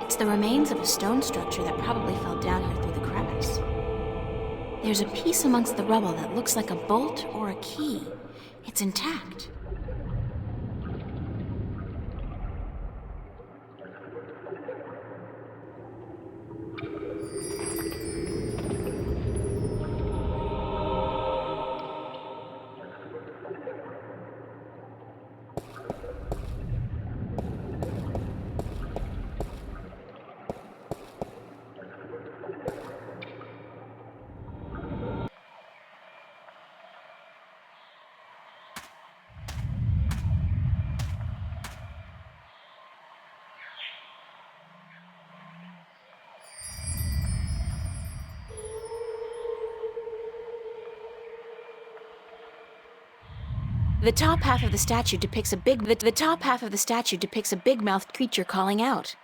It's the remains of a stone structure that probably fell down here through the crevice. There's a piece amongst the rubble that looks like a bolt or a key. It's intact. The top half of the statue depicts a big-mouthed creature calling out.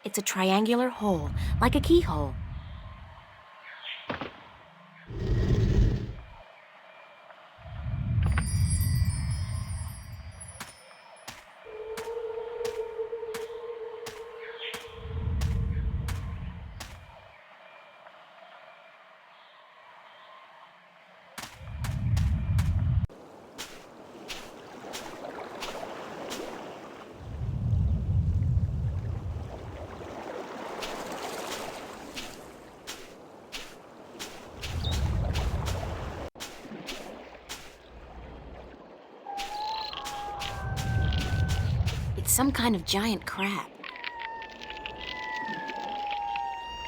It's a triangular hole, like a keyhole. Some kind of giant crab.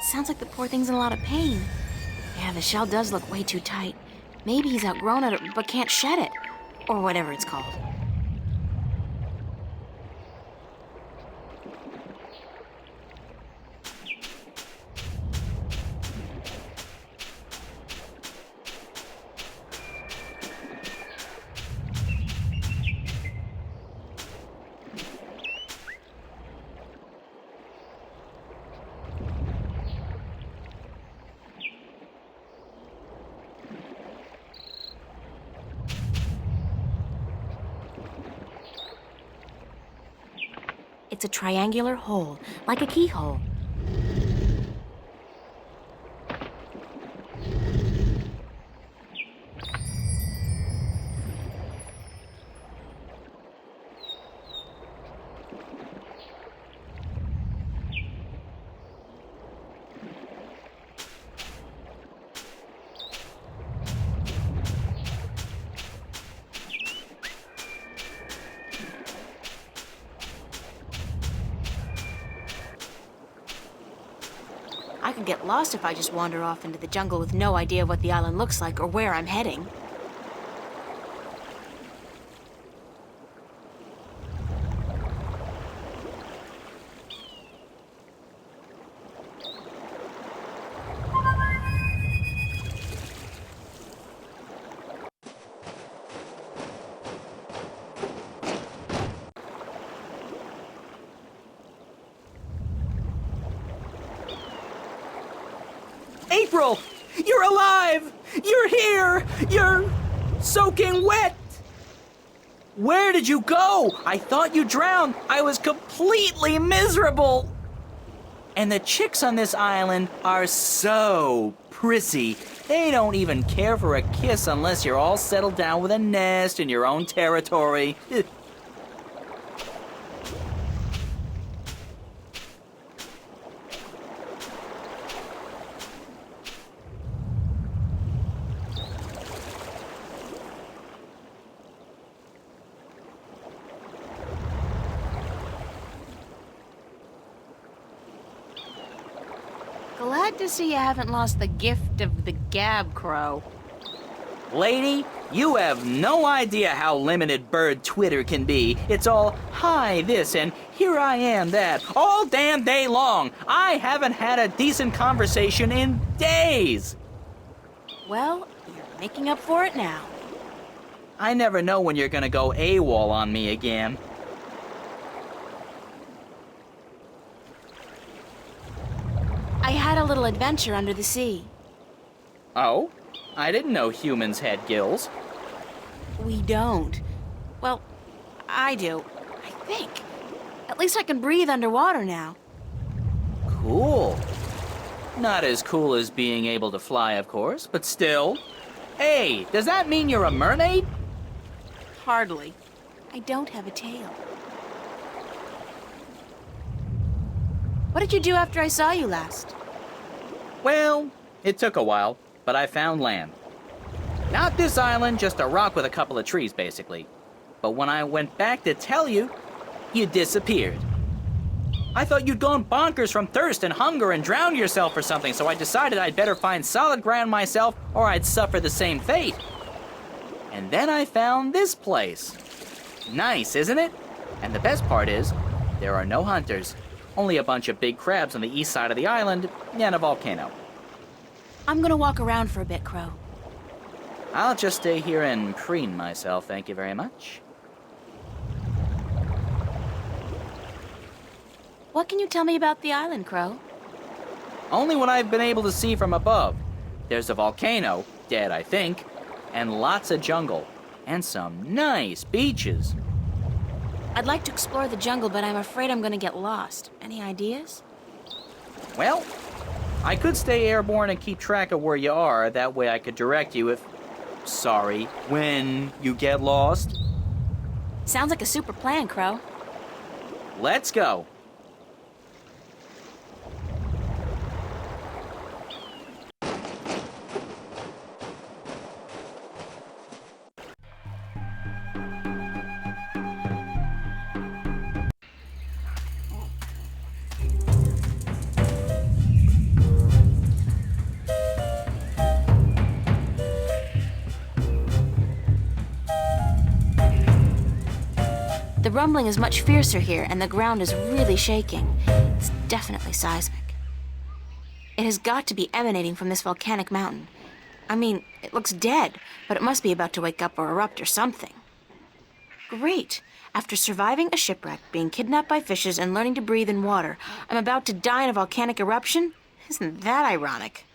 Sounds like the poor thing's in a lot of pain. Yeah, the shell does look way too tight. Maybe he's outgrown it, but can't shed it. Or whatever it's called. It's a triangular hole, like a keyhole. I could get lost if I just wander off into the jungle with no idea what the island looks like or where I'm heading. April! You're alive! You're here! You're soaking wet! Where did you go? I thought you drowned. I was completely miserable. And the chicks on this island are so prissy. They don't even care for a kiss unless you're all settled down with a nest in your own territory. Glad to see you haven't lost the gift of the gab, Crow. Lady, you have no idea how limited bird Twitter can be. It's all, hi this and here I am that, all damn day long. I haven't had a decent conversation in days. Well, you're making up for it now. I never know when you're gonna go AWOL on me again. I had a little adventure under the sea. Oh? I didn't know humans had gills. We don't. Well, I do. I think. At least I can breathe underwater now. Cool. Not as cool as being able to fly, of course, but still. Hey, does that mean you're a mermaid? Hardly. I don't have a tail. What did you do after I saw you last? Well, it took a while, but I found land. Not this island, just a rock with a couple of trees, basically. But when I went back to tell you, you disappeared. I thought you'd gone bonkers from thirst and hunger and drowned yourself or something, so I decided I'd better find solid ground myself or I'd suffer the same fate. And then I found this place. Nice, isn't it? And the best part is, there are no hunters. Only a bunch of big crabs on the east side of the island and a volcano. I'm gonna walk around for a bit, Crow. I'll just stay here and preen myself, thank you very much. What can you tell me about the island, Crow? Only what I've been able to see from above. There's a volcano, dead I think, and lots of jungle, and some nice beaches. I'd like to explore the jungle, but I'm afraid I'm gonna get lost. Any ideas? Well, I could stay airborne and keep track of where you are. That way I could direct you when you get lost. Sounds like a super plan, Crow. Let's go. The rumbling is much fiercer here, and the ground is really shaking. It's definitely seismic. It has got to be emanating from this volcanic mountain. I mean, it looks dead, but it must be about to wake up or erupt or something. Great! After surviving a shipwreck, being kidnapped by fishes, and learning to breathe in water, I'm about to die in a volcanic eruption? Isn't that ironic?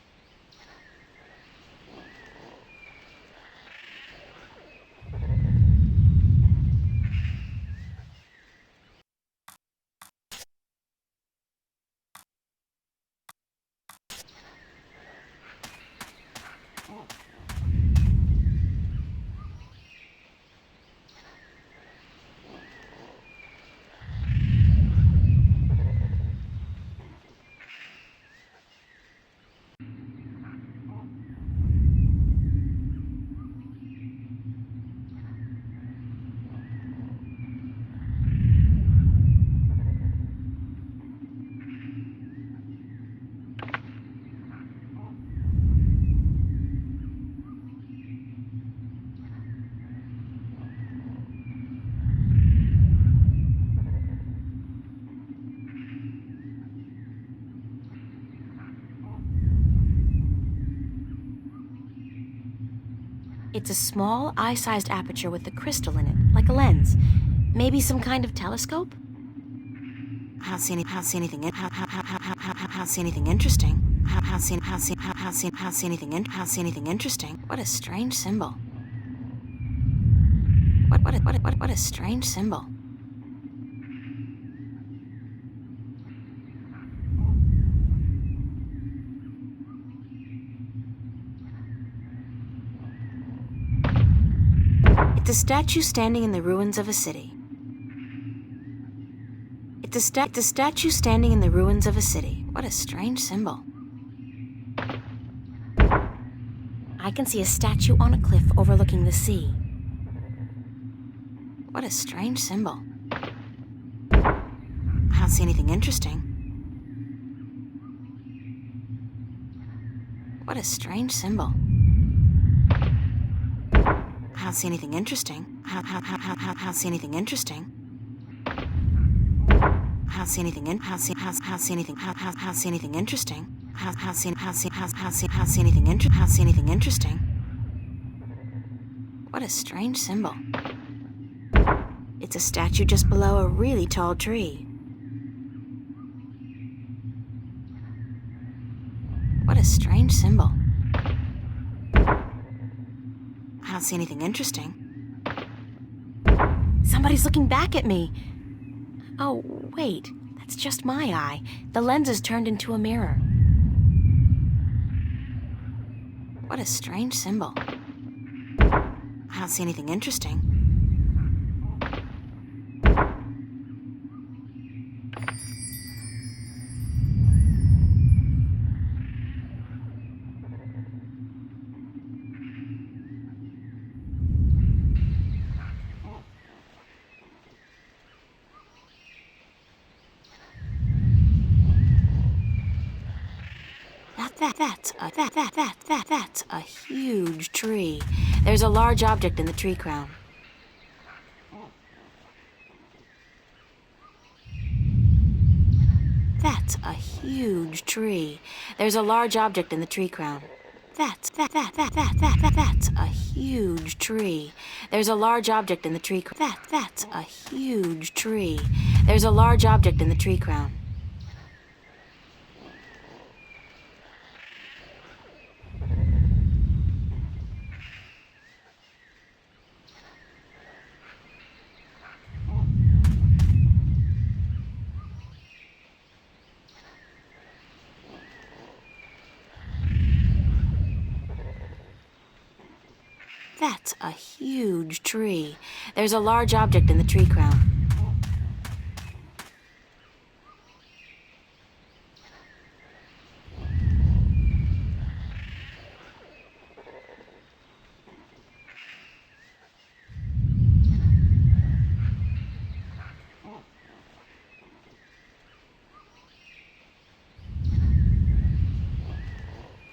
It's a small, eye-sized aperture with a crystal in it, like a lens. Maybe some kind of telescope? I don't see anything interesting. I don't see anything interesting. What a strange symbol. What a strange symbol. It's a statue standing in the ruins of a city. It's a statue standing in the ruins of a city. What a strange symbol. I can see a statue on a cliff overlooking the sea. What a strange symbol. I don't see anything interesting. What a strange symbol. I don't see anything interesting. I don't see anything interesting. I don't see anything in. I don't see anything. I don't see anything interesting. I don't see anything interesting. What a strange symbol. It's a statue just below a really tall tree. What a strange symbol. I don't see anything interesting. Somebody's looking back at me. Oh, wait. That's just my eye. The lens is turned into a mirror. What a strange symbol. I don't see anything interesting. That's a huge tree. There's a large object in the tree crown. That's a huge tree. There's a large object in the tree crown. That's a huge tree. There's a large object in the tree crown. That's a huge tree. There's a large object in the tree crown. That's a huge tree. There's a large object in the tree crown.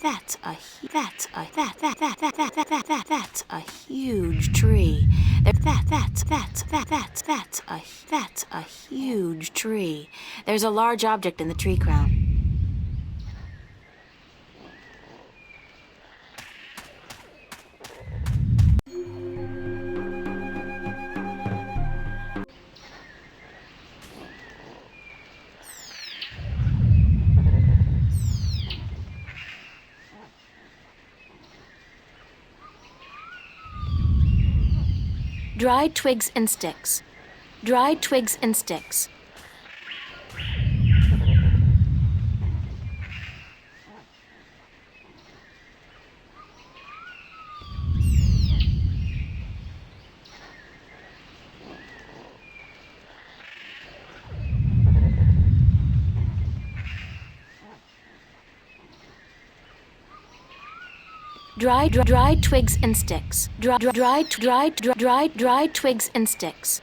That's a huge tree. That's a huge tree. There's a large object in the tree crown. Dried twigs and sticks. Dried twigs and sticks. Dried twigs and sticks. Dried twigs and sticks.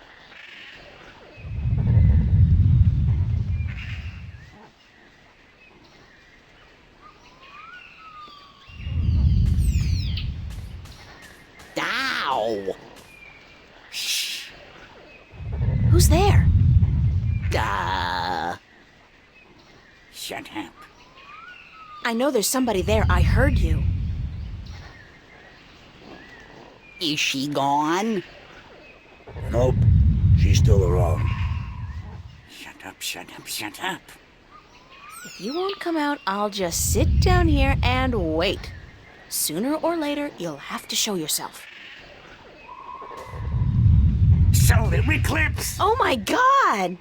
Ow! Shh. Who's there? Shut up. I know there's somebody there. I heard you. Is she gone? Nope, she's still around. Shut up, shut up, shut up. If you won't come out, I'll just sit down here and wait. Sooner or later, you'll have to show yourself. Solar eclipse! Oh my god!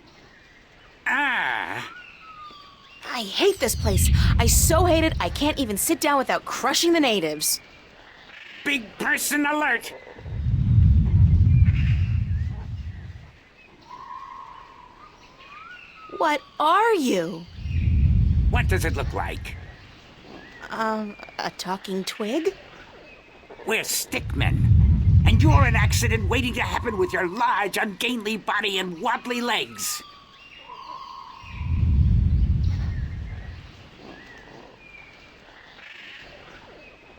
Ah, I hate this place. I so hate it, I can't even sit down without crushing the natives. big person alert! What are you? What does it look like? A talking twig? We're stickmen. And you're an accident waiting to happen with your large, ungainly body and wobbly legs.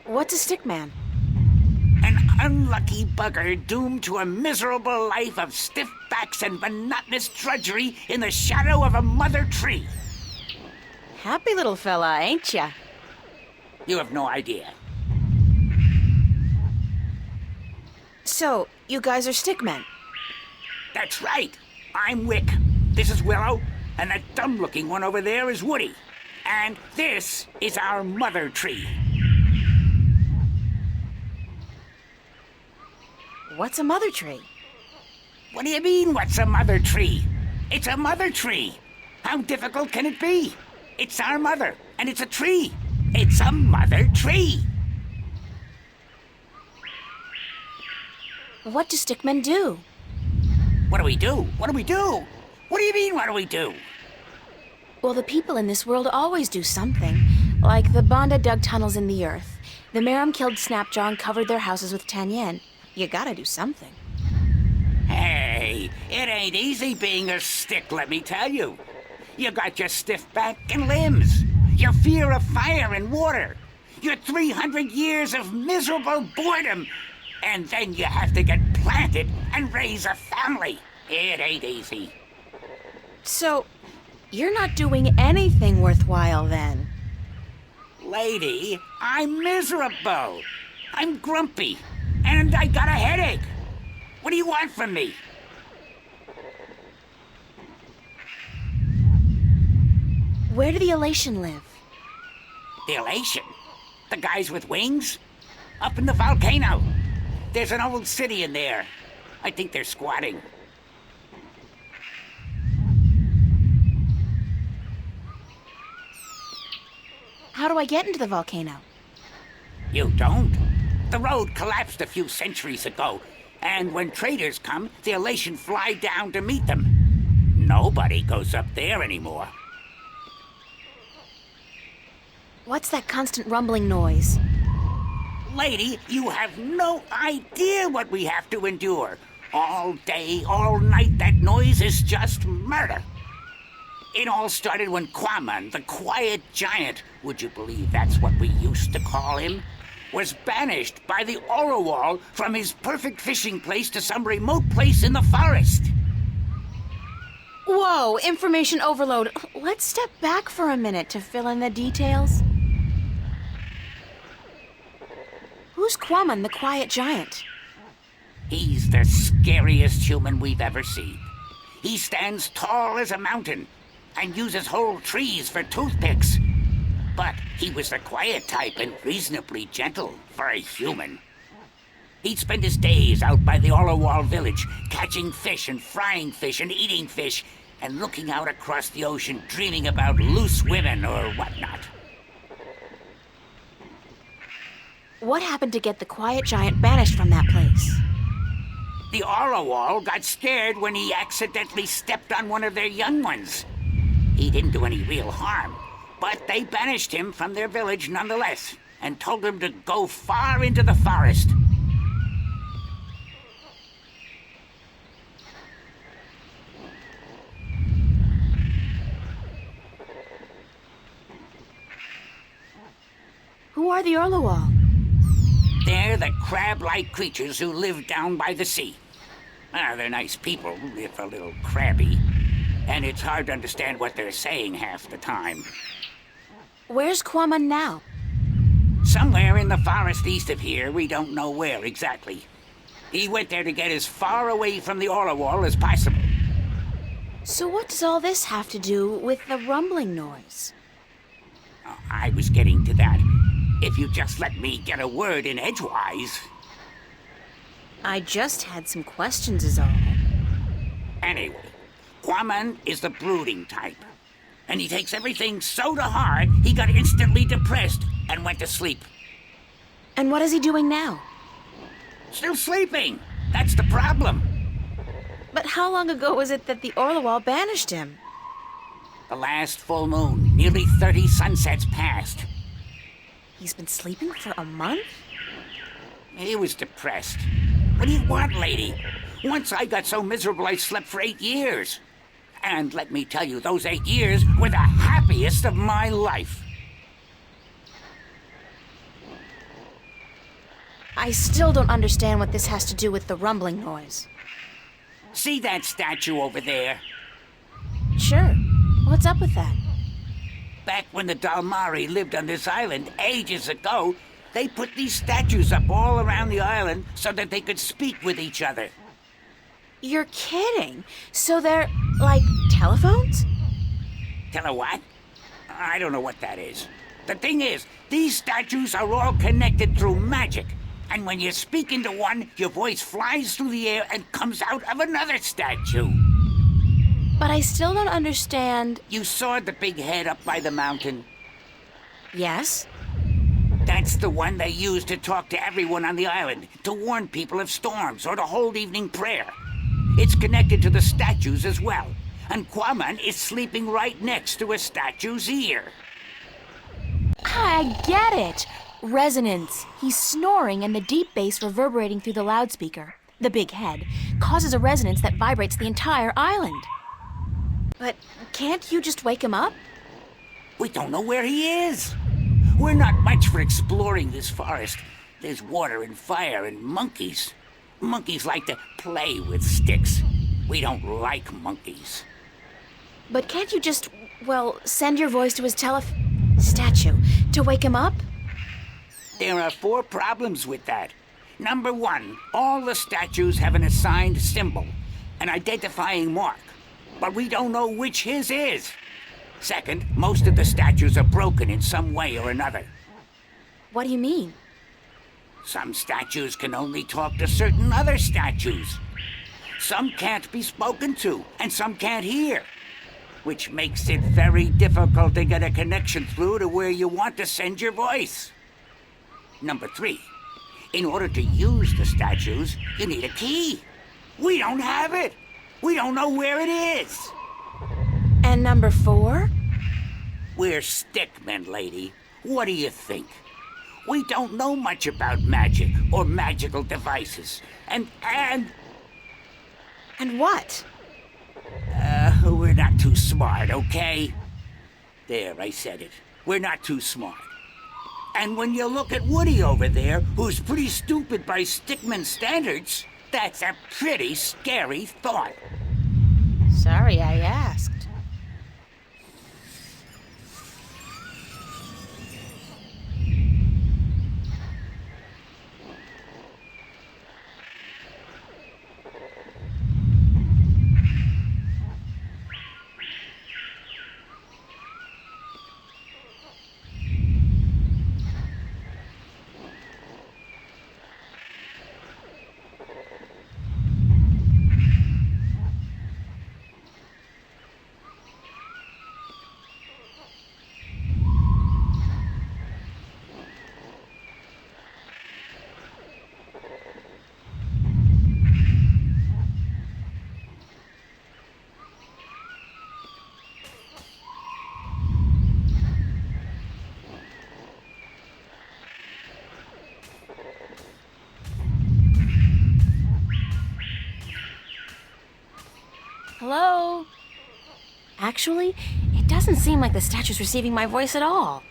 What's a stick man? An unlucky bugger doomed to a miserable life of stiff backs and monotonous drudgery in the shadow of a mother tree. Happy little fella, ain't ya? You have no idea. So, you guys are stickmen. That's right. I'm Wick. This is Willow. And that dumb-looking one over there is Woody. And this is our mother tree. What's a mother tree? What do you mean, what's a mother tree? It's a mother tree. How difficult can it be? It's our mother, and it's a tree. It's a mother tree. What do stickmen do? What do we do? What do we do? What do you mean, what do we do? Well, the people in this world always do something. Like the Banda dug tunnels in the earth. The Merum killed Snapjaw and covered their houses with Tanyen. You gotta do something. Hey, it ain't easy being a stick, let me tell you. You got your stiff back and limbs, your fear of fire and water, your 300 years of miserable boredom, and then you have to get planted and raise a family. It ain't easy. So, you're not doing anything worthwhile then? Lady, I'm miserable. I'm grumpy, and I got a headache. What do you want from me? Where do the Elation live? The Elation? The guys with wings? Up in the volcano. There's an old city in there. I think they're squatting. How do I get into the volcano? You don't? The road collapsed a few centuries ago, and when traders come, the Elation fly down to meet them. Nobody goes up there anymore. What's that constant rumbling noise? Lady, you have no idea what we have to endure. All day, all night, that noise is just murder. It all started when Quaman, the Quiet Giant, would you believe that's what we used to call him, was banished by the Orowal from his perfect fishing place to some remote place in the forest. Whoa, information overload. Let's step back for a minute to fill in the details. Who's Quaman, the Quiet Giant? He's the scariest human we've ever seen. He stands tall as a mountain and uses whole trees for toothpicks. But he was the quiet type and reasonably gentle for a human. He'd spend his days out by the Orowal village, catching fish and frying fish and eating fish, and looking out across the ocean, dreaming about loose women or whatnot. What happened to get the Quiet Giant banished from that place? The Orowal got scared when he accidentally stepped on one of their young ones. He didn't do any real harm, but they banished him from their village nonetheless, and told him to go far into the forest. Who are the Orlowal? They're the crab-like creatures who live down by the sea. They're nice people, if a little crabby. And it's hard to understand what they're saying half the time. Where's Quaman now? Somewhere in the forest east of here, we don't know where exactly. He went there to get as far away from the Orowal as possible. So what does all this have to do with the rumbling noise? I was getting to that. If you just let me get a word in edgewise. I just had some questions is all. Anyway, Quaman is the brooding type. And he takes everything so to heart, he got instantly depressed and went to sleep. And what is he doing now? Still sleeping. That's the problem. But how long ago was it that the Orlewall banished him? The last full moon, nearly 30 sunsets passed. He's been sleeping for a month? He was depressed. What do you want, lady? Once I got so miserable I slept for 8 years. And let me tell you, those 8 years were the happiest of my life. I still don't understand what this has to do with the rumbling noise. See that statue over there? Sure. What's up with that? Back when the Dalmari lived on this island ages ago, they put these statues up all around the island so that they could speak with each other. You're kidding. So they're, like, telephones? Tell her what? I don't know what that is. The thing is, these statues are all connected through magic. And when you speak into one, your voice flies through the air and comes out of another statue. But I still don't understand. You saw the big head up by the mountain? Yes? That's the one they use to talk to everyone on the island, to warn people of storms or to hold evening prayer. It's connected to the statues as well. And Quaman is sleeping right next to a statue's ear. I get it. Resonance. He's snoring and the deep bass reverberating through the loudspeaker, the big head, causes a resonance that vibrates the entire island. But can't you just wake him up? We don't know where he is. We're not much for exploring this forest. There's water and fire and monkeys. Monkeys like to play with sticks. We don't like monkeys. But can't you just, well, send your voice to his statue to wake him up? There are 4 problems with that. Number 1, all the statues have an assigned symbol, an identifying mark, but we don't know which his is. Second, most of the statues are broken in some way or another. What do you mean? Some statues can only talk to certain other statues. Some can't be spoken to, and some can't hear, which makes it very difficult to get a connection through to where you want to send your voice. Number 3, in order to use the statues, you need a key. We don't have it. We don't know where it is. And number 4? We're stickmen, lady. What do you think? We don't know much about magic or magical devices. And what? we're not too smart, okay? There, I said it. We're not too smart. And when you look at Woody over there, who's pretty stupid by stickman standards, that's a pretty scary thought. Sorry I asked. Hello? Actually, it doesn't seem like the statue's receiving my voice at all.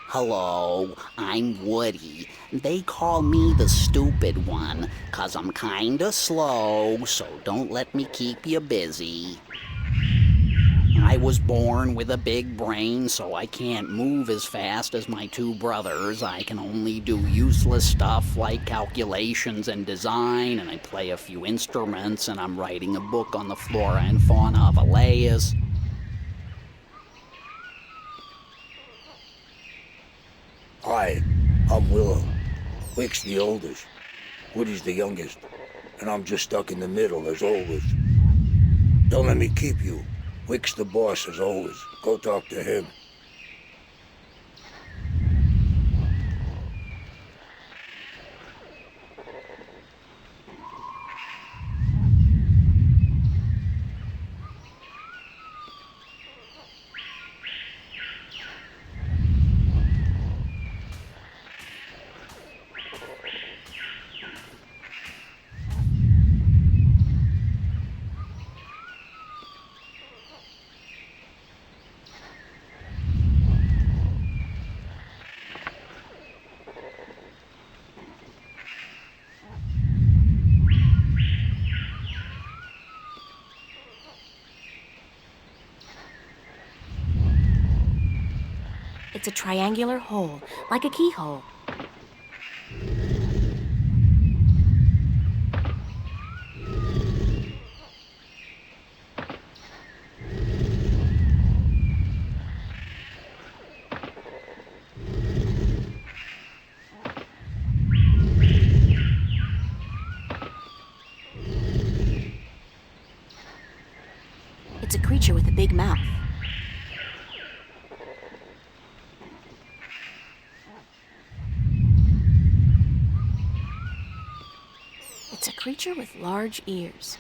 Hello, I'm Woody. They call me the stupid one, 'cause I'm kinda slow, so don't let me keep you busy. I was born with a big brain, so I can't move as fast as my two brothers. I can only do useless stuff like calculations and design, and I play a few instruments, and I'm writing a book on the flora and fauna of Elias. Hi, I'm Willow. Wick's the oldest. Woody's the youngest. And I'm just stuck in the middle, as always. Don't let me keep you. Wick's the boss, as always. Go talk to him. It's a triangular hole, like a keyhole. It's a creature with a big mouth. It's a creature with large ears.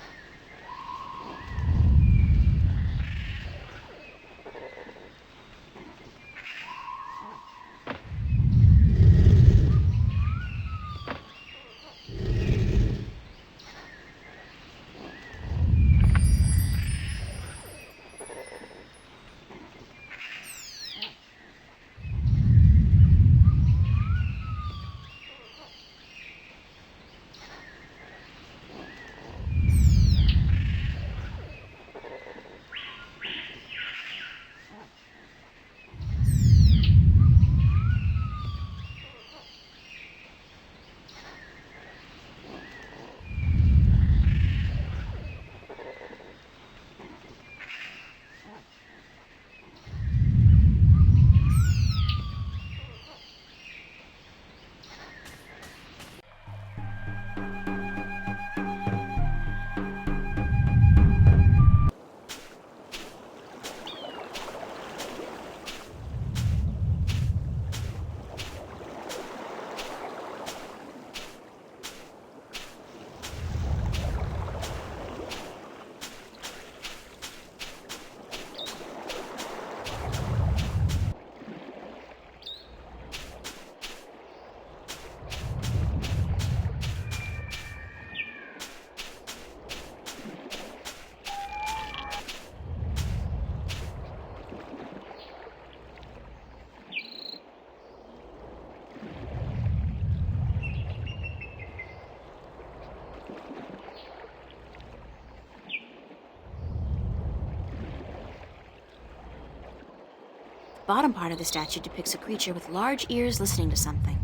The bottom part of the statue depicts a creature with large ears listening to something.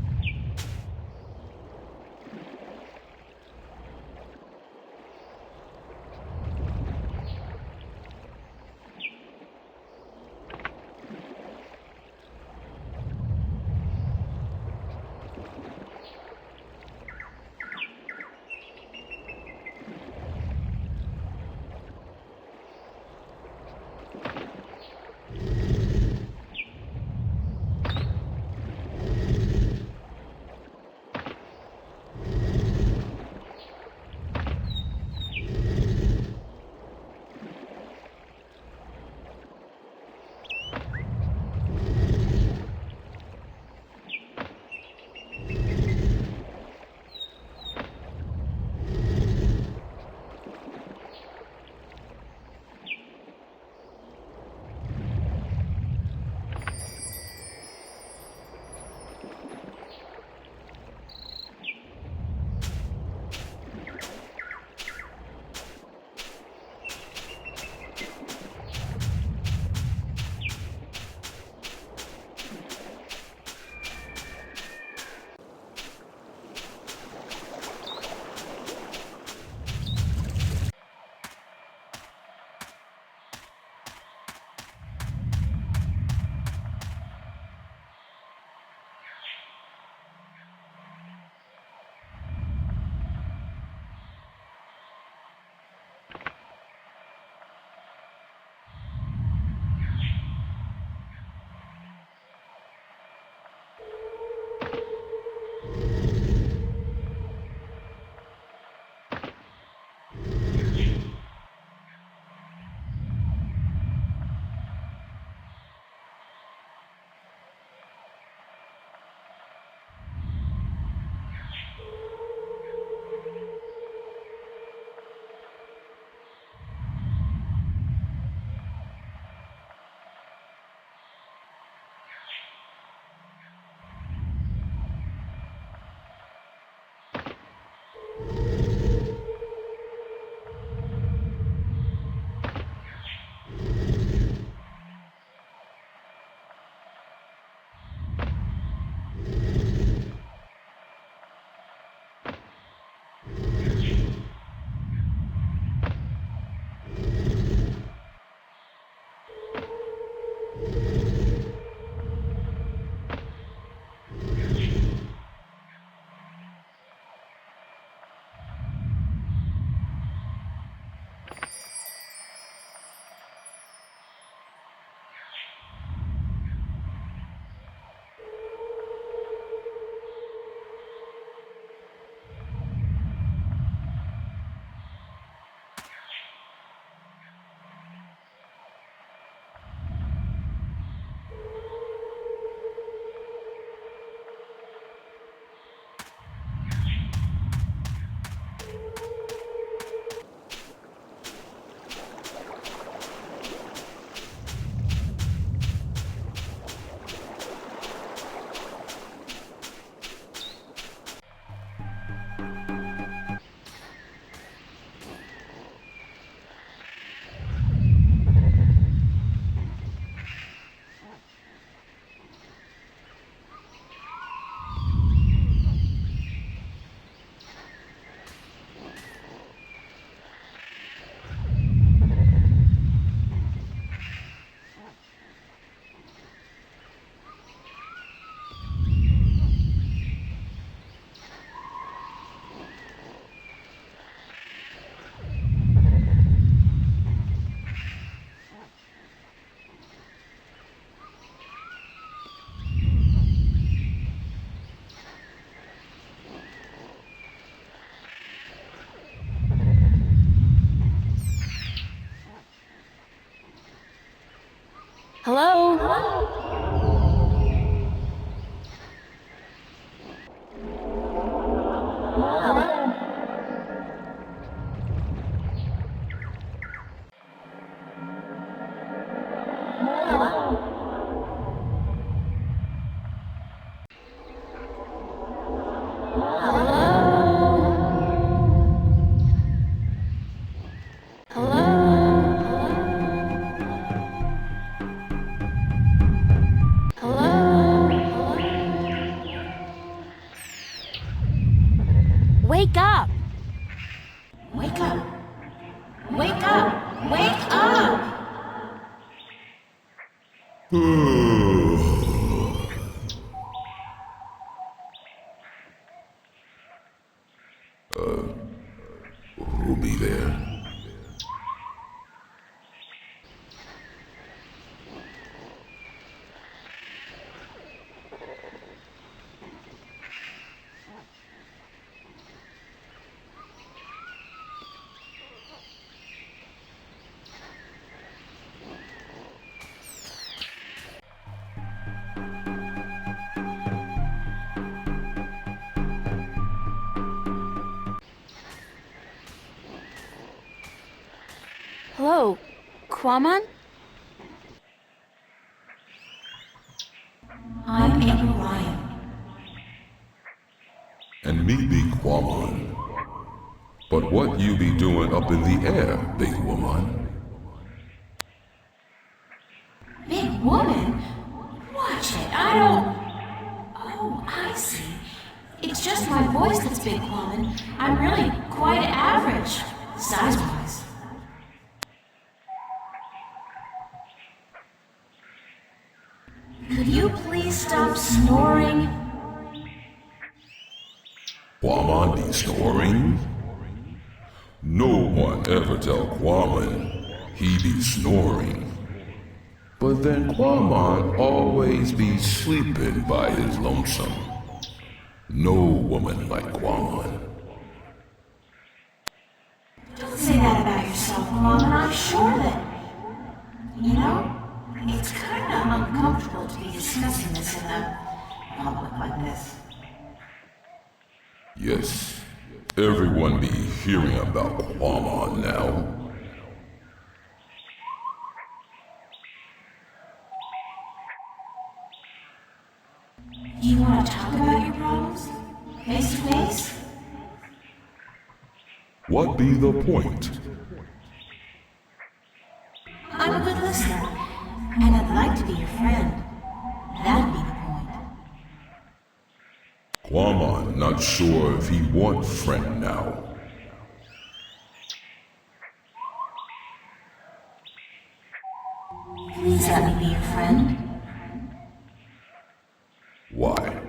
Hello? Wake up! Wake up! Wake up! Wake up! Who'll be there? Hello, Quamon? I'm April Ryan. And me be Quamon. But what you be doing up in the air, big woman? Big woman? Watch it, I don't... Oh, I see. It's just my voice that's big, Quamon. I'm really quite average, size-wise. Could you please stop snoring? Quamon be snoring? No one ever tell Quamon he be snoring. But then Quamon always be sleeping by his lonesome. No woman like Quamon. Don't say that about yourself, Quamon. I'm sure that... You know, it's kind of uncomfortable to be discussing this in a public like this. Yes, everyone be hearing about Quamon now. You want to talk about your problems? Face to face? What be the point? I'm a good listener, and I'd like to be your friend. That'd be the point. Quamon not sure if he want friend now. Please let me be your friend. Why?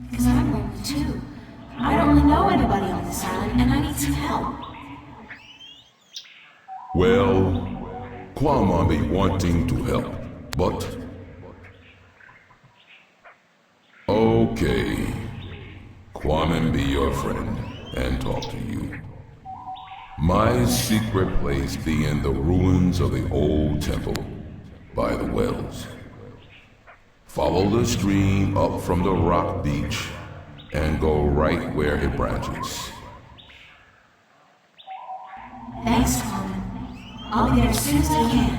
Because I'm lonely too. I don't really know anybody on this island, and I need some help. Well, Quamon be wanting to help, but... Okay. Quamon be your friend and talk to you. My secret place be in the ruins of the old temple by the wells. Follow the stream up from the rock beach and go right where it branches. Thanks, Quamon. I'll be there as soon as I can.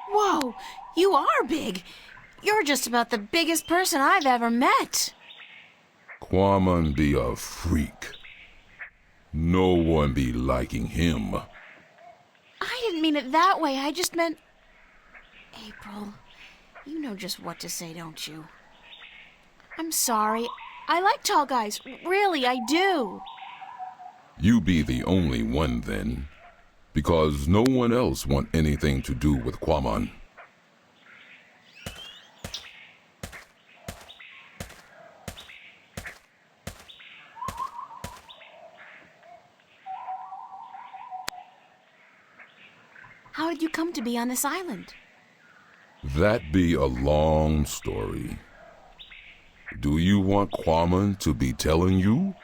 Whoa, you are big. You're just about the biggest person I've ever met. Quamon be a freak. No one be liking him. I didn't mean it that way. I just meant... April, you know just what to say, don't you? I'm sorry. I like tall guys. Really, I do. You be the only one then, because no one else want anything to do with Quamon. How did you come to be on this island? That be a long story. Do you want Quamon to be telling you?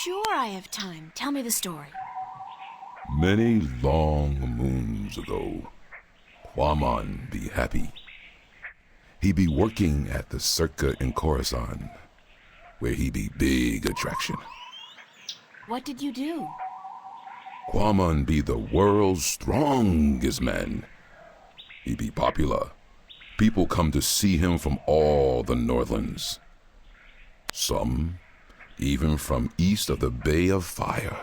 Sure, I have time. Tell me the story. Many long moons ago, Quamon be happy. He be working at the circa in Coruscant, where he be big attraction. What did you do? Quamon be the world's strongest man. He be popular. People come to see him from all the Northlands. Some even from east of the Bay of Fire.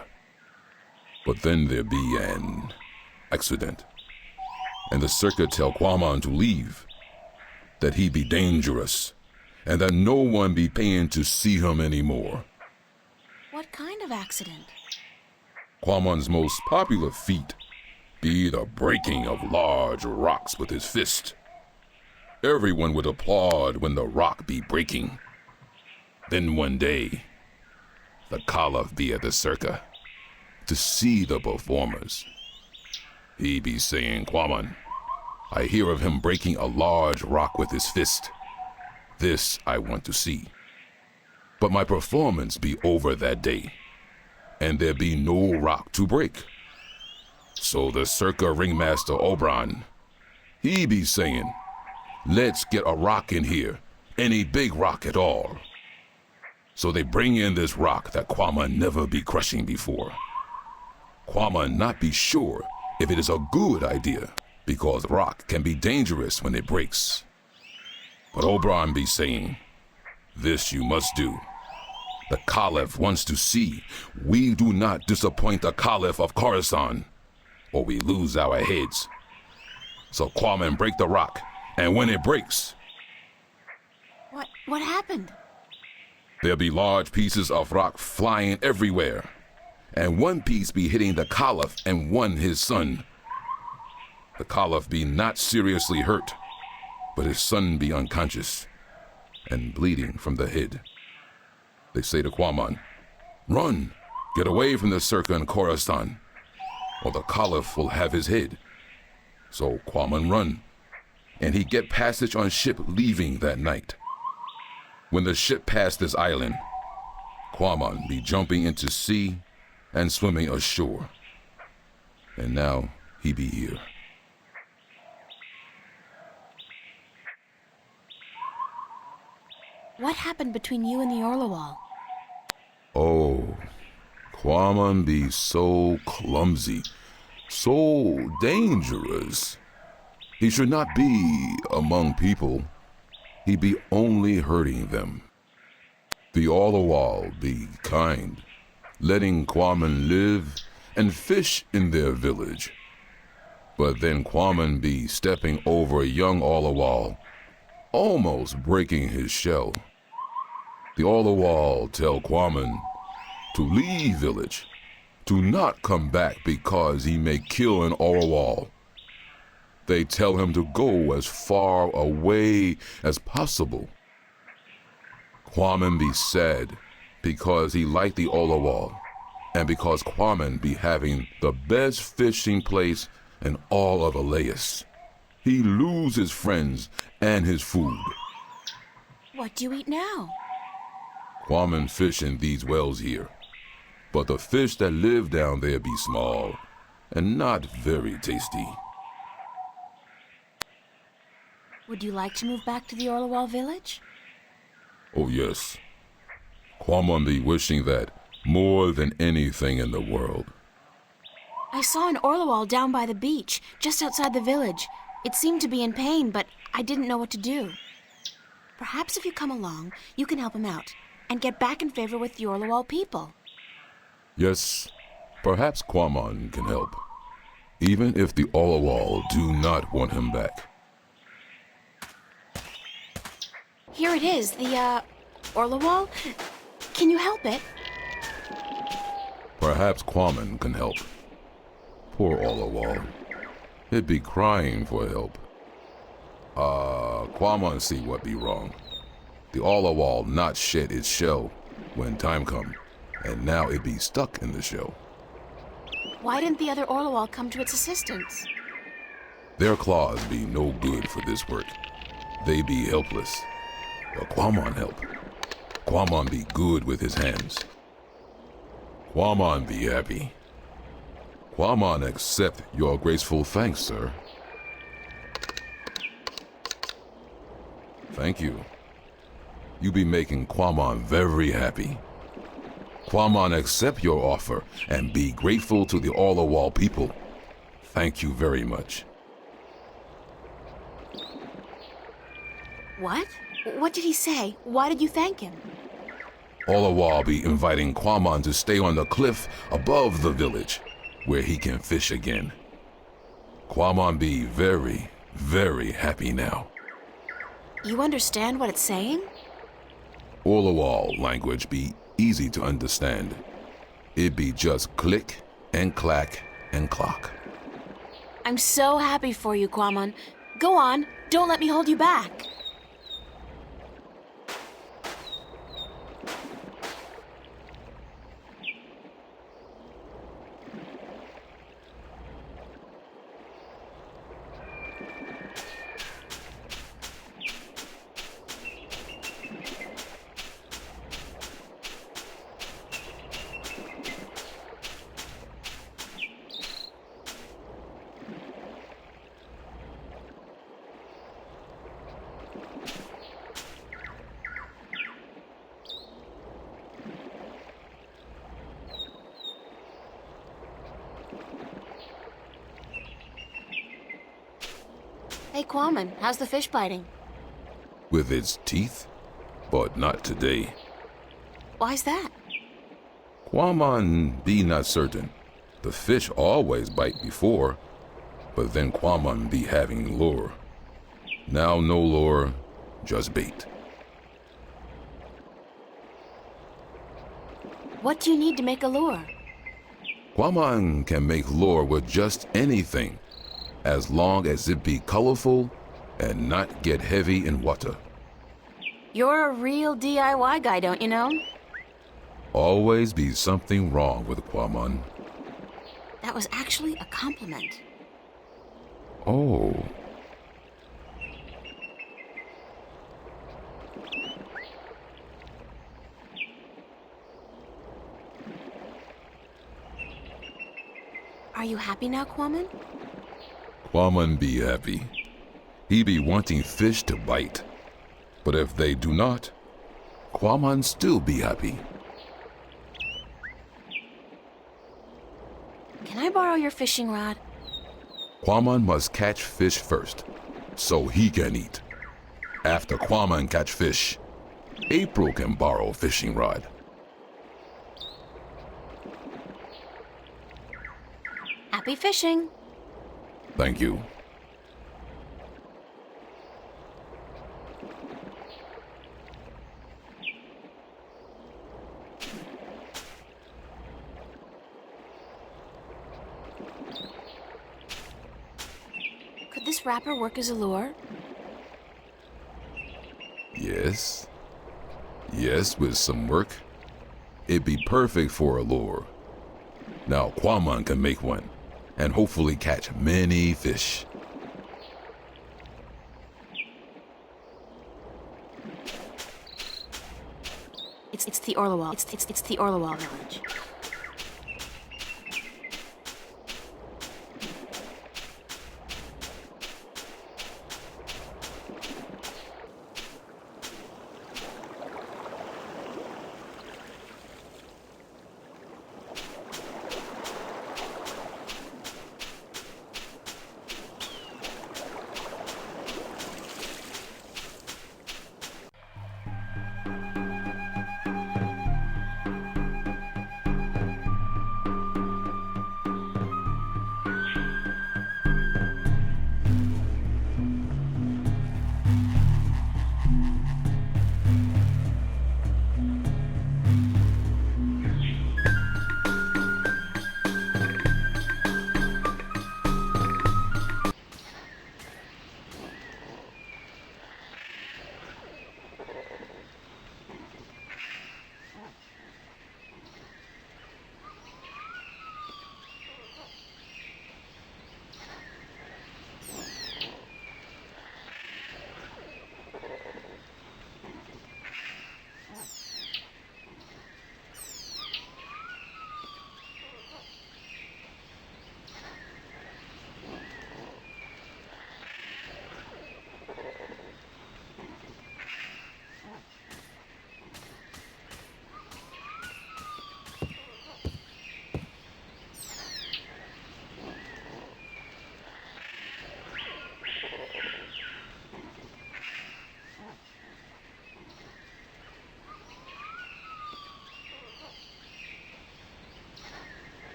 But then there be an accident, and the circa tell Quamon to leave, that he be dangerous, and that no one be paying to see him anymore. What kind of accident? Quamon's most popular feat be the breaking of large rocks with his fist. Everyone would applaud when the rock be breaking. Then one day, the Caliph be at the circa to see the performers. He be saying, Quamon, I hear of him breaking a large rock with his fist. This I want to see. But my performance be over that day, and there be no rock to break. So the circa ringmaster Oberon, he be saying, let's get a rock in here, any big rock at all. So they bring in this rock that Quamon never be crushing before. Quamon not be sure if it is a good idea, because rock can be dangerous when it breaks. But Oberon be saying, this you must do. The Caliph wants to see we do not disappoint the Caliph of Coruscant, or we lose our heads. So Quamon break the rock, and when it breaks, What happened? there be large pieces of rock flying everywhere, and one piece be hitting the Caliph and one his son. The Caliph be not seriously hurt, but his son be unconscious and bleeding from the head. They say to Quamon, run, get away from the circa in Coruscant, or the Caliph will have his head. So Quamon run, and he get passage on ship leaving that night. When the ship passed this island, Quamon be jumping into sea and swimming ashore. And now he be here. What happened between you and the Orlawal? Oh, Quamon be so clumsy, so dangerous. He should not be among people. He be only hurting them. The Orlawal be kind, letting Quamon live and fish in their village. But then Quamon be stepping over a young Orlawal, almost breaking his shell. The Orlawal tell Quamon to leave village, to not come back because he may kill an Orlawal. They tell him to go as far away as possible. Quamon be sad because he liked the Orlawal, and because Quamon be having the best fishing place in all of Elias. He lose his friends and his food. What do you eat now? Quamon fish in these wells here, but the fish that live down there be small and not very tasty. Would you like to move back to the Orlawal village? Oh yes, Quamon be wishing that more than anything in the world. I saw an Orlawal down by the beach, just outside the village. It seemed to be in pain, but I didn't know what to do. Perhaps if you come along, you can help him out and get back in favor with the Orlawal people. Yes, perhaps Quamon can help, even if the Orlawal do not want him back. Here it is, the, Orlawal. Can you help it? Perhaps Quamon can help. Poor Orlawal. He'd be crying for help. Quamon see what be wrong. The Orlawal not shed its shell when time come, and now it be stuck in the shell. Why didn't the other Orlawal come to its assistance? Their claws be no good for this work. They be helpless. But Quamon help. Quamon be good with his hands. Quamon be happy. Quamon accept your graceful thanks, sir. Thank you. You be making Quamon very happy. Quamon accept your offer and be grateful to the Orlawal people. Thank you very much. What? What did he say? Why did you thank him? Orlawal be inviting Quamon to stay on the cliff above the village, where he can fish again. Quamon be very, very happy now. You understand what it's saying? Orlawal language be easy to understand. It be just click and clack and clock. I'm so happy for you, Quamon. Go on, don't let me hold you back. Hey, Quamon, how's the fish biting? With its teeth, but not today. Why's that? Quamon be not certain. The fish always bite before, but then Quamon be having lure. Now no lure, just bait. What do you need to make a lure? Quamon can make lure with just anything, as long as it be colorful and not get heavy in water. You're a real DIY guy, don't you know? Always be something wrong with Quamon. That was actually a compliment. Oh. Are you happy now, Quamon? Quamon be happy. He be wanting fish to bite. But if they do not, Quamon still be happy. Can I borrow your fishing rod? Quamon must catch fish first, so he can eat. After Quamon catch fish, April can borrow fishing rod. Happy fishing. Thank you. Could this wrapper work as a lure? Yes. Yes, with some work. It'd be perfect for a lure. Now Quamon can make one, and hopefully catch many fish. It's the Orlawal. It's the Orlawal village.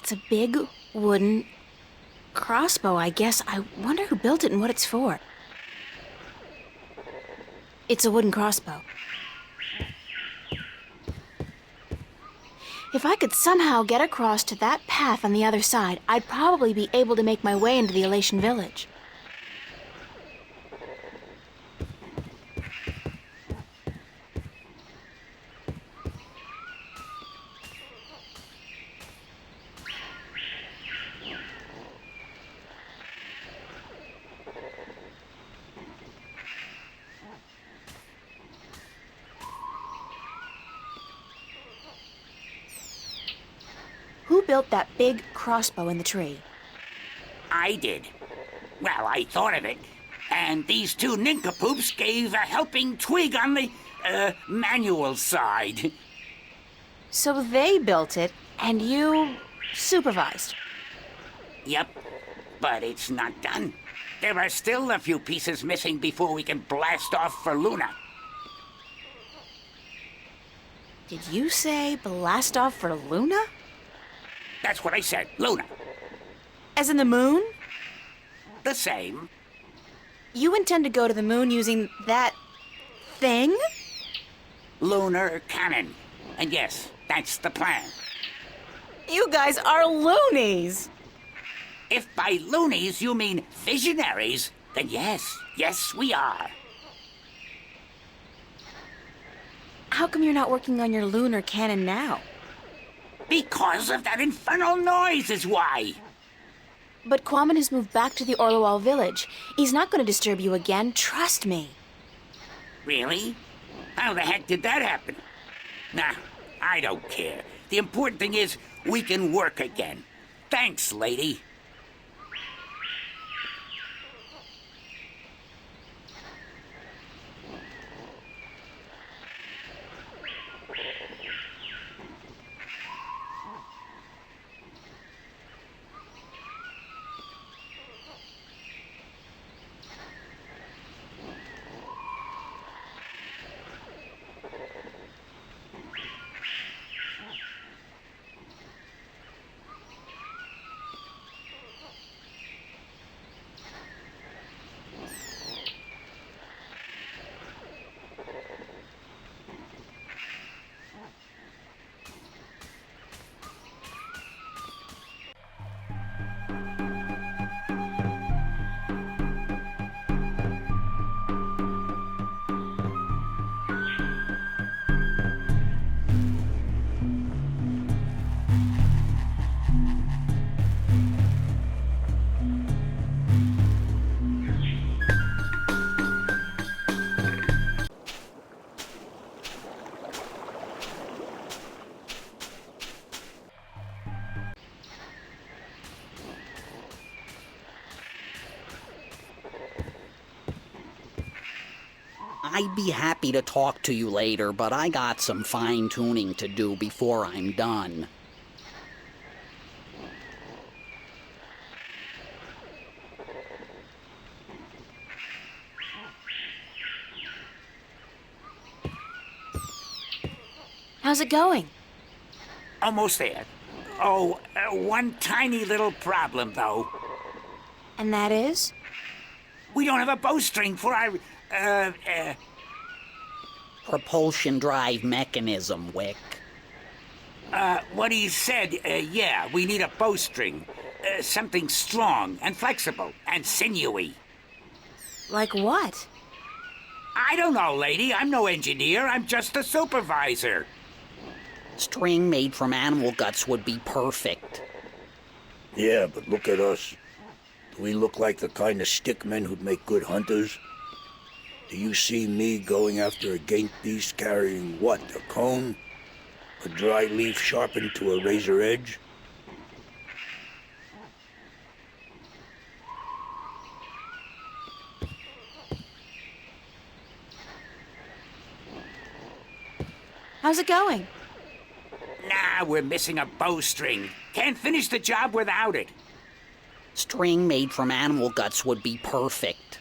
It's a big wooden crossbow, I guess. I wonder who built it and what it's for. It's a wooden crossbow. If I could somehow get across to that path on the other side, I'd probably be able to make my way into the Elation village. Who built that big crossbow in the tree? I did. Well, I thought of it. And these two nincompoops gave a helping twig on the, manual side. So they built it, and you supervised. Yep, but it's not done. There are still a few pieces missing before we can blast off for Luna. Did you say blast off for Luna? That's what I said, Luna. As in the moon? The same. You intend to go to the moon using that thing? Lunar cannon. And yes, that's the plan. You guys are loonies! If by loonies you mean visionaries, then yes, we are. How come you're not working on your lunar cannon now? Because of that infernal noise is why. But Quammen has moved back to the Orlowal village. He's not going to disturb you again, trust me. Really? How the heck did that happen? Nah, I don't care. The important thing is we can work again. Thanks, lady. I'd be happy to talk to you later, but I got some fine-tuning to do before I'm done. How's it going? Almost there. Oh, one tiny little problem, though. And that is? We don't have a bowstring for our, Propulsion drive mechanism, Wick. what he said, yeah, we need a bowstring. Something strong and flexible and sinewy. Like what? I don't know, lady. I'm no engineer. I'm just a supervisor. String made from animal guts would be perfect. Yeah, but look at us. Do we look like the kind of stickmen who'd make good hunters? Do you see me going after a gate beast carrying what, a cone? A dry leaf sharpened to a razor edge? How's it going? Nah, we're missing a bowstring. Can't finish the job without it. String made from animal guts would be perfect.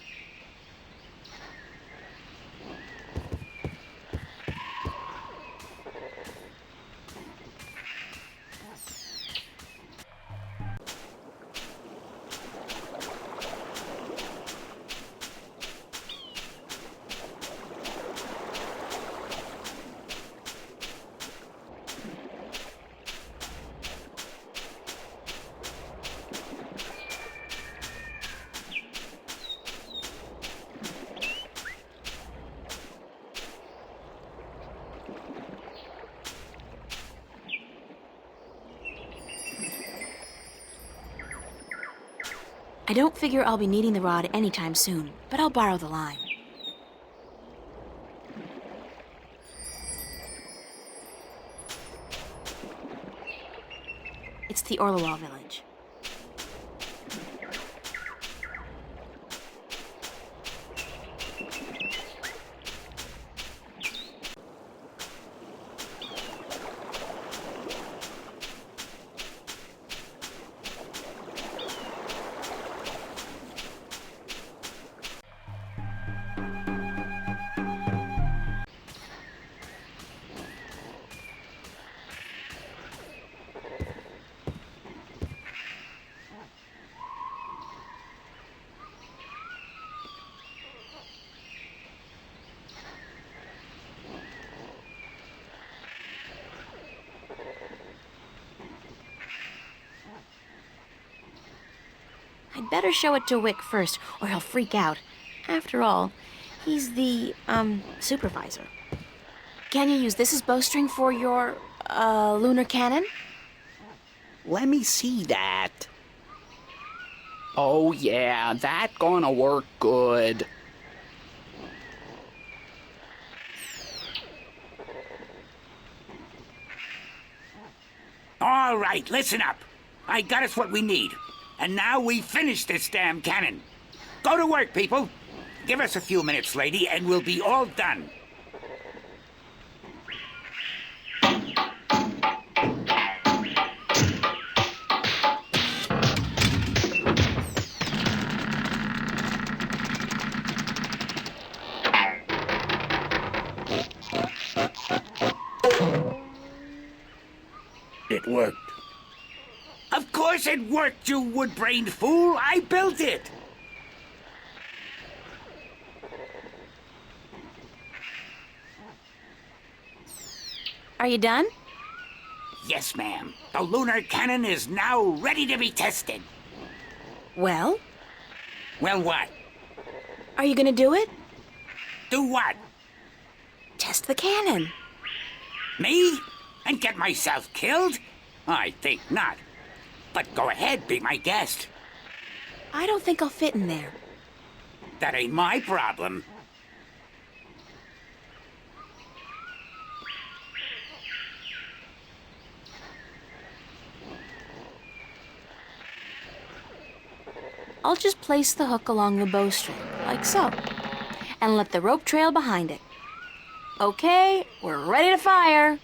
I don't figure I'll be needing the rod anytime soon, but I'll borrow the line. It's the Orlewall village. I'd better show it to Wick first, or he'll freak out. After all, he's the, supervisor. Can you use this as bowstring for your, lunar cannon? Let me see that. Oh yeah, that gonna work good. All right, listen up. I got us what we need. And now we finish this damn cannon. Go to work, people. Give us a few minutes, lady, and we'll be all done. It worked. Of course it worked, you wood-brained fool. I built it. Are you done? Yes, ma'am. The lunar cannon is now ready to be tested. Well, Well, what? are you gonna do it? Do what? Test the cannon. Me? And get myself killed? I think not. But go ahead, be my guest. I don't think I'll fit in there. That ain't my problem. I'll just place the hook along the bowstring, like so, and let the rope trail behind it. Okay, we're ready to fire.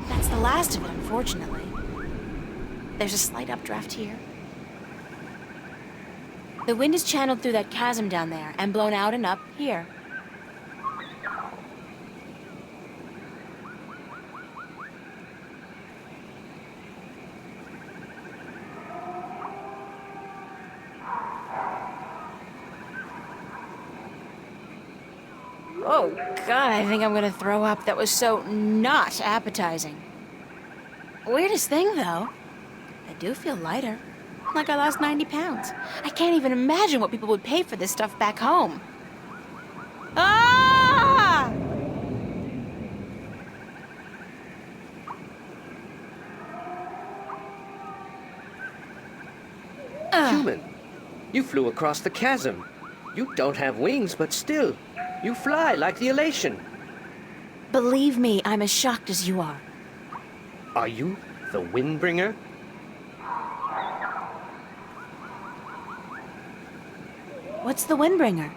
That's the last of it, unfortunately. There's a slight updraft here. The wind is channeled through that chasm down there and blown out and up here. Oh, God, I think I'm gonna throw up. That was so not appetizing. Weirdest thing, though, I do feel lighter. Like I lost 90 pounds. I can't even imagine what people would pay for this stuff back home. Ah! Human, you flew across the chasm. You don't have wings, but still, you fly like the elation. Believe me, I'm as shocked as you are. Are you the Windbringer? What's the Windbringer?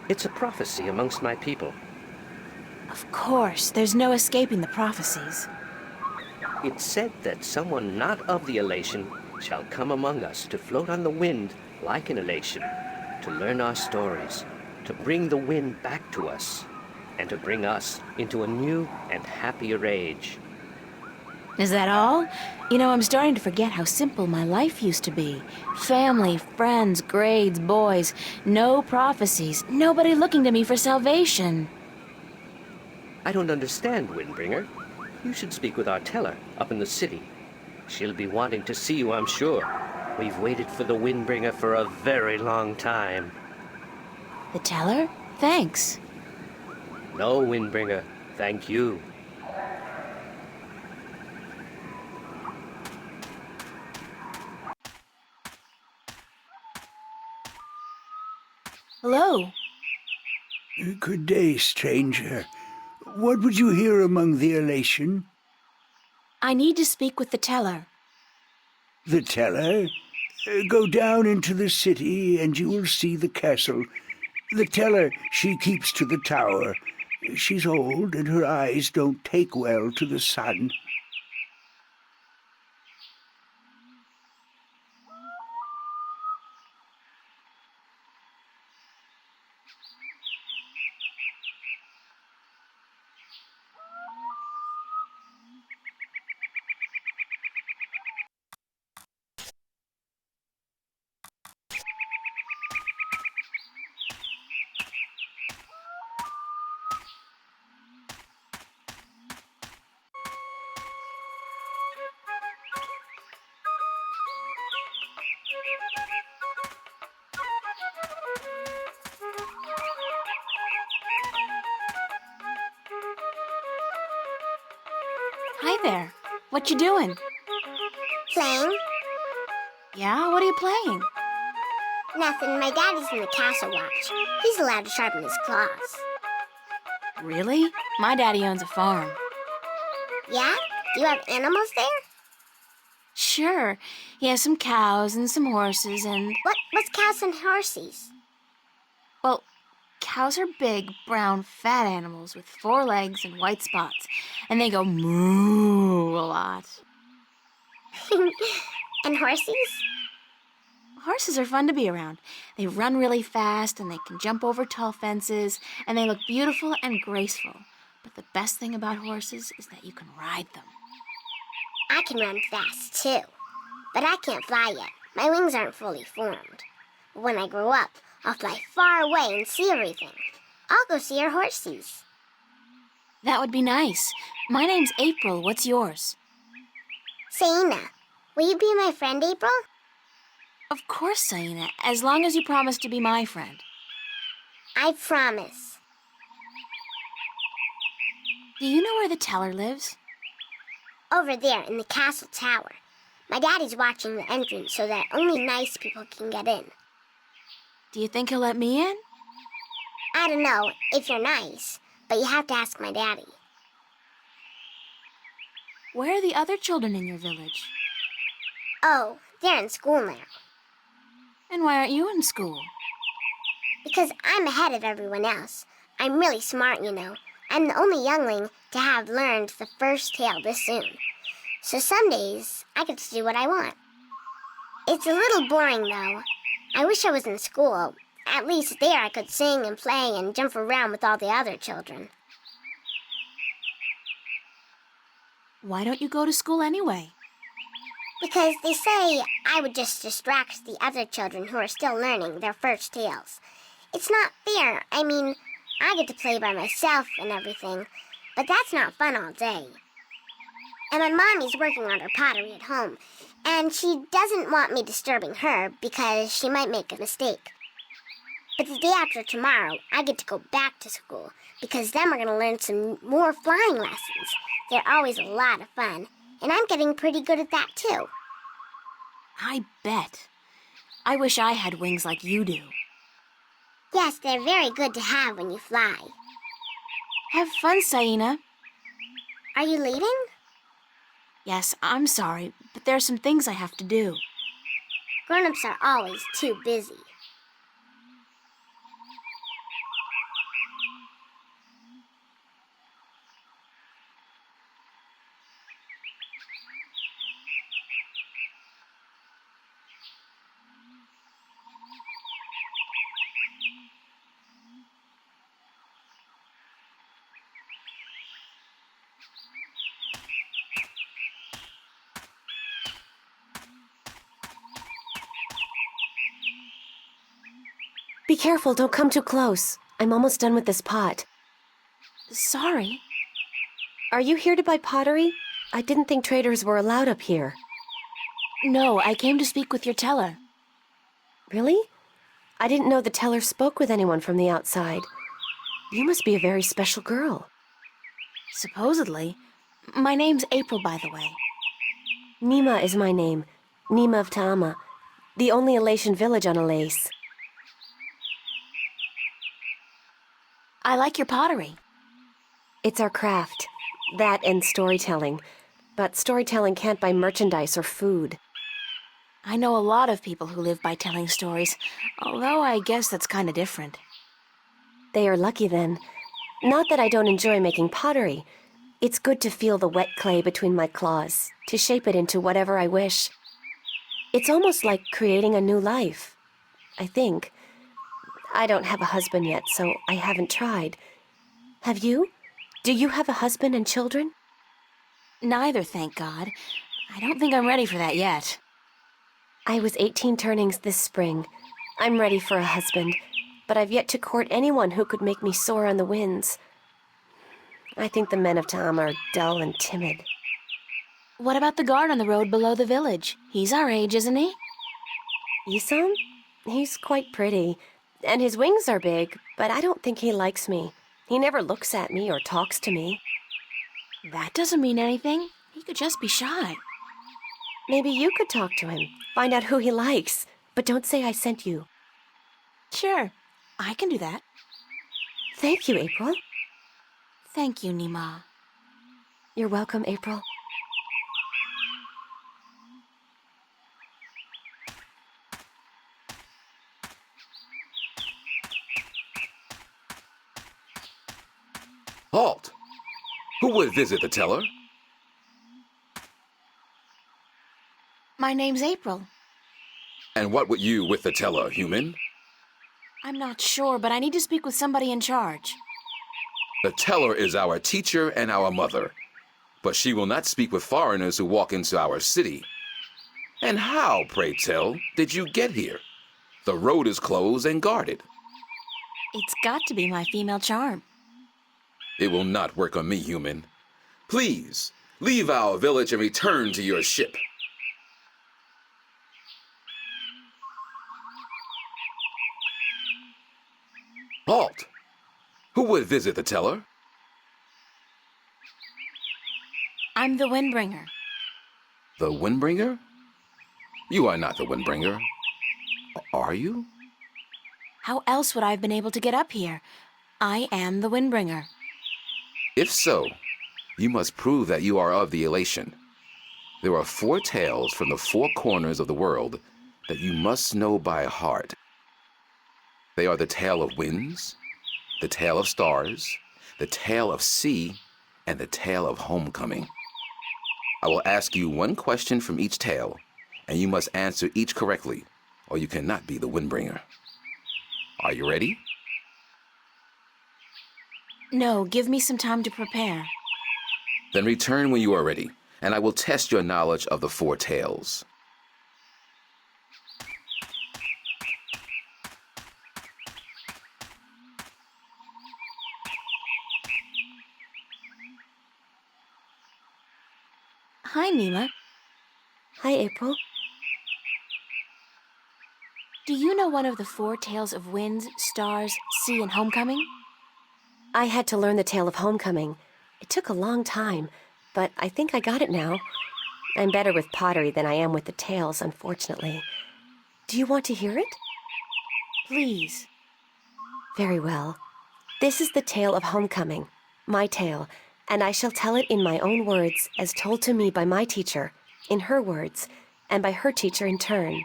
It's a prophecy amongst my people. Of course, there's no escaping the prophecies. It's said that someone not of the elation shall come among us to float on the wind like an elation, to learn our stories, to bring the wind back to us, and to bring us into a new and happier age. Is that all? You know, I'm starting to forget how simple my life used to be. Family, friends, grades, boys, no prophecies, nobody looking to me for salvation. I don't understand, Windbringer. You should speak with our teller up in the city. She'll be wanting to see you, I'm sure. We've waited for the Windbringer for a very long time. The teller? Thanks. No, Windbringer, thank you. Hello. Good day, stranger. What would you hear among the elation? I need to speak with the teller. The teller? Go down into the city and you will see the castle. The teller, she keeps to the tower. She's old and her eyes don't take well to the sun. Hi there. What you doing? Playing? Yeah, what are you playing? Nothing. My daddy's in the castle watch. He's allowed to sharpen his claws. Really? My daddy owns a farm. Yeah? Do you have animals there? Sure. He has some cows and some horses and... What's cows and horses? Well, cows are big, brown, fat animals with 4 legs and white spots. And they go moo a lot. And horses? Horses are fun to be around. They run really fast and they can jump over tall fences and they look beautiful and graceful. But the best thing about horses is that you can ride them. I can run fast, too. But I can't fly yet. My wings aren't fully formed. But when I grow up, I'll fly far away and see everything. I'll go see our horses. That would be nice. My name's April. What's yours? Saina, will you be my friend, April? Of course, Saina, as long as you promise to be my friend. I promise. Do you know where the teller lives? Over there in the castle tower. My daddy's watching the entrance so that only nice people can get in. Do you think he'll let me in? I don't know if you're nice, but you have to ask my daddy. Where are the other children in your village? Oh, they're in school now. And why aren't you in school? Because I'm ahead of everyone else. I'm really smart, you know. I'm the only youngling to have learned the first tale this soon. So some days, I get to do what I want. It's a little boring, though. I wish I was in school. At least there I could sing and play and jump around with all the other children. Why don't you go to school anyway? Because they say I would just distract the other children who are still learning their first tales. It's not fair. I mean, I get to play by myself and everything, but that's not fun all day. And my mommy's working on her pottery at home, and she doesn't want me disturbing her because she might make a mistake. But the day after tomorrow, I get to go back to school because then we're going to learn some more flying lessons. They're always a lot of fun, and I'm getting pretty good at that too. I bet. I wish I had wings like you do. Yes, they're very good to have when you fly. Have fun, Saina. Are you leaving? Yes, I'm sorry, but there are some things I have to do. Grown-ups are always too busy. Be careful, don't come too close. I'm almost done with this pot. Sorry. Are you here to buy pottery? I didn't think traders were allowed up here. No, I came to speak with your teller. Really? I didn't know the teller spoke with anyone from the outside. You must be a very special girl. Supposedly. My name's April, by the way. Nima is my name. Nima of Ta'ama, the only Elation village on Elase. I like your pottery. It's our craft. That and storytelling. But storytelling can't buy merchandise or food. I know a lot of people who live by telling stories, although I guess that's kind of different. They are lucky then. Not that I don't enjoy making pottery. It's good to feel the wet clay between my claws, to shape it into whatever I wish. It's almost like creating a new life, I think. I don't have a husband yet, so I haven't tried. Have you? Do you have a husband and children? Neither, thank God. I don't think I'm ready for that yet. I was 18 turnings this spring. I'm ready for a husband, but I've yet to court anyone who could make me soar on the winds. I think the men of Ta'ama are dull and timid. What about the guard on the road below the village? He's our age, isn't he? Isom? He's quite pretty, and his wings are big, but I don't think he likes me. He never looks at me or talks to me. That doesn't mean anything. He could just be shy. Maybe you could talk to him, find out who he likes, but don't say I sent you. Sure, I can do that. Thank you, April. Thank you, Nima. You're welcome, April. Halt! Who would visit the teller? My name's April. And what would you with the teller, human? I'm not sure, but I need to speak with somebody in charge. The teller is our teacher and our mother, but she will not speak with foreigners who walk into our city. And how, pray tell, did you get here? The road is closed and guarded. It's got to be my female charm. It will not work on me, human. Please, leave our village and return to your ship. Halt! Who would visit the teller? I'm the Windbringer. The Windbringer? You are not the Windbringer. Are you? How else would I have been able to get up here? I am the Windbringer. If so, you must prove that you are of the Elation. There are 4 tales from the 4 corners of the world that you must know by heart. They are the tale of winds, the tale of stars, the tale of sea, and the tale of homecoming. I will ask you 1 question from each tale, and you must answer each correctly, or you cannot be the Windbringer. Are you ready? No, give me some time to prepare. Then return when you are ready, and I will test your knowledge of the 4 tales. Hi, Nima. Hi, April. Do you know one of the 4 tales of winds, stars, sea, and homecoming? I had to learn the tale of homecoming. It took a long time, but I think I got it now. I'm better with pottery than I am with the tales, unfortunately. Do you want to hear it? Please. Very well. This is the tale of homecoming, my tale, and I shall tell it in my own words, as told to me by my teacher, in her words, and by her teacher in turn.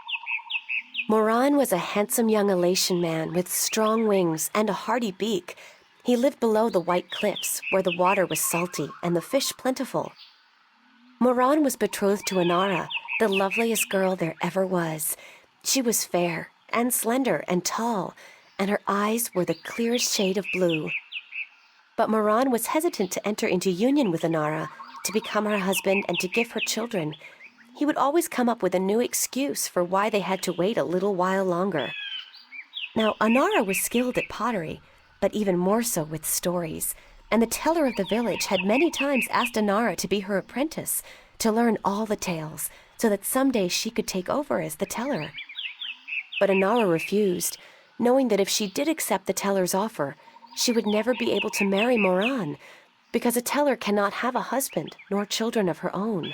Moran was a handsome young Elation man with strong wings and a hardy beak. He lived below the white cliffs, where the water was salty and the fish plentiful. Moran was betrothed to Inara, the loveliest girl there ever was. She was fair and slender and tall, and her eyes were the clearest shade of blue. But Moran was hesitant to enter into union with Inara, to become her husband and to give her children. He would always come up with a new excuse for why they had to wait a little while longer. Now, Anara was skilled at pottery, but even more so with stories, and the teller of the village had many times asked Anara to be her apprentice, to learn all the tales, so that someday she could take over as the teller. But Anara refused, knowing that if she did accept the teller's offer, she would never be able to marry Moran, because a teller cannot have a husband nor children of her own.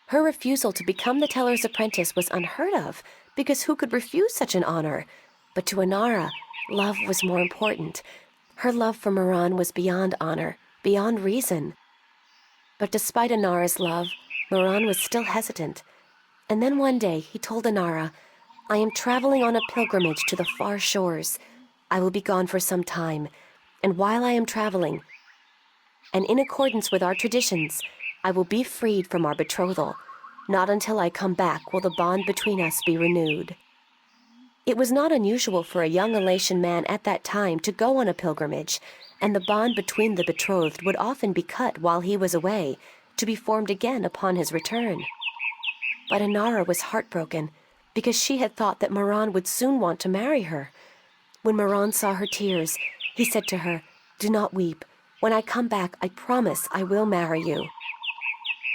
Her refusal to become the teller's apprentice was unheard of, because who could refuse such an honor? But to Anara, love was more important. Her love for Moran was beyond honor, beyond reason. But despite Anara's love, Moran was still hesitant. And then one day he told Anara, "I am traveling on a pilgrimage to the far shores. I will be gone for some time, and while I am traveling, and in accordance with our traditions, I will be freed from our betrothal. Not until I come back will the bond between us be renewed." It was not unusual for a young Elation man at that time to go on a pilgrimage, and the bond between the betrothed would often be cut while he was away, to be formed again upon his return. But Anara was heartbroken, because she had thought that Moran would soon want to marry her. When Moran saw her tears, he said to her, "Do not weep. When I come back, I promise I will marry you.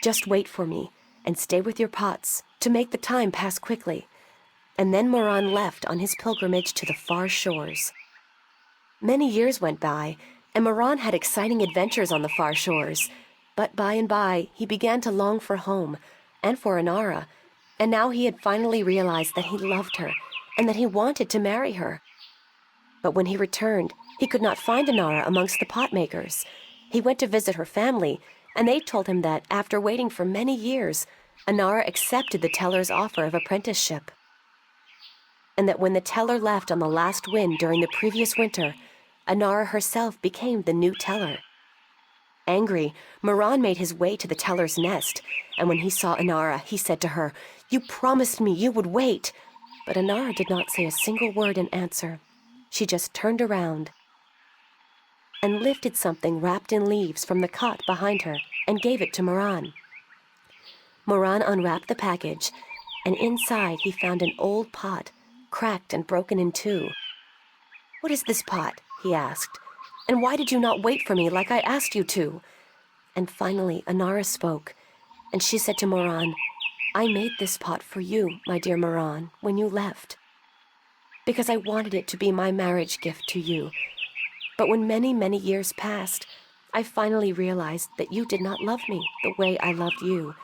Just wait for me, and stay with your pots, to make the time pass quickly." And then Moran left on his pilgrimage to the far shores. Many years went by, and Moran had exciting adventures on the far shores. But by and by, he began to long for home, and for Anara, and now he had finally realized that he loved her, and that he wanted to marry her. But when he returned, he could not find Anara amongst the pot makers. He went to visit her family, and they told him that, after waiting for many years, Anara accepted the teller's offer of apprenticeship. And that when the teller left on the last wind during the previous winter, Anara herself became the new teller. Angry, Moran made his way to the teller's nest, and when he saw Anara, he said to her, "You promised me you would wait." But Anara did not say a single word in answer. She just turned around and lifted something wrapped in leaves from the cot behind her and gave it to Moran. Moran unwrapped the package, and inside he found an old pot, cracked and broken in two. "What is this pot?" he asked. "And why did you not wait for me like I asked you to?" And finally Anara spoke, and she said to Moran, "I made this pot for you, my dear Moran, when you left, because I wanted it to be my marriage gift to you. But when many, many years passed, I finally realized that you did not love me the way I loved you,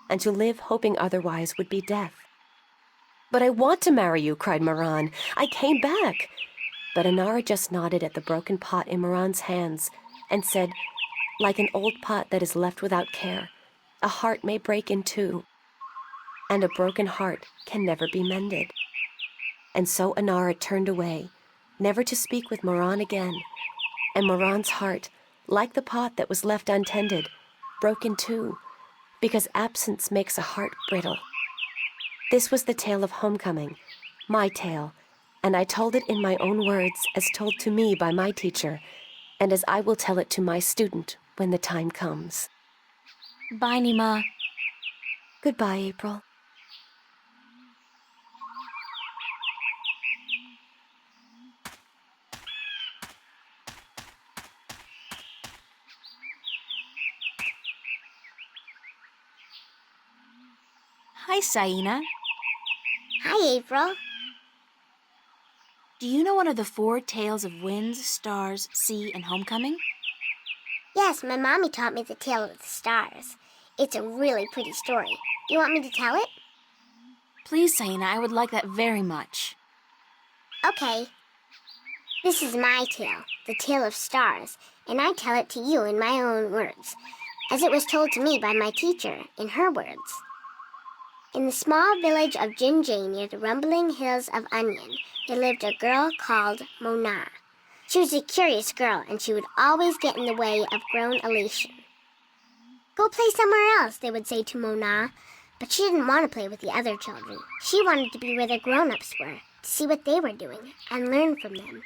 and to live hoping otherwise would be death." "But I want to marry you," cried Moran. "I came back." But Anara just nodded at the broken pot in Moran's hands and said, "Like an old pot that is left without care, a heart may break in two, and a broken heart can never be mended." And so Anara turned away, never to speak with Moran again, and Moran's heart, like the pot that was left untended, broke in two, because absence makes a heart brittle. This was the tale of homecoming, my tale, and I told it in my own words as told to me by my teacher, and as I will tell it to my student when the time comes. Bye, Nima. Goodbye, April. Hi, Saina. Hi, April. Do you know one of the 4 tales of winds, stars, sea, and homecoming? Yes, my mommy taught me the tale of the stars. It's a really pretty story. Do you want me to tell it? Please, Saina, I would like that very much. Okay. This is my tale, the tale of stars, and I tell it to you in my own words, as it was told to me by my teacher, in her words. In the small village of Jinjay near the rumbling hills of Onion, there lived a girl called Mona. She was a curious girl, and she would always get in the way of grown Elation. "Go play somewhere else," they would say to Mona, but she didn't want to play with the other children. She wanted to be where the grown-ups were, to see what they were doing, and learn from them.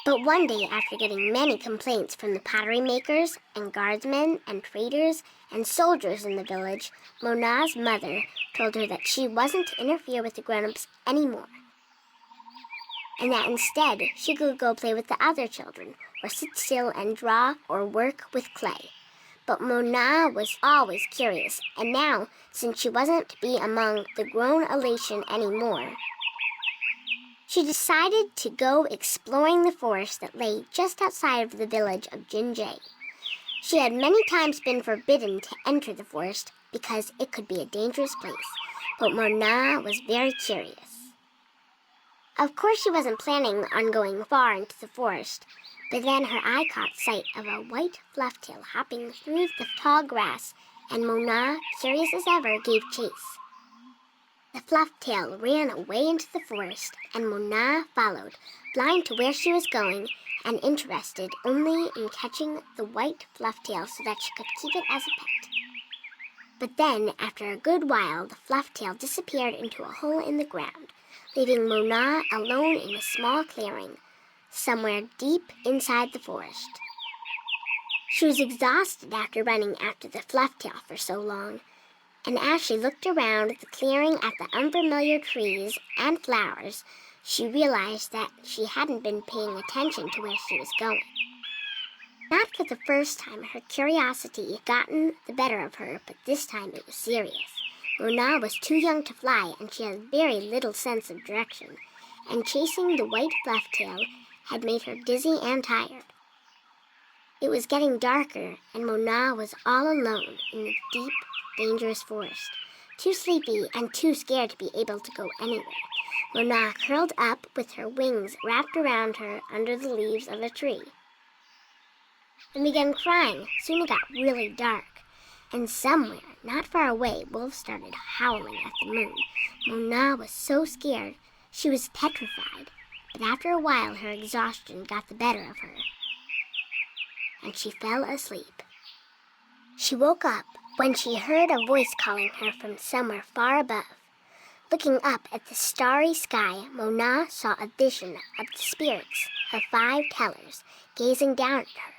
But one day, after getting many complaints from the pottery makers and guardsmen and traders and soldiers in the village, Mona's mother told her that she wasn't to interfere with the grown-ups anymore. and that instead she could go play with the other children, or sit still and draw or work with clay. But Mona was always curious, and now, since she wasn't to be among the grown elation anymore, she decided to go exploring the forest that lay just outside of the village of Jinjay. She had many times been forbidden to enter the forest because it could be a dangerous place, but Mona was very curious. Of course, she wasn't planning on going far into the forest, but then her eye caught sight of a white flufftail hopping through the tall grass, and Mona, curious as ever, gave chase. The flufftail ran away into the forest, and Mona followed, blind to where she was going and interested only in catching the white flufftail so that she could keep it as a pet. But then, after a good while, the flufftail disappeared into a hole in the ground, leaving Mona alone in a small clearing, somewhere deep inside the forest. She was exhausted after running after the flufftail for so long, and as she looked around the clearing at the unfamiliar trees and flowers, she realized that she hadn't been paying attention to where she was going. Not for the first time her curiosity had gotten the better of her, but this time it was serious. Mona was too young to fly, and she had very little sense of direction, and chasing the white flufftail had made her dizzy and tired. It was getting darker, and Mona was all alone in the deep, dangerous forest, too sleepy and too scared to be able to go anywhere. Mona curled up with her wings wrapped around her under the leaves of a tree and began crying. Soon it got really dark, and somewhere, not far away, wolves started howling at the moon. Mona was so scared she was petrified, but after a while her exhaustion got the better of her, and she fell asleep. She woke up when she heard a voice calling her from somewhere far above. Looking up at the starry sky, Mona saw a vision of the spirits of 5 tellers gazing down at her.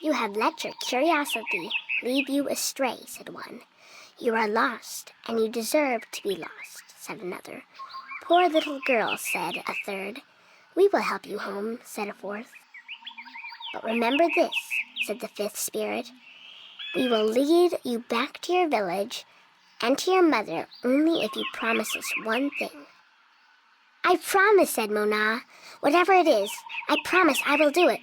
"You have let your curiosity lead you astray," said one. "You are lost, and you deserve to be lost," said another. "Poor little girl," said a third. "We will help you home," said a fourth. "But remember this," said the 5th spirit. "We will lead you back to your village and to your mother only if you promise us one thing." "I promise," said Mona. "Whatever it is, I promise I will do it."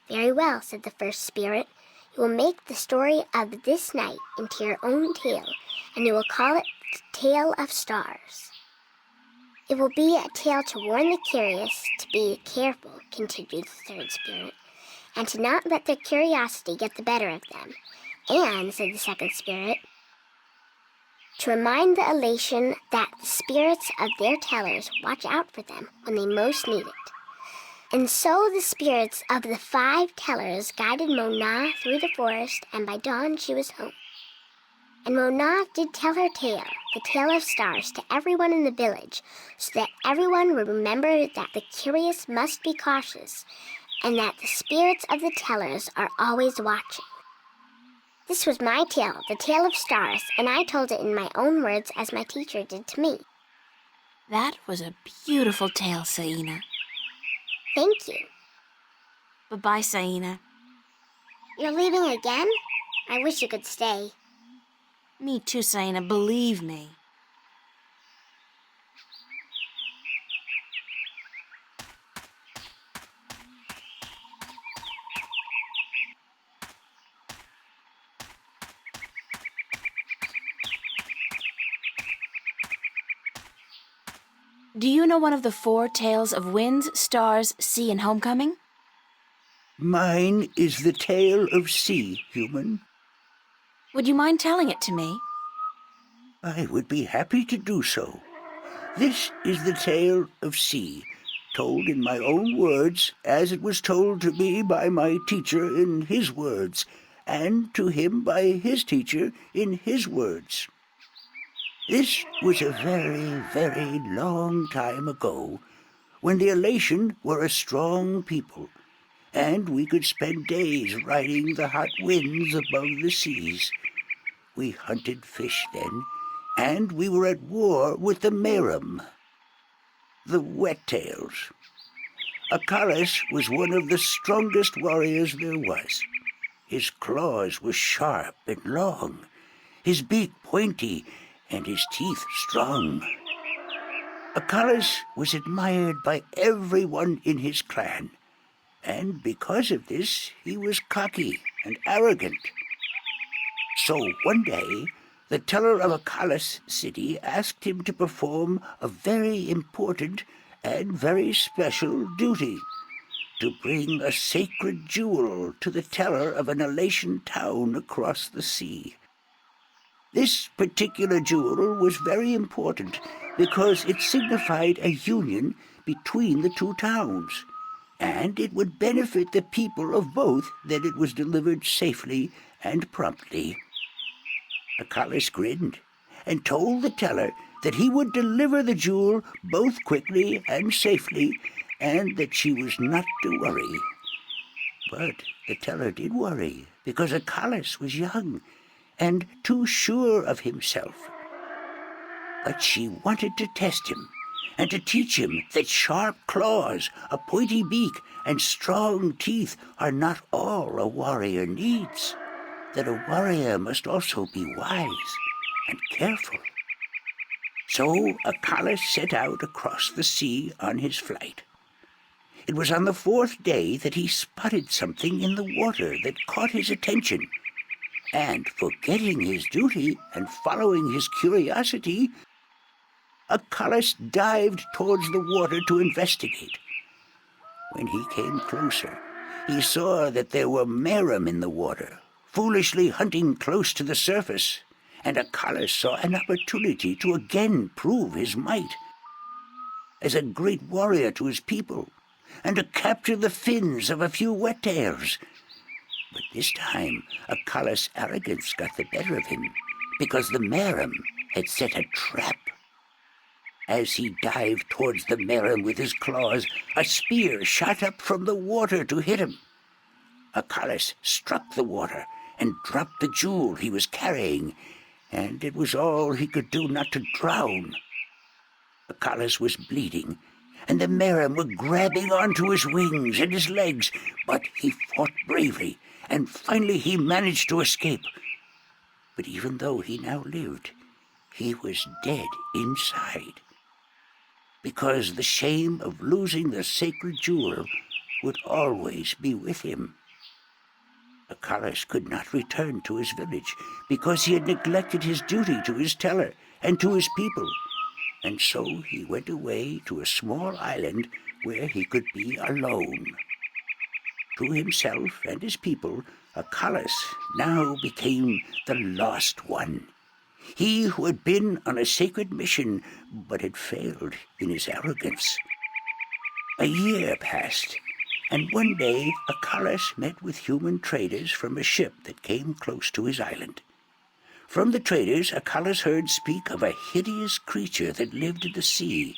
"Very well," said the 1st spirit. "You will make the story of this night into your own tale, and you will call it the Tale of Stars." "It will be a tale to warn the curious to be careful," continued the 3rd spirit, "and to not let their curiosity get the better of them. And," said the 2nd spirit, "to remind the elation that the spirits of their tellers watch out for them when they most need it." And so the spirits of the 5 tellers guided Mona through the forest, and by dawn she was home. And Mona did tell her tale, the Tale of Stars, to everyone in the village, so that everyone would remember that the curious must be cautious, and that the spirits of the tellers are always watching. This was my tale, the Tale of Stars, and I told it in my own words as my teacher did to me. That was a beautiful tale, Saina. Thank you. Bye-bye, Saina. You're leaving again? I wish you could stay. Me too, Saina, believe me. Do you know one of the 4 tales of winds, stars, sea, and homecoming? Mine is the tale of sea, human. Would you mind telling it to me? I would be happy to do so. This is the tale of sea, told in my own words, as it was told to me by my teacher in his words, and to him by his teacher in his words. This was a very, very long time ago, when the elation were a strong people, and we could spend days riding the hot winds above the seas. We hunted fish then, and we were at war with the Merum. the Wet-Tails. Acalas was one of the strongest warriors there was. His claws were sharp and long, his beak pointy, and his teeth strong. Acalas was admired by everyone in his clan, and because of this, he was cocky and arrogant. So one day, the teller of Acalas City asked him to perform a very important and very special duty, to bring a sacred jewel to the teller of an Elation town across the sea. This particular jewel was very important because it signified a union between the two towns, and it would benefit the people of both that it was delivered safely and promptly. Acalas grinned and told the teller that he would deliver the jewel both quickly and safely, and that she was not to worry. But the teller did worry, because Acalas was young and too sure of himself. But she wanted to test him and to teach him that sharp claws, a pointy beak, and strong teeth are not all a warrior needs, that a warrior must also be wise and careful. So Acalas set out across the sea on his flight. It was on the fourth day that he spotted something in the water that caught his attention, and forgetting his duty and following his curiosity, Acalas dived towards the water to investigate. When he came closer, he saw that there were Merum in the water, foolishly hunting close to the surface, and Acalas saw an opportunity to again prove his might as a great warrior to his people, and to capture the fins of a few Wet-Tails. But this time, Acalas' arrogance got the better of him, because the Merum had set a trap. As he dived towards the Merum with his claws, a spear shot up from the water to hit him. Acalas struck the water and dropped the jewel he was carrying, and it was all he could do not to drown. Acalas was bleeding, and the Merum were grabbing onto his wings and his legs, but he fought bravely, and finally he managed to escape. But even though he now lived, he was dead inside, because the shame of losing the sacred jewel would always be with him. Acalas could not return to his village, because he had neglected his duty to his teller and to his people, and so he went away to a small island where he could be alone. To himself and his people, Acalas now became the Lost One, he who had been on a sacred mission but had failed in his arrogance. A year passed, and one day Acalas met with human traders from a ship that came close to his island. From the traders, Acalas heard speak of a hideous creature that lived in the sea,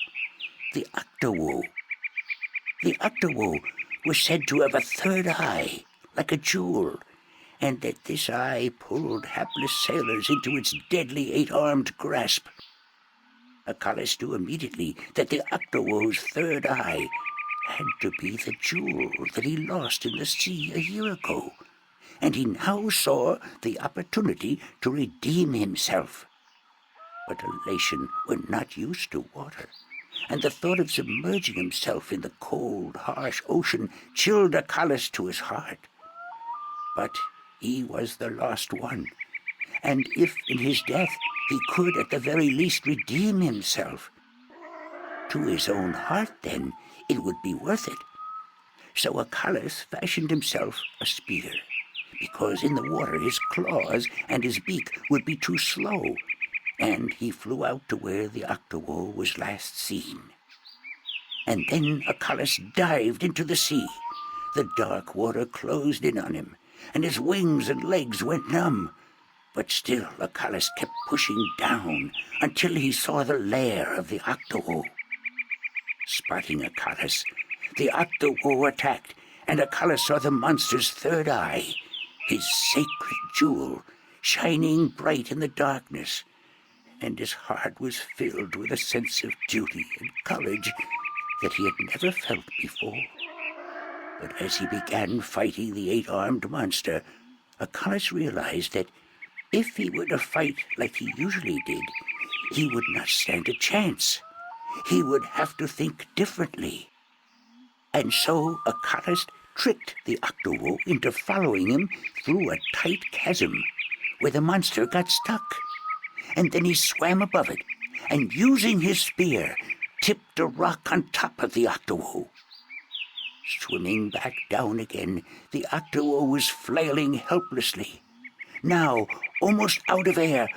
the Octowoe. The Octowoe was said to have a third eye, like a jewel, and that this eye pulled hapless sailors into its deadly 8-armed grasp. Acalas knew immediately that the Octowoe's third eye had to be the jewel that he lost in the sea a year ago, and he now saw the opportunity to redeem himself. But Elation were not used to water, and the thought of submerging himself in the cold, harsh ocean chilled Acalas to his heart. But he was the Lost One, and if in his death he could at the very least redeem himself, to his own heart then it would be worth it. So Acalas fashioned himself a spear, because in the water his claws and his beak would be too slow, and he flew out to where the Octowoe was last seen. And then Acalas dived into the sea. The dark water closed in on him, and his wings and legs went numb. But still Acalas kept pushing down until he saw the lair of the Octowoe. Spotting Acalas, the Octowoe attacked, and Acalas saw the monster's third eye, his sacred jewel, shining bright in the darkness. and his heart was filled with a sense of duty and courage that he had never felt before. But as he began fighting the 8-armed monster, Achilles realized that if he were to fight like he usually did, he would not stand a chance. He would have to think differently. And so Achilles tricked the Octowo into following him through a tight chasm where the monster got stuck. And then he swam above it and, using his spear, tipped a rock on top of the Octowo. Swimming back down again, the Octowo was flailing helplessly. Now, almost out of air,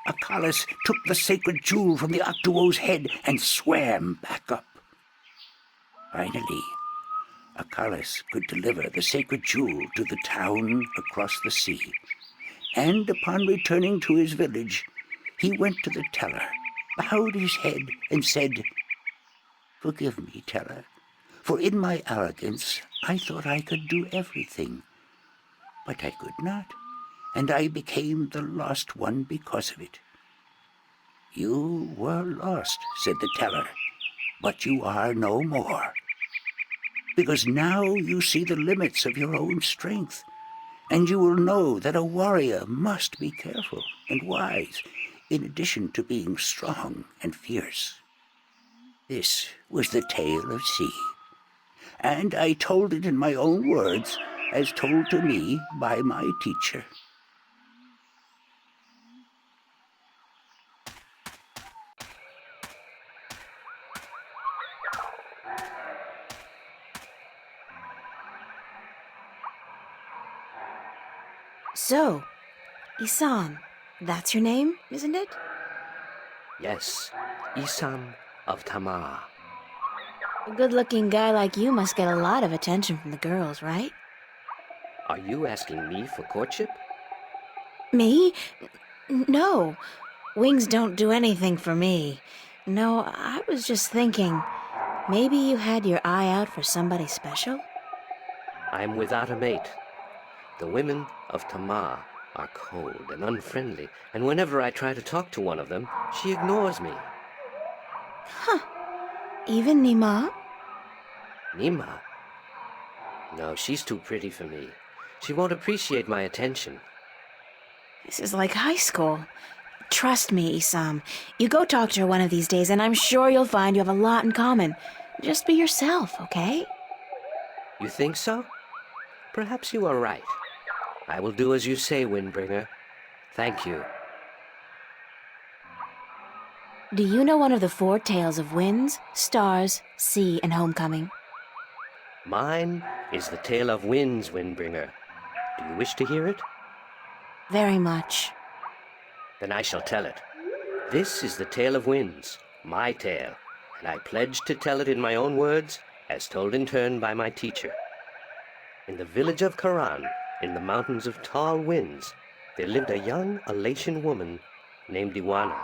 Achilles took the sacred jewel from the Octowo's head and swam back up. Finally, Achilles could deliver the sacred jewel to the town across the sea. And upon returning to his village, he went to the teller, bowed his head, and said, "Forgive me, teller, for in my arrogance I thought I could do everything. But I could not, and I became the lost one because of it." "You were lost," said the teller, "but you are no more. Because now you see the limits of your own strength, and you will know that a warrior must be careful and wise, in addition to being strong and fierce." This was the tale of C, and I told it in my own words, as told to me by my teacher. So, Isam, that's your name, isn't it? Yes, Isam of Tamar. A good-looking guy like you must get a lot of attention from the girls, right? Are you asking me for courtship? Me? No. Wings don't do anything for me. No, I was just thinking, maybe you had your eye out for somebody special? I'm without a mate. The women of Tamar are cold and unfriendly, and whenever I try to talk to one of them, she ignores me. Huh. Even Nima? Nima? No, she's too pretty for me. She won't appreciate my attention. This is like high school. Trust me, Isam. You go talk to her one of these days, and I'm sure you'll find you have a lot in common. Just be yourself, okay? You think so? Perhaps you are right. I will do as you say, Windbringer. Thank you. Do you know one of the 4 tales of winds, stars, sea, and homecoming? Mine is the tale of winds, Windbringer. Do you wish to hear it? Very much. Then I shall tell it. This is the tale of winds, my tale, and I pledge to tell it in my own words, as told in turn by my teacher. In the village of Karan, in the mountains of tall winds, there lived a young Elatian woman named Iwana.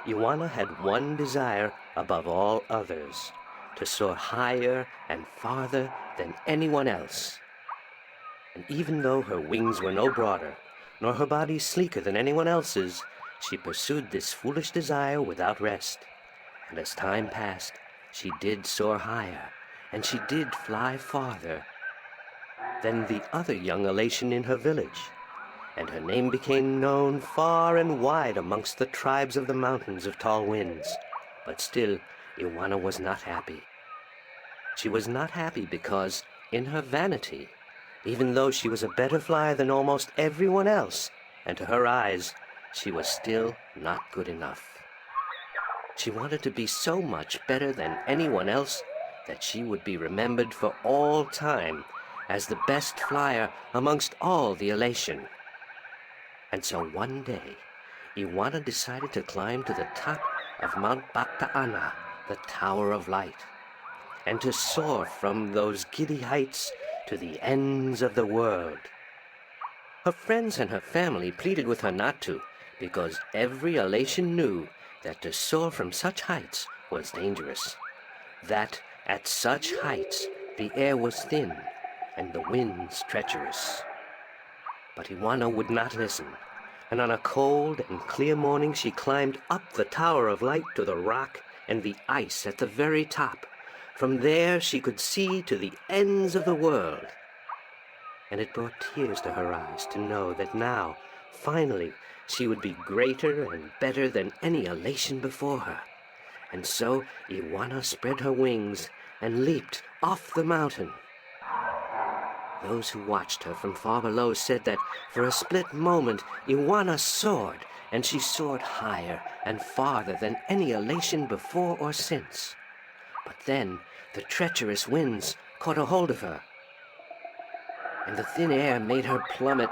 Iwana had one desire above all others, to soar higher and farther than anyone else. And even though her wings were no broader, nor her body sleeker than anyone else's, she pursued this foolish desire without rest. And as time passed, she did soar higher, and she did fly farther than the other young Elatian in her village, and her name became known far and wide amongst the tribes of the mountains of tall winds. But still, Iwana was not happy. She was not happy because, in her vanity, even though she was a better flyer than almost everyone else, and to her eyes, she was still not good enough. She wanted to be so much better than anyone else that she would be remembered for all time as the best flyer amongst all the Elation. And so one day, Iwana decided to climb to the top of Mount Bakta'ana, the Tower of Light, and to soar from those giddy heights to the ends of the world. Her friends and her family pleaded with her not to, because every Elation knew that to soar from such heights was dangerous, that at such heights the air was thin and the winds treacherous. But Iwana would not listen. and on a cold and clear morning she climbed up the Tower of Light to the rock and the ice at the very top. From there she could see to the ends of the world. And it brought tears to her eyes to know that now, finally, she would be greater and better than any elation before her. And so Iwana spread her wings and leaped off the mountain. Those who watched her from far below said that for a split moment Iwana soared, and she soared higher and farther than any elation before or since. But then the treacherous winds caught a hold of her, and the thin air made her plummet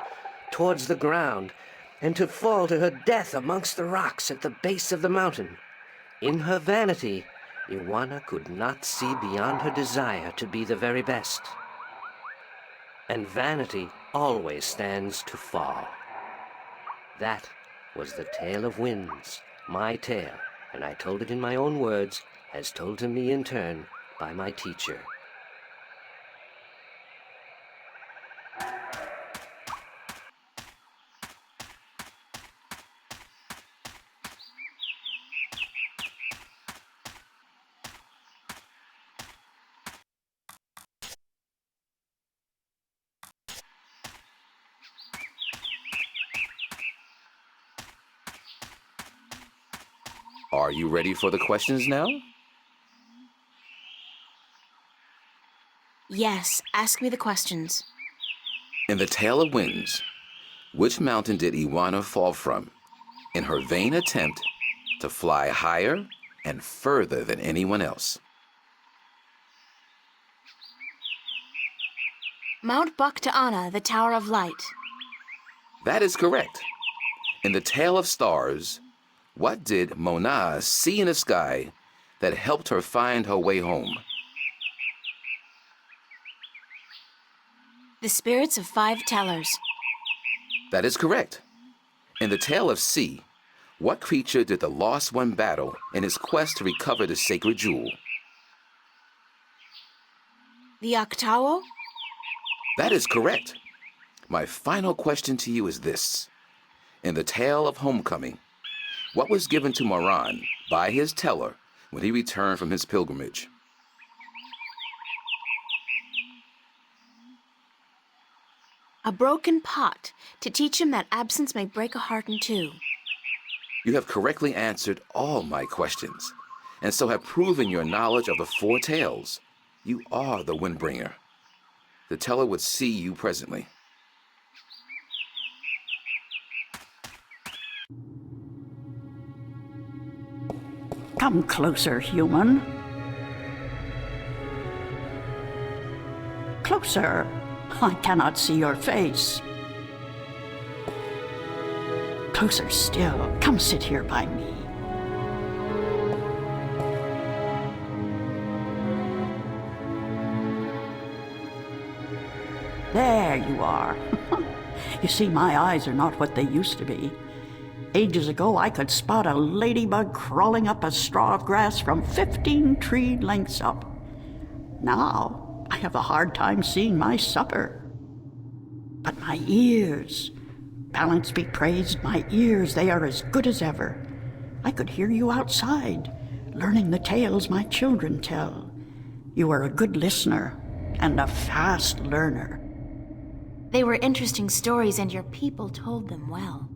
towards the ground, and to fall to her death amongst the rocks at the base of the mountain. In her vanity, Iwana could not see beyond her desire to be the very best. And vanity always stands to fall. That was the tale of winds, my tale, and I told it in my own words, as told to me in turn by my teacher. Are you ready for the questions now? Yes, ask me the questions. In the Tale of Winds, which mountain did Iwana fall from in her vain attempt to fly higher and further than anyone else? Mount Baktaana, the Tower of Light. That is correct. In the Tale of Stars, what did Mona see in the sky that helped her find her way home? The spirits of 5 tellers. That is correct. In the Tale of Sea, what creature did the Lost One battle in his quest to recover the sacred jewel? The Octawo? That is correct. My final question to you is this. In the Tale of Homecoming, what was given to Moran by his teller when he returned from his pilgrimage? A broken pot, to teach him that absence may break a heart in two. You have correctly answered all my questions, and so have proven your knowledge of the 4 tales. You are the Windbringer. The teller would see you presently. Come closer, human. Closer. I cannot see your face. Closer still. Come sit here by me. There you are. You see, my eyes are not what they used to be. Ages ago, I could spot a ladybug crawling up a straw of grass from 15 tree lengths up. Now, I have a hard time seeing my supper. But my ears, balance be praised, my ears, they are as good as ever. I could hear you outside, learning the tales my children tell. You are a good listener and a fast learner. They were interesting stories, and your people told them well.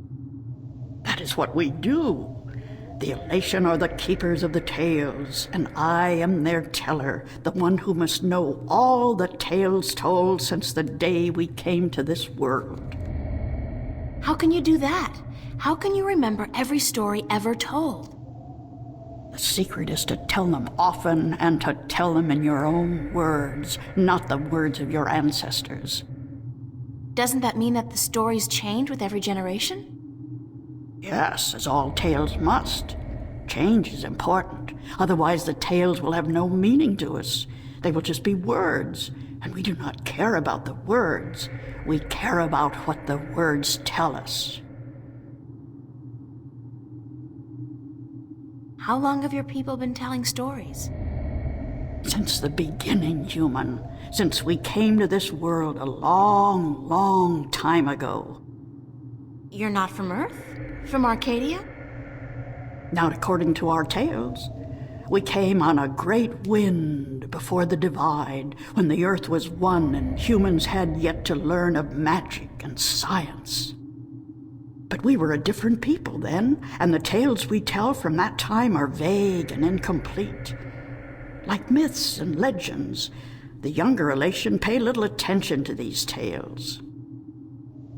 That is what we do. The Elation are the keepers of the tales, and I am their teller, the one who must know all the tales told since the day we came to this world. How can you do that? How can you remember every story ever told? The secret is to tell them often and to tell them in your own words, not the words of your ancestors. Doesn't that mean that the stories change with every generation? Yes, as all tales must. Change is important. Otherwise, the tales will have no meaning to us. They will just be words, and we do not care about the words. We care about what the words tell us. How long have your people been telling stories? Since the beginning, human. Since we came to this world a long, long time ago. You're not from Earth? From Arcadia? Not according to our tales. We came on a great wind before the divide, when the earth was one and humans had yet to learn of magic and science. But we were a different people then, and the tales we tell from that time are vague and incomplete. Like myths and legends, the younger Elation pay little attention to these tales.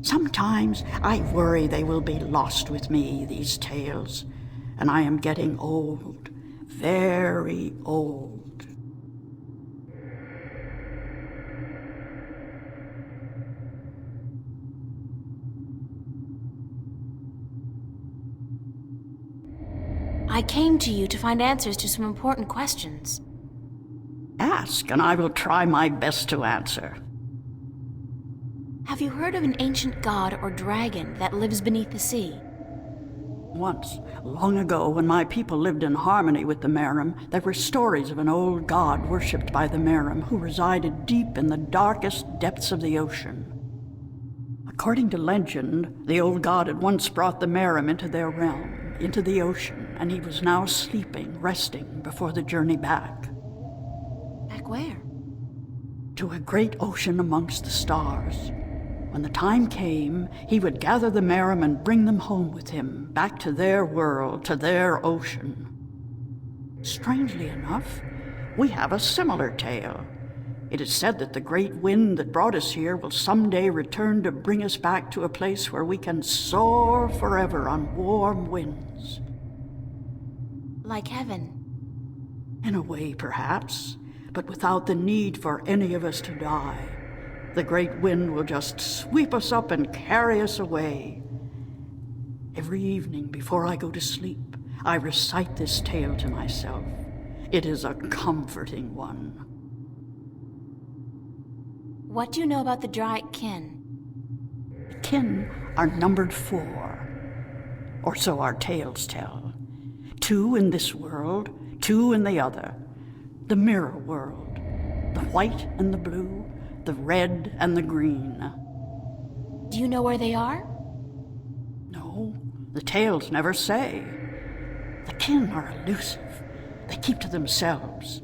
Sometimes I worry they will be lost with me, these tales, and I am getting old. Very old. I came to you to find answers to some important questions. Ask, and I will try my best to answer. Have you heard of an ancient god or dragon that lives beneath the sea? Once, long ago, when my people lived in harmony with the Merim, there were stories of an old god worshipped by the Merim who resided deep in the darkest depths of the ocean. According to legend, the old god had once brought the Merim into their realm, into the ocean, and he was now sleeping, resting before the journey back. Back where? To a great ocean amongst the stars. When the time came, he would gather the Merim and bring them home with him, back to their world, to their ocean. Strangely enough, we have a similar tale. It is said that the great wind that brought us here will someday return to bring us back to a place where we can soar forever on warm winds. Like heaven. In a way, perhaps, but without the need for any of us to die. The great wind will just sweep us up and carry us away. Every evening before I go to sleep, I recite this tale to myself. It is a comforting one. What do you know about the Draic kin? The kin are numbered 4, or so our tales tell. 2 in this world, 2 in the other. The mirror world, the white and the blue, the red and the green. Do you know where they are? No, the tales never say. The kin are elusive. They keep to themselves.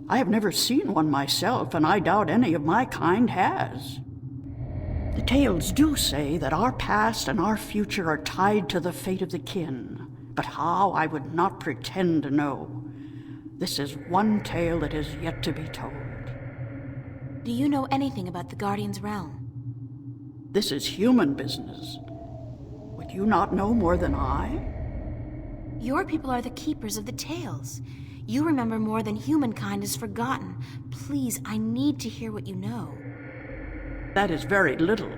I have never seen one myself, and I doubt any of my kind has. The tales do say that our past and our future are tied to the fate of the kin, but how I would not pretend to know. This is one tale that is yet to be told. Do you know anything about the Guardian's realm? This is human business. Would you not know more than I? Your people are the keepers of the tales. You remember more than humankind has forgotten. Please, I need to hear what you know. That is very little.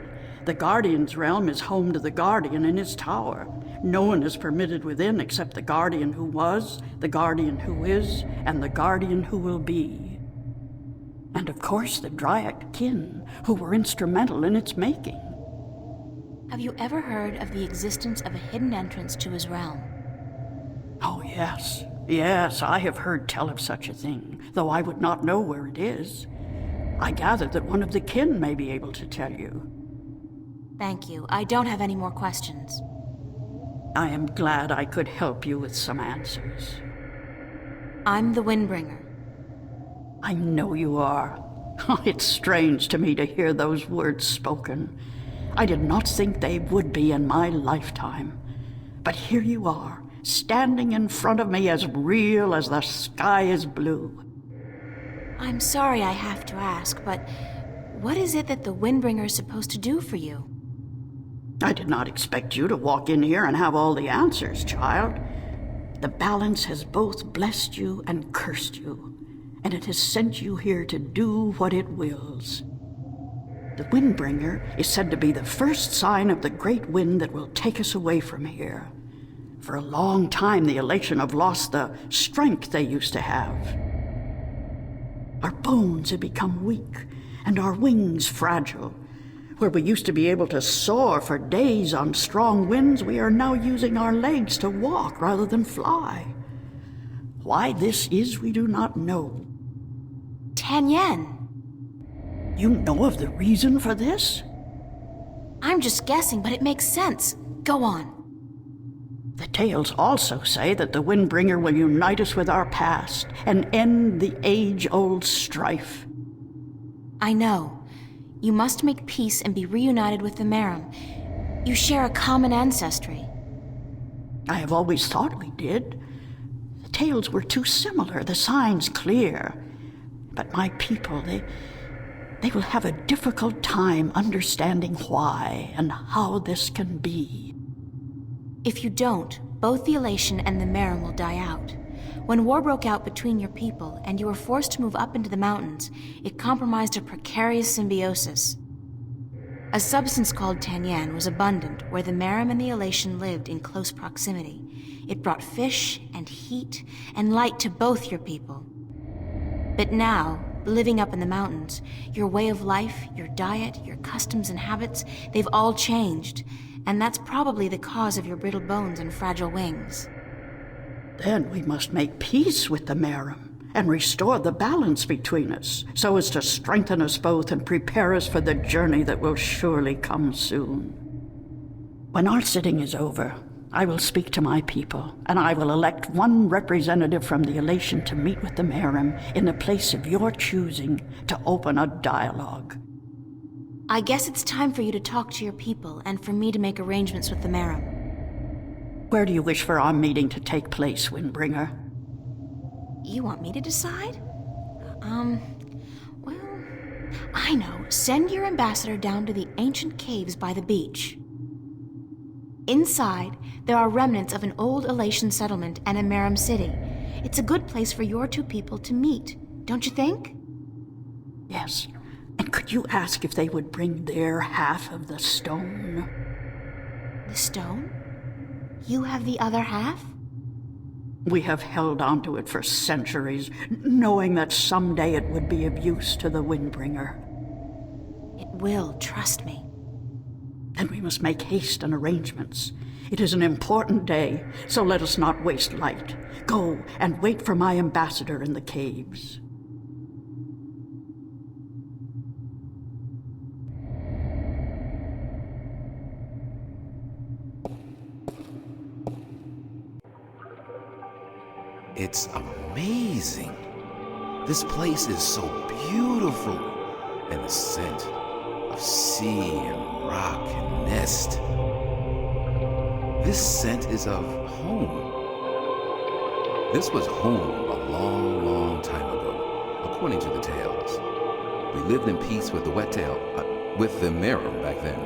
The Guardian's realm is home to the Guardian in his tower. No one is permitted within except the Guardian who was, the Guardian who is, and the Guardian who will be. And of course the Draic kin, who were instrumental in its making. Have you ever heard of the existence of a hidden entrance to his realm? Oh, yes. Yes, I have heard tell of such a thing, though I would not know where it is. I gather that one of the kin may be able to tell you. Thank you. I don't have any more questions. I am glad I could help you with some answers. I'm the Windbringer. I know you are. It's strange to me to hear those words spoken. I did not think they would be in my lifetime. But here you are, standing in front of me as real as the sky is blue. I'm sorry I have to ask, but what is it that the Windbringer is supposed to do for you? I did not expect you to walk in here and have all the answers, child. The balance has both blessed you and cursed you, and it has sent you here to do what it wills. The Windbringer is said to be the first sign of the great wind that will take us away from here. For a long time, the Elation have lost the strength they used to have. Our bones have become weak, and our wings fragile. Where we used to be able to soar for days on strong winds, we are now using our legs to walk rather than fly. Why this is, we do not know. Tianyan. You know of the reason for this? I'm just guessing, but it makes sense. Go on. The tales also say that the Windbringer will unite us with our past and end the age-old strife. I know. You must make peace and be reunited with the Merim. You share a common ancestry. I have always thought we did. The tales were too similar, the signs clear. But my people, they will have a difficult time understanding why and how this can be. If you don't, both the Elation and the Merim will die out. When war broke out between your people and you were forced to move up into the mountains, it compromised a precarious symbiosis. A substance called Tanyan was abundant where the Merim and the Elation lived in close proximity. It brought fish and heat and light to both your people. But now, living up in the mountains, your way of life, your diet, your customs and habits, they've all changed. And that's probably the cause of your brittle bones and fragile wings. Then we must make peace with the Merim and restore the balance between us, so as to strengthen us both and prepare us for the journey that will surely come soon. When our sitting is over, I will speak to my people, and I will elect one representative from the Elation to meet with the Merim in the place of your choosing to open a dialogue. I guess it's time for you to talk to your people and for me to make arrangements with the Merim. Where do you wish for our meeting to take place, Windbringer? You want me to decide? Well, I know. Send your ambassador down to the ancient caves by the beach. Inside, there are remnants of an old Elation settlement and a Merim city. It's a good place for your two people to meet, don't you think? Yes. And could you ask if they would bring their half of the stone? The stone? You have the other half? We have held onto it for centuries, knowing that someday it would be of use to the Windbringer. It will, trust me. Then we must make haste and arrangements. It is an important day, so let us not waste light. Go and wait for my ambassador in the caves. It's amazing. This place is so beautiful. And the scent of sea and rock and nest. This scent is of home. This was home a long, long time ago, according to the tales. We lived in peace with the Wet-tail, with the Merim back then.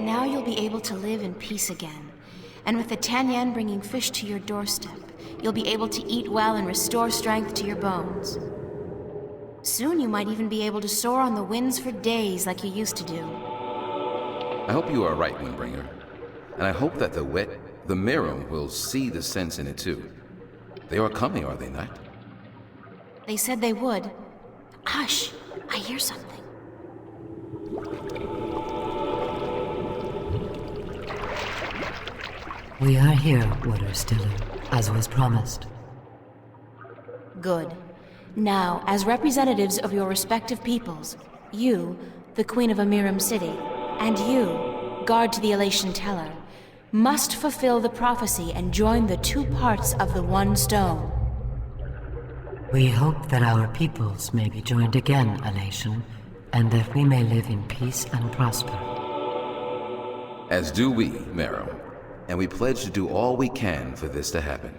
Now you'll be able to live in peace again. And with the Tanyan bringing fish to your doorstep, you'll be able to eat well and restore strength to your bones. Soon you might even be able to soar on the winds for days like you used to do. I hope you are right, Windbringer. And I hope that the Merim will see the sense in it too. They are coming, are they not? They said they would. Hush, I hear something. We are here, Order Stiller, as was promised. Good. Now, as representatives of your respective peoples, you, the Queen of a Merim city, and you, guard to the Elation Teller, must fulfill the prophecy and join the two parts of the one stone. We hope that our peoples may be joined again, Elation, and that we may live in peace and prosper. As do we, Merim, and we pledge to do all we can for this to happen.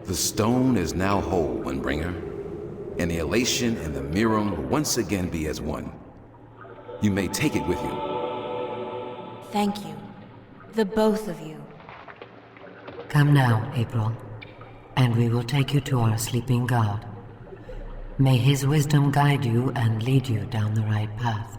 The stone is now whole, Windbringer, and the Elation and the Merim will once again be as one. You may take it with you. Thank you. The both of you. Come now, April, and we will take you to our sleeping god. May his wisdom guide you and lead you down the right path.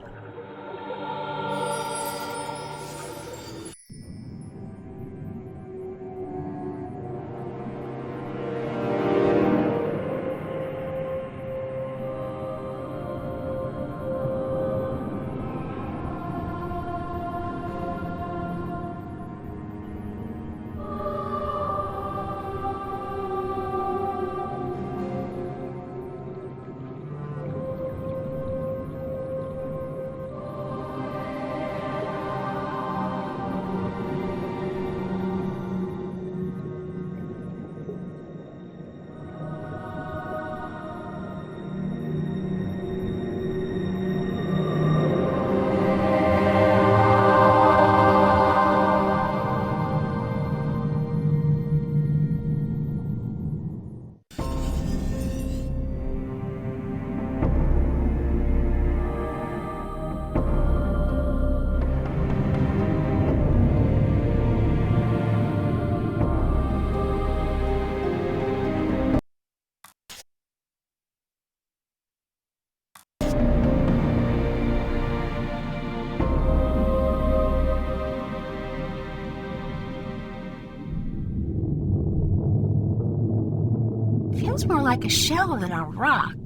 feels more like a shell than a rock.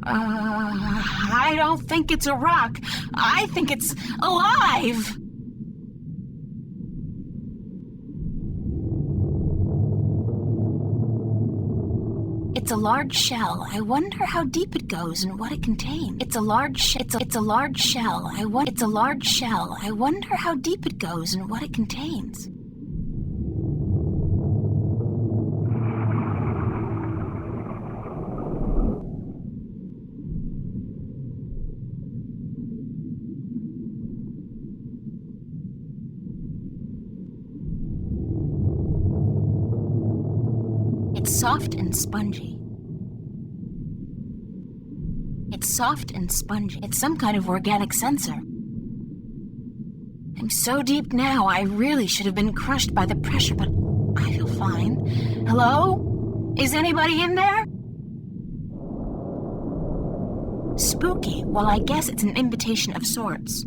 I don't think it's a rock. I think it's alive! It's a large shell. I wonder how deep it goes and what it contains. It's a large shell. It's a large shell. It's a large shell. I wonder how deep it goes and what it contains. It's soft and spongy. It's soft and spongy. It's some kind of organic sensor. I'm so deep now, I really should have been crushed by the pressure, but I feel fine. Hello? Is anybody in there? Spooky. Well, I guess it's an invitation of sorts.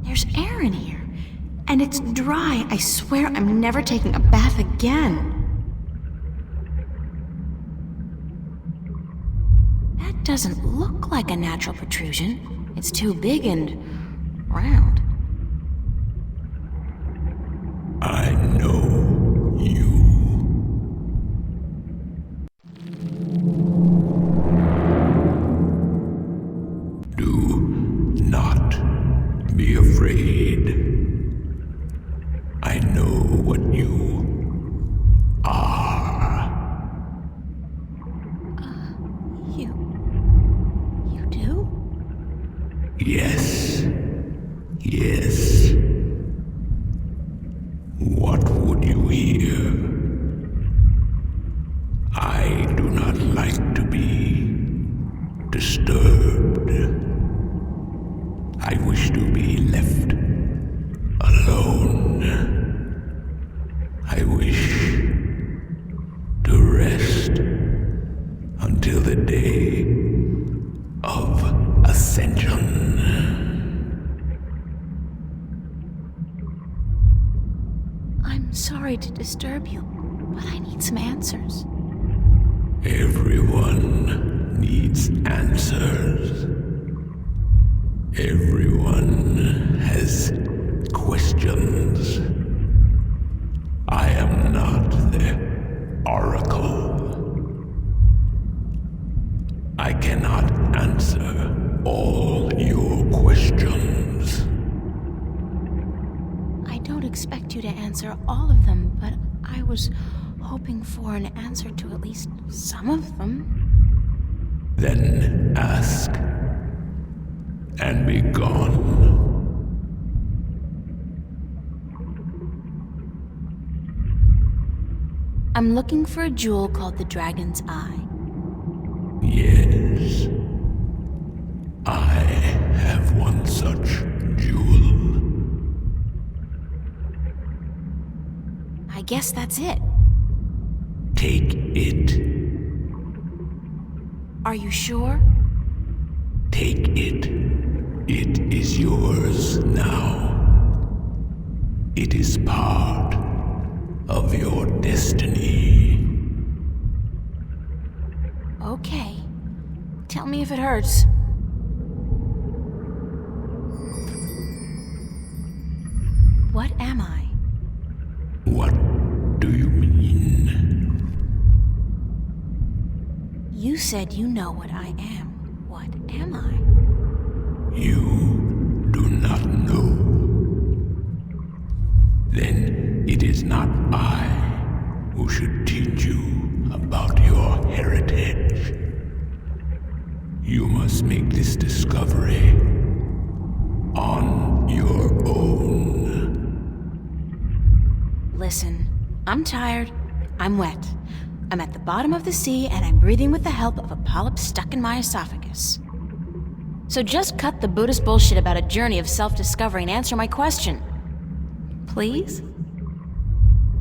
There's air in here, and it's dry. I swear I'm never taking a bath again. That doesn't look like a natural protrusion. It's too big and round. I know you. Do not be afraid. I know what you are. You do? Yes. Yes. What would you hear? I do not like to be disturbed. I wish to be left alone. I wish to rest until the day of ascension. I'm sorry to disturb you, but I need some answers. Everyone needs answers. Everyone has questions. I am not the oracle. I cannot answer all your questions. I don't expect you to answer all of them, but I was hoping for an answer to at least some of them. Then ask and be gone. I'm looking for a jewel called the Dragon's Eye. Yes, I have one such jewel. I guess that's it. Take it. Are you sure? Take it. It is yours now. It is part of your destiny. Okay. Tell me if it hurts. What am I? What do you mean? You said you know what I am. What am I? You do not know. Then it is not I who should teach you about your heritage. You must make this discovery on your own. Listen, I'm tired. I'm wet. I'm at the bottom of the sea, and I'm breathing with the help of a polyp stuck in my esophagus. So just cut the Buddhist bullshit about a journey of self-discovery and answer my question. Please?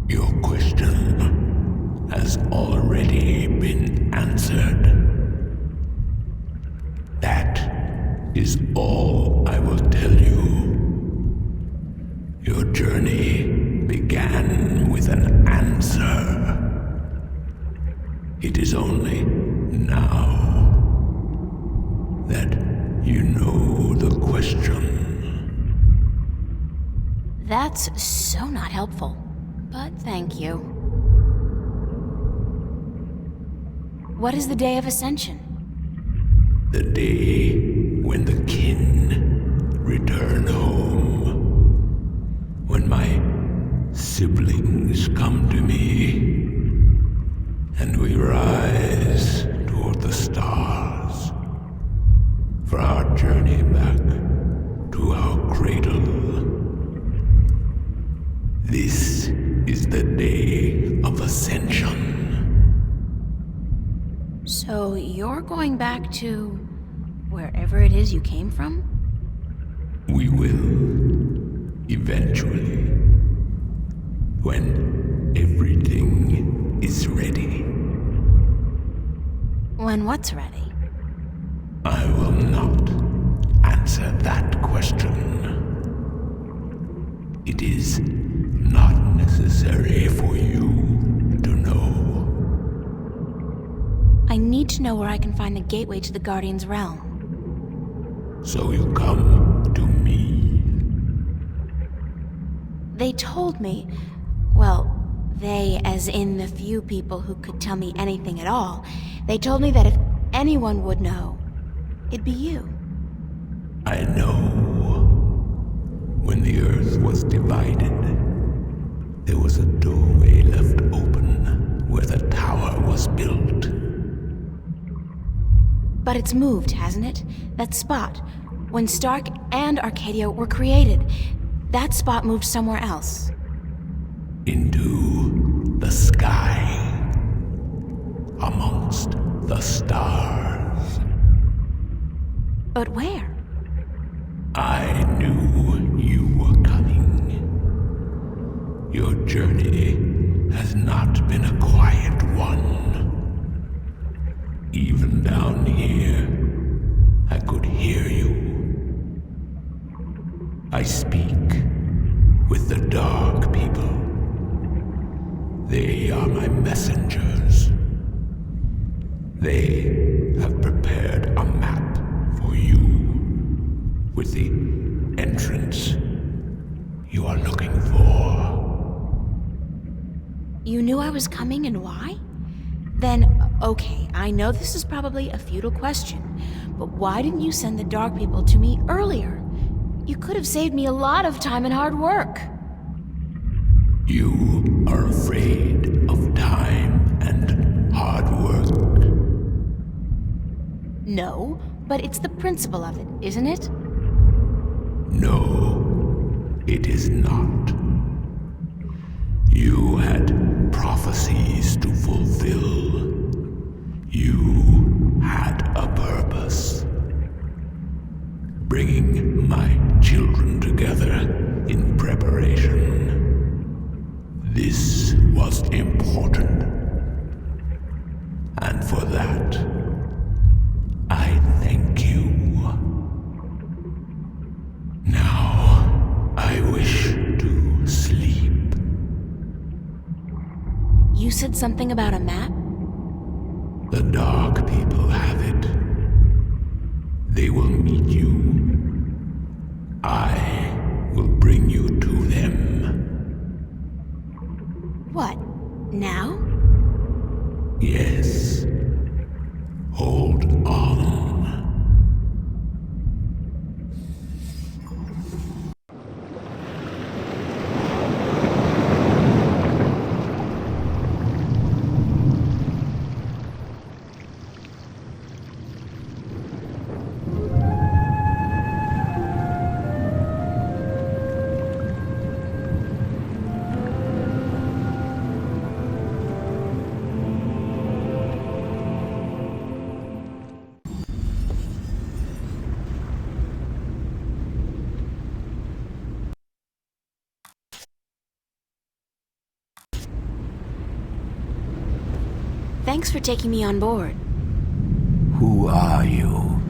Your question has already been answered. That is all I will only now that you know the question. That's so not helpful, but thank you. What is the Day of Ascension? The day when the kin return home. When my siblings come to me, and we rise toward the stars for our journey back to our cradle. This is the Day of Ascension. So you're going back to wherever it is you came from? We will, eventually, when everything is ready. When what's ready? I will not answer that question. It is not necessary for you to know. I need to know where I can find the gateway to the Guardian's realm. So you come to me. They told me, well, they as in the few people who could tell me anything at all, they told me that if anyone would know, it'd be you. I know. When the earth was divided, there was a doorway left open where the tower was built. But it's moved, hasn't it? That spot. When Stark and Arcadia were created, that spot moved somewhere else. Into the sky. Amongst the stars. But where? I knew you were coming. Your journey has not been a quiet one. Even down here, I could hear you. I speak with the Dark People. They are my messengers. They have prepared a map for you with the entrance you are looking for. You knew I was coming and why? Then, okay, I know this is probably a futile question, but why didn't you send the Dark People to me earlier? You could have saved me a lot of time and hard work. You are afraid of time and hard work. No, but it's the principle of it, isn't it? No, it is not. You had prophecies to fulfill. You had a purpose. Bringing my children together in preparation. This was important. And for that, I thank you. Now, I wish to sleep. You said something about a map? The Dark People have it. They will meet you. I will bring you to them. What? Now? Yes. Hold on. Thanks for taking me on board. Who are you?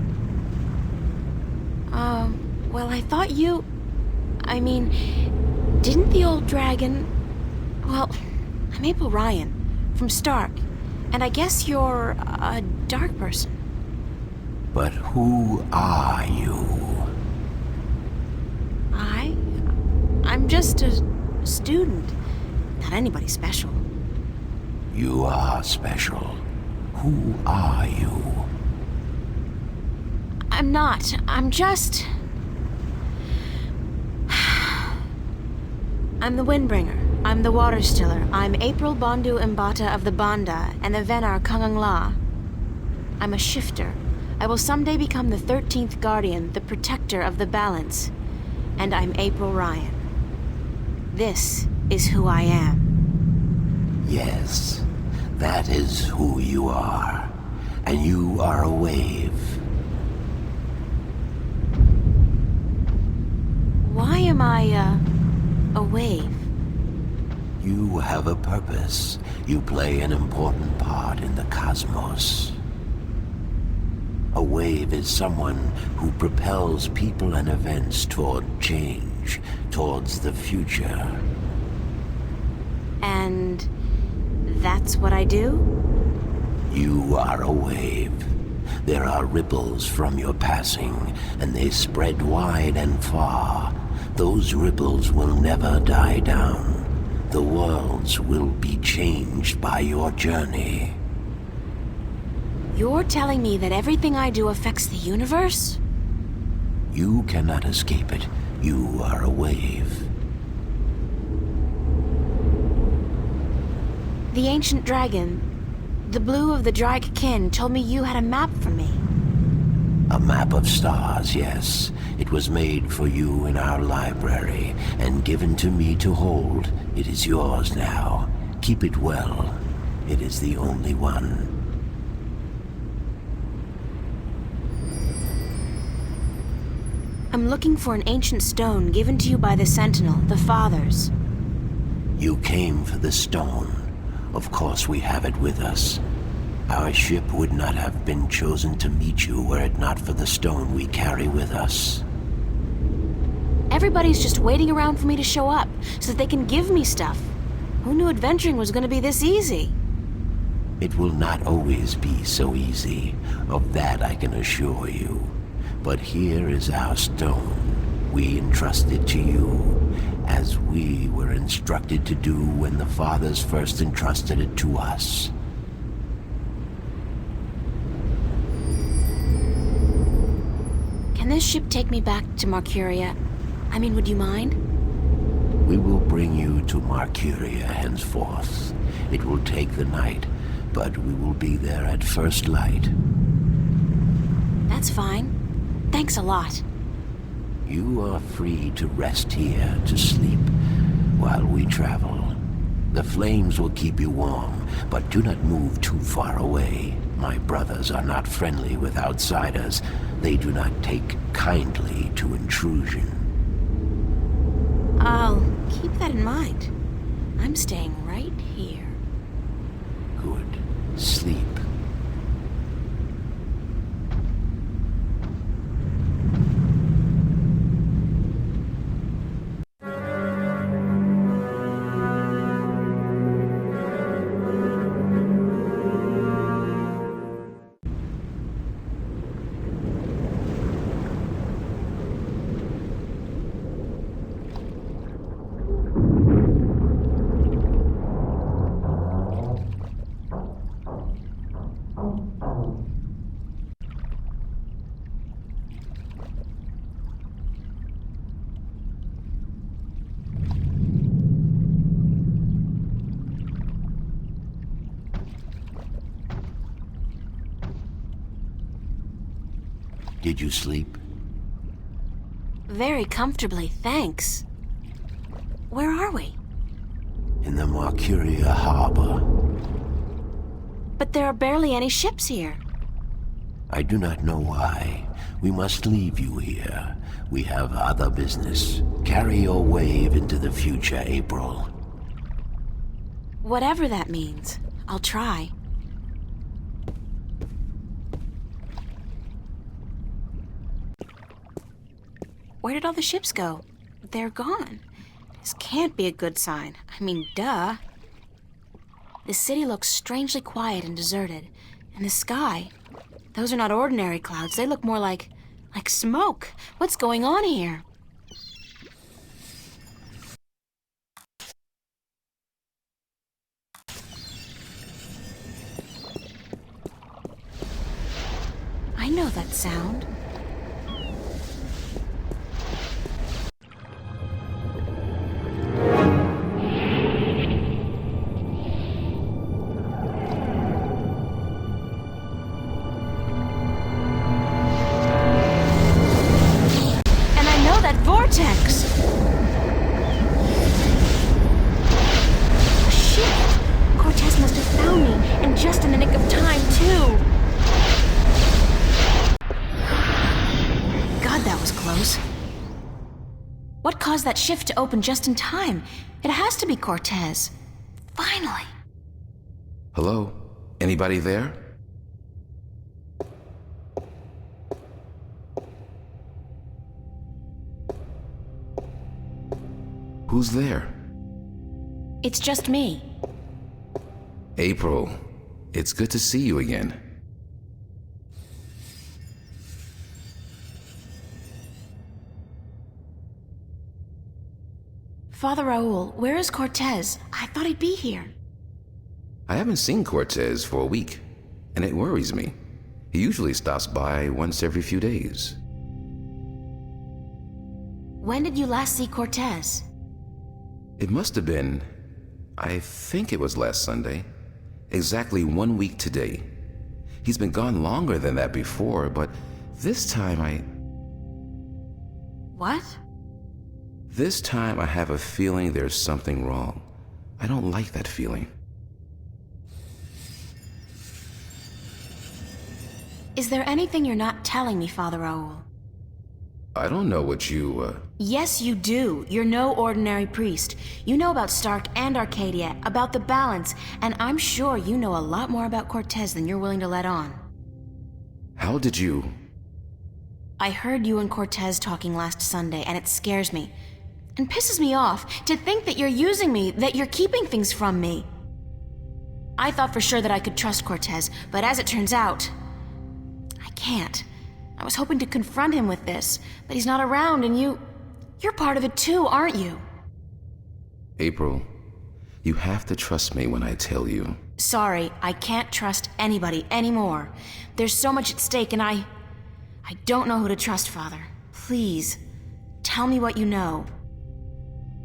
Well, I thought you... I mean, didn't the old dragon... Well, I'm April Ryan, from Stark. And I guess you're a dark person. But who are you? I'm just a student. Not anybody special. You are special. Who are you? I'm not. I'm just... I'm the Windbringer. I'm the Water Stiller. I'm April Bondu Mbata of the Banda and the Venar Kangang La. I'm a shifter. I will someday become the 13th Guardian, the protector of the balance. And I'm April Ryan. This is who I am. Yes, that is who you are. And you are a wave. Why am I, a wave? You have a purpose. You play an important part in the cosmos. A wave is someone who propels people and events toward change, towards the future. And that's what I do? You are a wave. There are ripples from your passing, and they spread wide and far. Those ripples will never die down. The worlds will be changed by your journey. You're telling me that everything I do affects the universe? You cannot escape it. You are a wave. The ancient dragon, the blue of the Drake kin, told me you had a map for me. A map of stars, yes. It was made for you in our library and given to me to hold. It is yours now. Keep it well. It is the only one. I'm looking for an ancient stone given to you by the Sentinel, the Fathers. You came for the stone. Of course we have it with us. Our ship would not have been chosen to meet you were it not for the stone we carry with us. Everybody's just waiting around for me to show up, so that they can give me stuff. Who knew adventuring was going to be this easy? It will not always be so easy. Of that I can assure you. But here is our stone. We entrust it to you, as we were instructed to do when the Fathers first entrusted it to us. Can this ship take me back to Marcuria? I mean, would you mind? We will bring you to Marcuria henceforth. It will take the night, but we will be there at first light. That's fine. Thanks a lot. You are free to rest here, to sleep, while we travel. The flames will keep you warm, but do not move too far away. My brothers are not friendly with outsiders. They do not take kindly to intrusion. I'll keep that in mind. I'm staying right here. Good. Sleep. Did you sleep? Very comfortably, thanks. Where are we? In the Marcuria harbor. But there are barely any ships here. I do not know why. We must leave you here. We have other business. Carry your wave into the future, April. Whatever that means, I'll try. Where did all the ships go? They're gone. This can't be a good sign. I mean, duh. The city looks strangely quiet and deserted. And the sky, those are not ordinary clouds. They look more like smoke. What's going on here? I know that sound. And I know that vortex! Shit! Cortez must have found me, and just in the nick of time, too! That was close. What caused that shift to open just in time? It has to be Cortez. Finally. Hello? Anybody there? Who's there? It's just me. April, it's good to see you again. Father Raoul, where is Cortez? I thought he'd be here. I haven't seen Cortez for a week, and it worries me. He usually stops by once every few days. When did you last see Cortez? It must have been, I think it was last Sunday. Exactly 1 week today. He's been gone longer than that before, but this time What? This time I have a feeling there's something wrong. I don't like that feeling. Is there anything you're not telling me, Father Raoul? I don't know what you, Yes, you do. You're no ordinary priest. You know about Stark and Arcadia, about the balance, and I'm sure you know a lot more about Cortez than you're willing to let on. How did you... I heard you and Cortez talking last Sunday, and it scares me. And pisses me off to think that you're using me, that you're keeping things from me. I thought for sure that I could trust Cortez, but as it turns out, I can't. I was hoping to confront him with this, but he's not around, and you're part of it too, aren't you? April, you have to trust me when I tell you. Sorry, I can't trust anybody anymore. There's so much at stake, and I don't know who to trust, Father. Please, tell me what you know.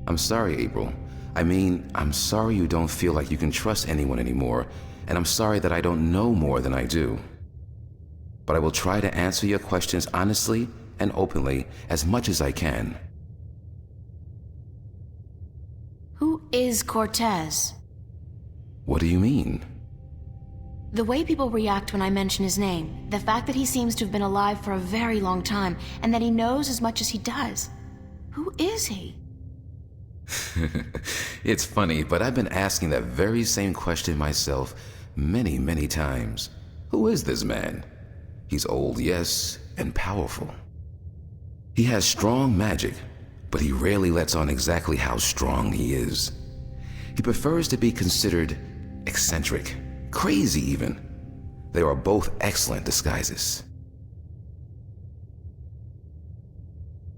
I'm sorry, April. I mean, I'm sorry you don't feel like you can trust anyone anymore, and I'm sorry that I don't know more than I do. But I will try to answer your questions honestly and openly as much as I can. Who is Cortez? What do you mean? The way people react when I mention his name, the fact that he seems to have been alive for a very long time, and that he knows as much as he does. Who is he? It's funny, but I've been asking that very same question myself many, many times. Who is this man? He's old, yes, and powerful. He has strong magic, but he rarely lets on exactly how strong he is. He prefers to be considered eccentric, crazy even. They are both excellent disguises.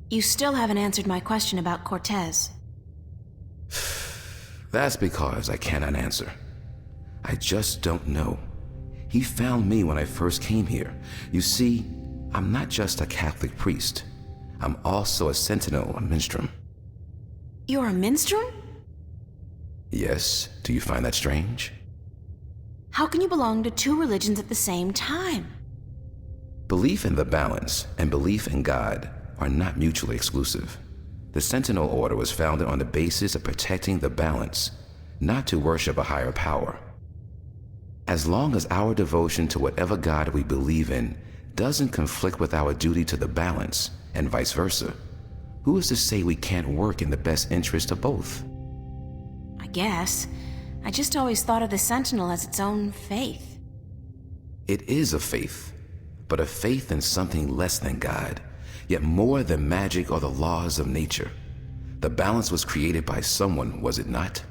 You still haven't answered my question about Cortez. That's because I cannot answer. I just don't know. He found me when I first came here. You see, I'm not just a Catholic priest. I'm also a sentinel, a minstrel. You're a minstrel? Yes, do you find that strange? How can you belong to two religions at the same time? Belief in the balance and belief in God are not mutually exclusive. The Sentinel Order was founded on the basis of protecting the balance, not to worship a higher power. As long as our devotion to whatever God we believe in doesn't conflict with our duty to the balance, and vice versa, who is to say we can't work in the best interest of both? I guess. I just always thought of the Sentinel as its own faith. It is a faith, but a faith in something less than God, yet more than magic or the laws of nature. The balance was created by someone, was it not?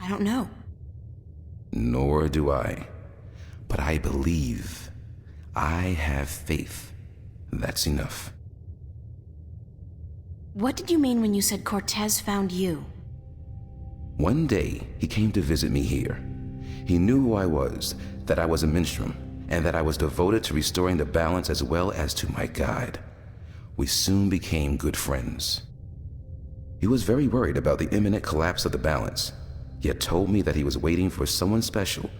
I don't know. Nor do I. But I believe. I have faith. That's enough. What did you mean when you said Cortez found you? One day, he came to visit me here. He knew who I was, that I was a minstrel, and that I was devoted to restoring the balance as well as to my guide. We soon became good friends. He was very worried about the imminent collapse of the balance, yet told me that he was waiting for someone special,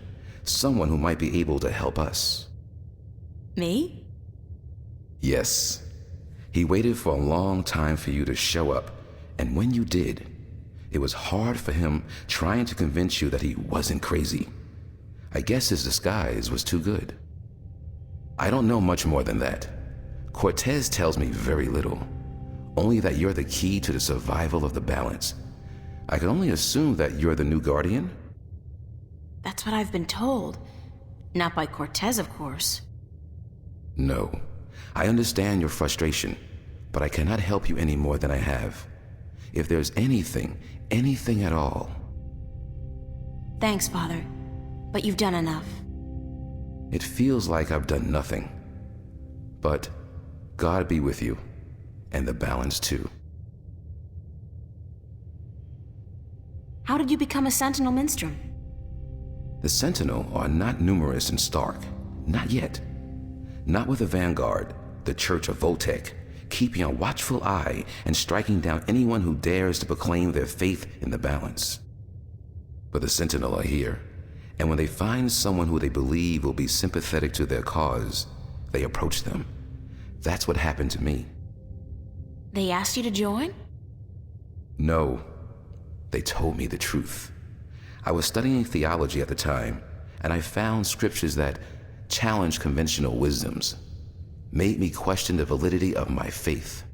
someone who might be able to help us. Me? Yes. He waited for a long time for you to show up, and when you did, it was hard for him trying to convince you that he wasn't crazy. I guess his disguise was too good. I don't know much more than that. Cortez tells me very little, only that you're the key to the survival of the balance. I can only assume that you're the new guardian? That's what I've been told. Not by Cortez, of course. No. I understand your frustration, but I cannot help you any more than I have. If there's anything at all. Thanks, Father. But you've done enough. It feels like I've done nothing. But God be with you, and the balance too. How did you become a Sentinel Minstrel? The Sentinel are not numerous in Stark. Not yet. Not with the Vanguard, the Church of Voltec, keeping a watchful eye and striking down anyone who dares to proclaim their faith in the balance. But the Sentinel are here, and when they find someone who they believe will be sympathetic to their cause, they approach them. That's what happened to me. They asked you to join? No. They told me the truth. I was studying theology at the time, and I found scriptures that challenged conventional wisdoms, made me question the validity of my faith.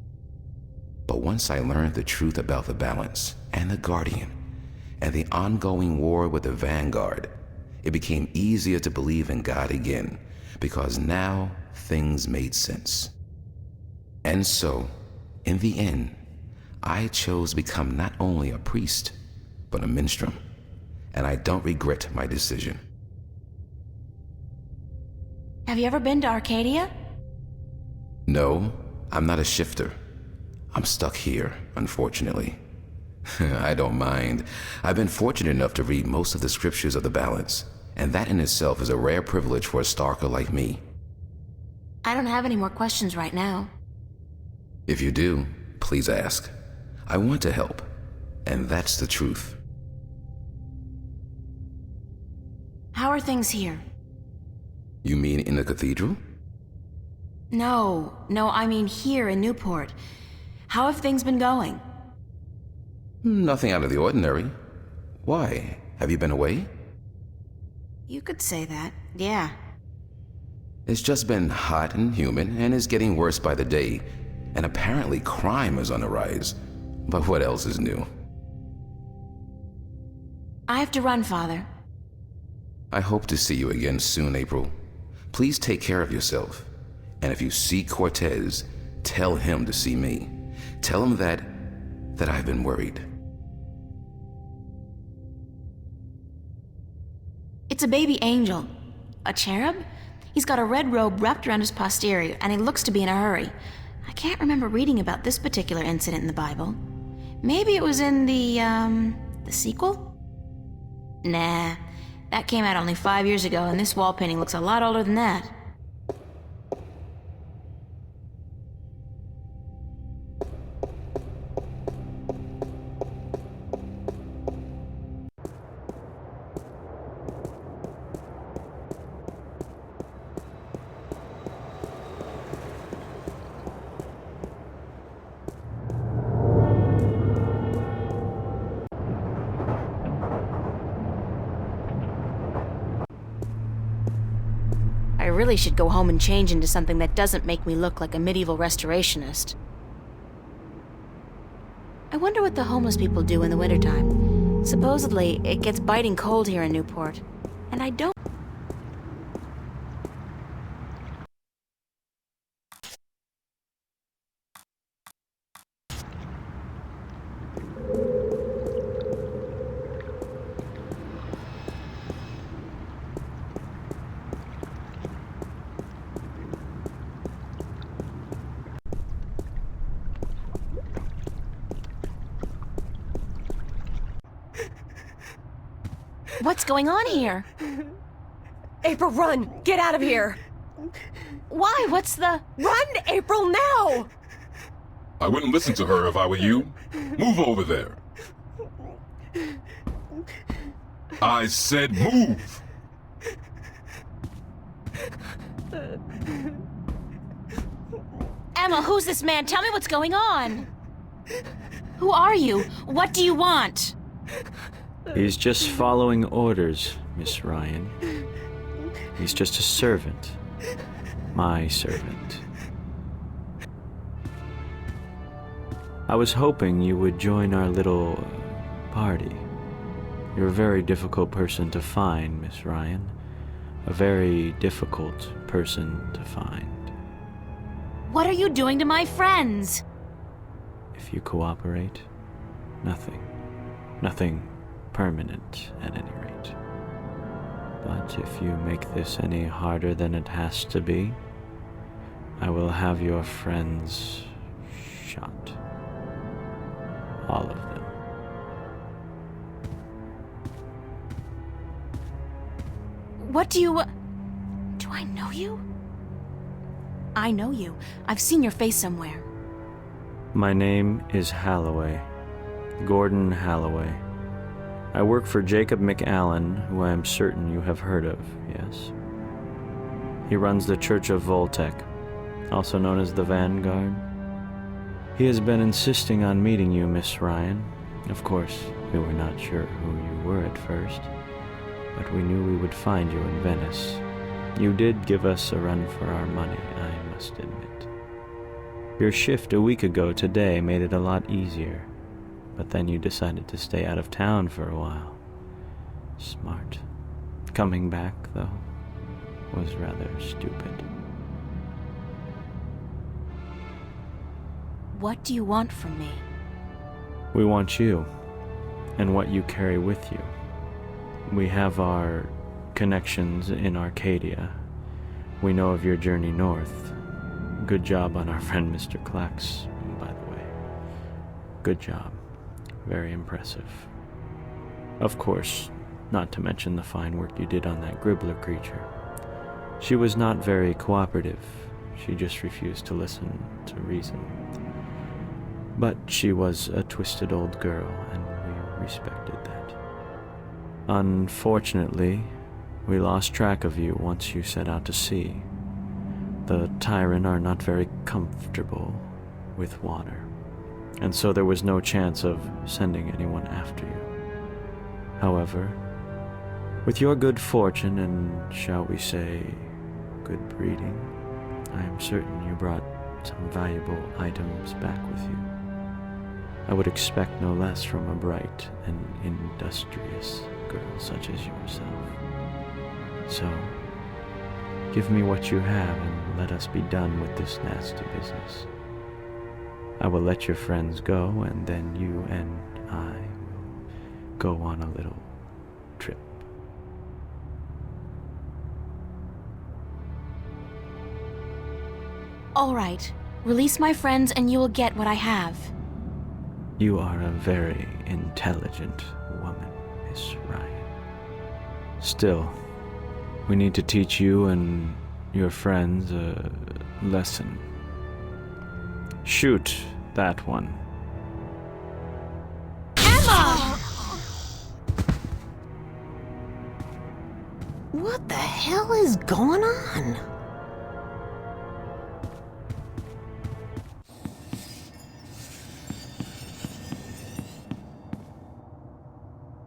But once I learned the truth about the balance and the Guardian and the ongoing war with the Vanguard, it became easier to believe in God again, because now things made sense. And so, in the end, I chose to become not only a priest, but a minstrel, and I don't regret my decision. Have you ever been to Arcadia? No, I'm not a shifter. I'm stuck here, unfortunately. I don't mind. I've been fortunate enough to read most of the scriptures of the balance, and that in itself is a rare privilege for a Starker like me. I don't have any more questions right now. If you do, please ask. I want to help, and that's the truth. How are things here? You mean in the cathedral? No, I mean here in Newport. How have things been going? Nothing out of the ordinary. Why? Have you been away? You could say that, yeah. It's just been hot and humid, and is getting worse by the day, and apparently crime is on the rise. But what else is new? I have to run, Father. I hope to see you again soon, April. Please take care of yourself. And if you see Cortez, tell him to see me. Tell him that I've been worried. It's a baby angel. A cherub? He's got a red robe wrapped around his posterior, and he looks to be in a hurry. I can't remember reading about this particular incident in the Bible. Maybe it was in the sequel? Nah, that came out only 5 years ago, and this wall painting looks a lot older than that. I really should go home and change into something that doesn't make me look like a medieval restorationist. I wonder what the homeless people do in the wintertime. Supposedly, it gets biting cold here in Newport, and I don't... What's going on here? April, run! Get out of here! Why? What's the... Run, April, now! I wouldn't listen to her if I were you. Move over there. I said move! Emma, who's this man? Tell me what's going on. Who are you? What do you want? He's just following orders, Miss Ryan. He's just a servant. My servant. I was hoping you would join our little party. You're a very difficult person to find, Miss Ryan. A very difficult person to find. What are you doing to my friends? If you cooperate, nothing. Nothing permanent, at any rate. But if you make this any harder than it has to be, I will have your friends shot. All of them. What do you... Do I know you? I know you. I've seen your face somewhere. My name is Halloway. Gordon Halloway. I work for Jacob McAllen, who I am certain you have heard of, yes? He runs the Church of Voltec, also known as the Vanguard. He has been insisting on meeting you, Miss Ryan. Of course, we were not sure who you were at first, but we knew we would find you in Venice. You did give us a run for our money, I must admit. Your shift a week ago today made it a lot easier, but then you decided to stay out of town for a while. Smart. Coming back, though, was rather stupid. What do you want from me? We want you, and what you carry with you. We have our connections in Arcadia. We know of your journey north. Good job on our friend Mr. Klax, by the way. Good job. Very impressive. Of course, not to mention the fine work you did on that Gribbler creature. She was not very cooperative. She just refused to listen to reason. But she was a twisted old girl, and we respected that. Unfortunately, we lost track of you once you set out to sea. The Tyran are not very comfortable with water, and so there was no chance of sending anyone after you. However, with your good fortune and, shall we say, good breeding, I am certain you brought some valuable items back with you. I would expect no less from a bright and industrious girl such as yourself. So, give me what you have and let us be done with this nasty business. I will let your friends go, and then you and I will go on a little trip. All right. Release my friends and you will get what I have. You are a very intelligent woman, Miss Ryan. Still, we need to teach you and your friends a lesson. Shoot that one. Emma! What the hell is going on?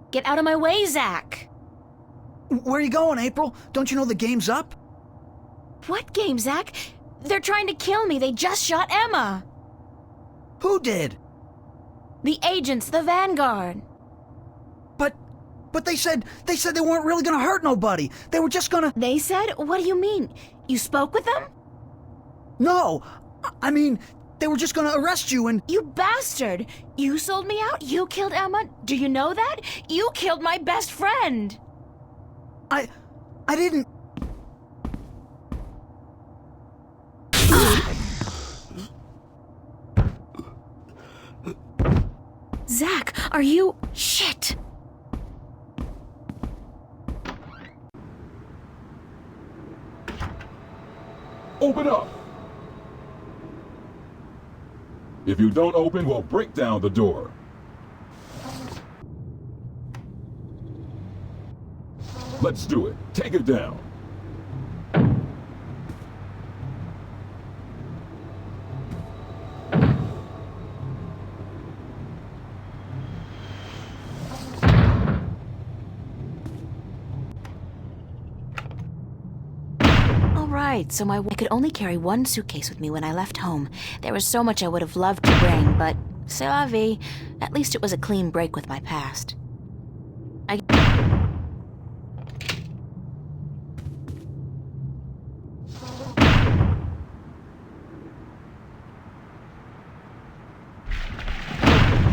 Get out of my way, Zach! Where are you going, April? Don't you know the game's up? What game, Zach? They're trying to kill me. They just shot Emma. Who did? The agents, the Vanguard. But they said they weren't really gonna hurt nobody. They were just gonna... They said? What do you mean? You spoke with them? No, I mean, they were just gonna arrest you and... You bastard! You sold me out? You killed Emma? Do you know that? You killed my best friend! I didn't... Zach, are you... Shit! Open up! If you don't open, we'll break down the door. Let's do it. Take it down. Right, so I could only carry one suitcase with me when I left home. There was so much I would have loved to bring, but c'est la vie. At least it was a clean break with my past.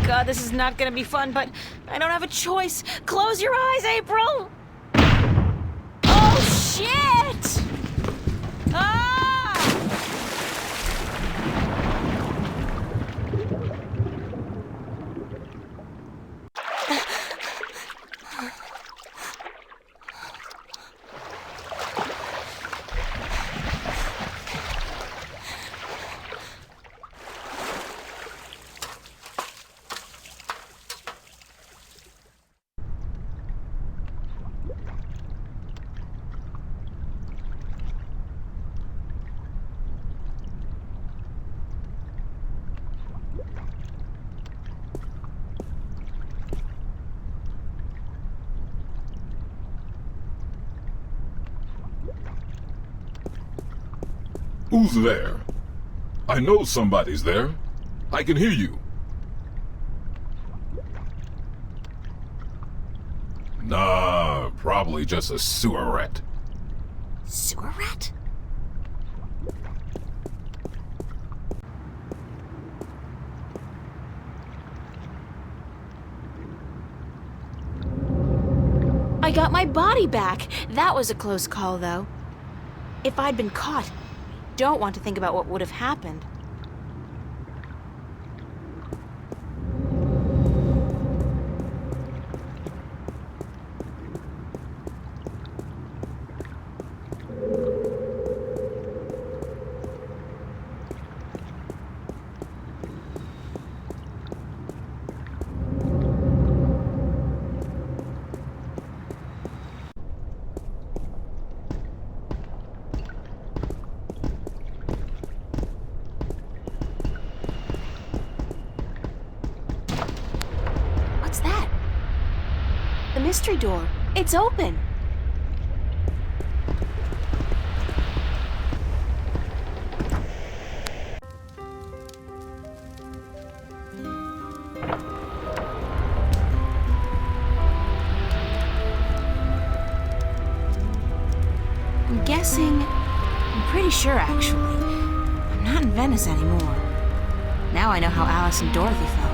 God, this is not gonna be fun, but I don't have a choice. Close your eyes, April! Oh, shit! Ah! Who's there? I know somebody's there. I can hear you. Nah, probably just a sewer rat. Sewer rat? I got my body back. That was a close call, though. If I'd been caught, don't want to think about what would have happened. The mystery door. It's open. I'm guessing... I'm pretty sure, actually. I'm not in Venice anymore. Now I know how Alice and Dorothy felt.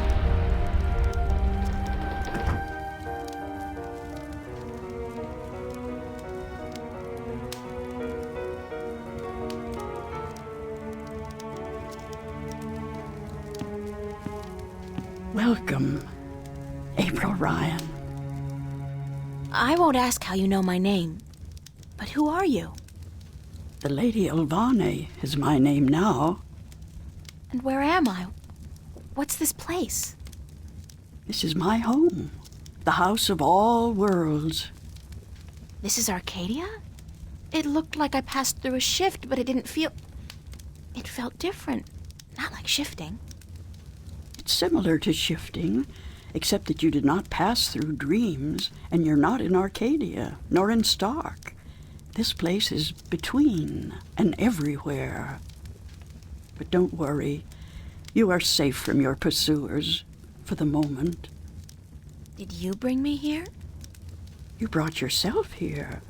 Welcome, April Ryan. I won't ask how you know my name, but who are you? The Lady Elvane is my name now. And where am I? What's this place? This is my home, the house of all worlds. This is Arcadia? It looked like I passed through a shift, but it didn't feel... It felt different. Not like shifting. It's similar to shifting, except that you did not pass through dreams, and you're not in Arcadia, nor in Stark. This place is between and everywhere. But don't worry. You are safe from your pursuers, for the moment. Did you bring me here? You brought yourself here.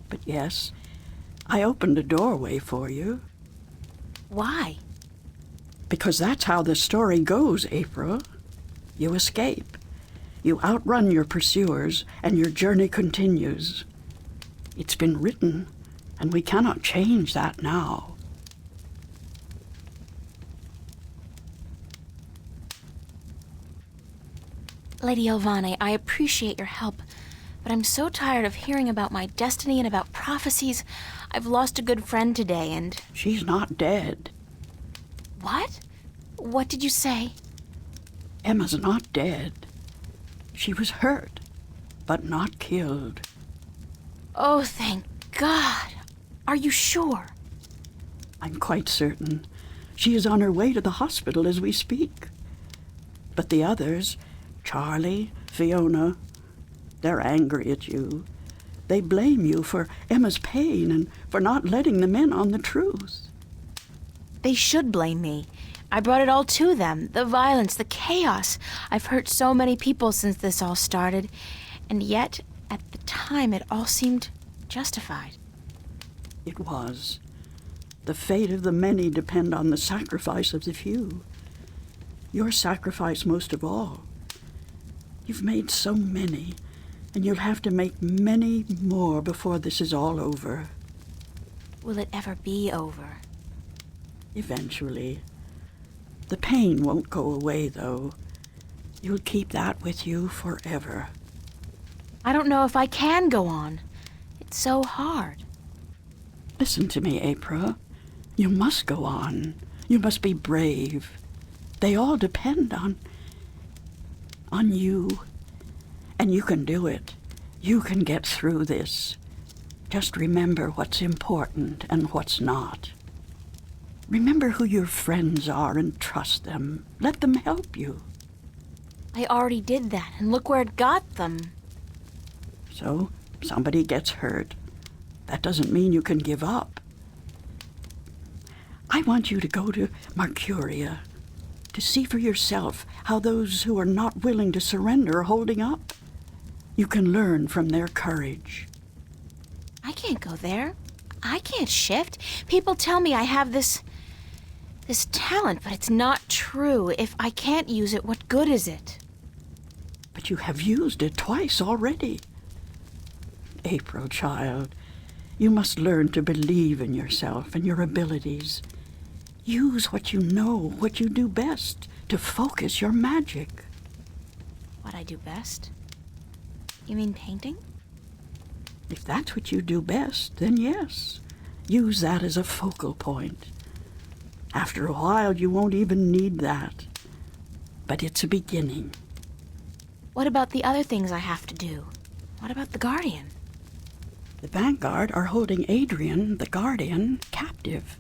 But yes, I opened a doorway for you. Why? Because that's how the story goes, April. You escape. You outrun your pursuers, and your journey continues. It's been written, and we cannot change that now. Lady Elvane, I appreciate your help, But I'm so tired of hearing about my destiny and about prophecies. I've lost a good friend today, and... She's not dead. What? What did you say? Emma's not dead. She was hurt, but not killed. Oh, thank God. Are you sure? I'm quite certain. She is on her way to the hospital as we speak. But the others, Charlie, Fiona, they're angry at you. They blame you for Emma's pain and for not letting them in on the truth. They should blame me. I brought it all to them. The violence, the chaos. I've hurt so many people since this all started. And yet, at the time, it all seemed justified. It was. The fate of the many depend on the sacrifice of the few. Your sacrifice most of all. You've made so many, and you'll have to make many more before this is all over. Will it ever be over? Eventually. The pain won't go away, though. You'll keep that with you forever. I don't know if I can go on. It's so hard. Listen to me, April. You must go on. You must be brave. They all depend on you. And you can do it. You can get through this. Just remember what's important and what's not. Remember who your friends are and trust them. Let them help you. I already did that, and look where it got them. So, somebody gets hurt. That doesn't mean you can give up. I want you to go to Mercuria, to see for yourself how those who are not willing to surrender are holding up. You can learn from their courage. I can't go there. I can't shift. People tell me I have this talent, but it's not true. If I can't use it, what good is it? But you have used it twice already. April, child, you must learn to believe in yourself and your abilities. Use what you know, what you do best, to focus your magic. What I do best? You mean painting? If that's what you do best, then yes. Use that as a focal point. After a while, you won't even need that. But it's a beginning. What about the other things I have to do? What about the Guardian? The Vanguard are holding Adrian, the Guardian, captive.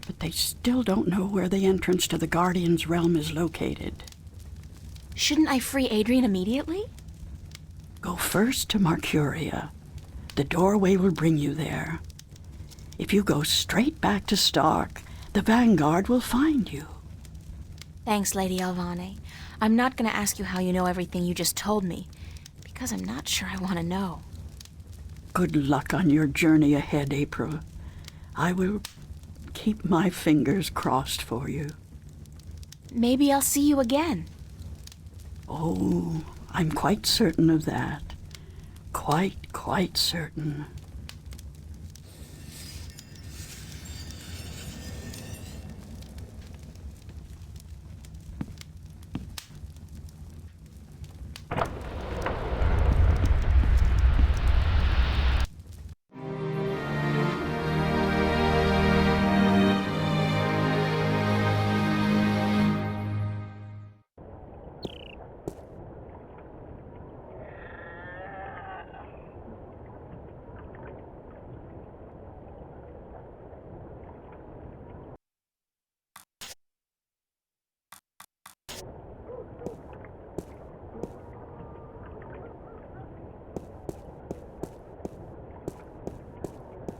But they still don't know where the entrance to the Guardian's realm is located. Shouldn't I free Adrian immediately? Go first to Mercuria. The doorway will bring you there. If you go straight back to Stark, the Vanguard will find you. Thanks, Lady Alvane. I'm not going to ask you how you know everything you just told me, because I'm not sure I want to know. Good luck on your journey ahead, April. I will keep my fingers crossed for you. Maybe I'll see you again. Oh, I'm quite certain of that. Quite certain.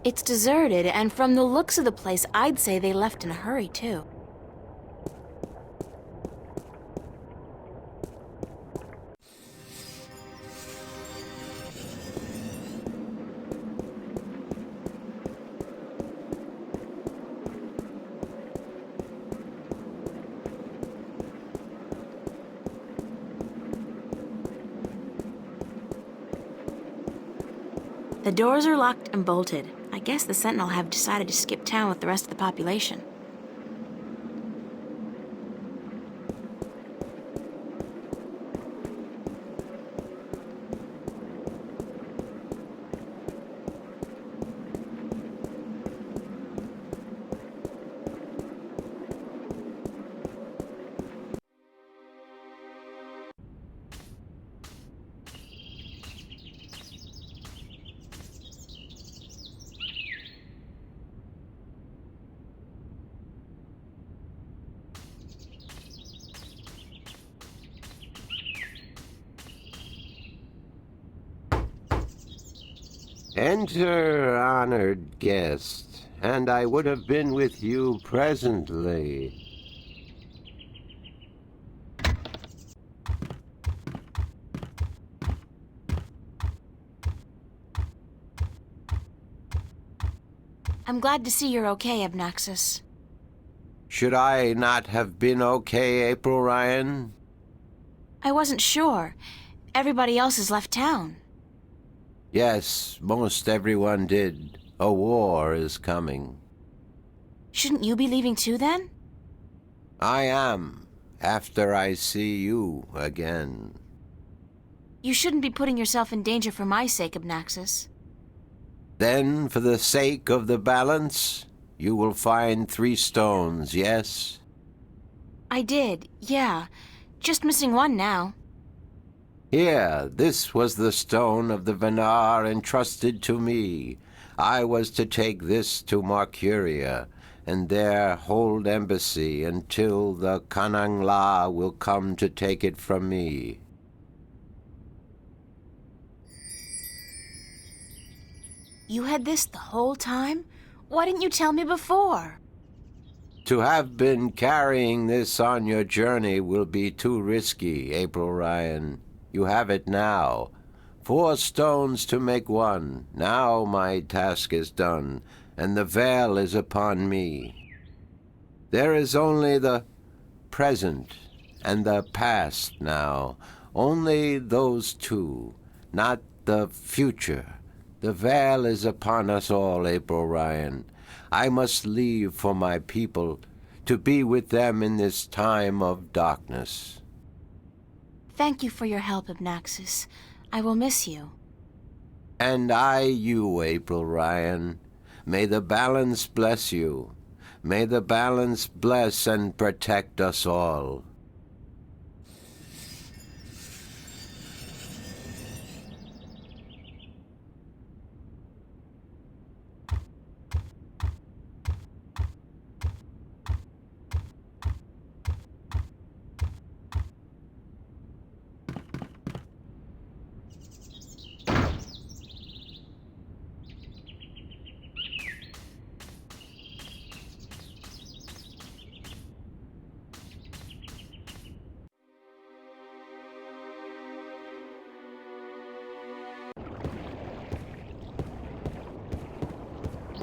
It's deserted, and from the looks of the place, I'd say they left in a hurry, too. The doors are locked and bolted. I guess the Sentinel have decided to skip town with the rest of the population. Enter, honored guest, and I would have been with you presently. I'm glad to see you're okay, Abnaxis. Should I not have been okay, April Ryan? I wasn't sure. Everybody else has left town. Yes, most everyone did. A war is coming. Shouldn't you be leaving too, then? I am, after I see you again. You shouldn't be putting yourself in danger for my sake, Abnaxis. Then, for the sake of the balance, you will find 3 stones, yes? I did, yeah. Just missing one now. Here, this was the stone of the Venar entrusted to me. I was to take this to Marcuria, and there hold embassy until the Kanangla will come to take it from me. You had this the whole time? Why didn't you tell me before? To have been carrying this on your journey will be too risky, April Ryan. You have it now. 4 stones to make 1. Now my task is done, and the veil is upon me. There is only the present and the past now. Only those 2, not the future. The veil is upon us all, April Ryan. I must leave for my people, to be with them in this time of darkness. Thank you for your help, Abnaxis. I will miss you. And I you, April Ryan. May the balance bless you. May the balance bless and protect us all.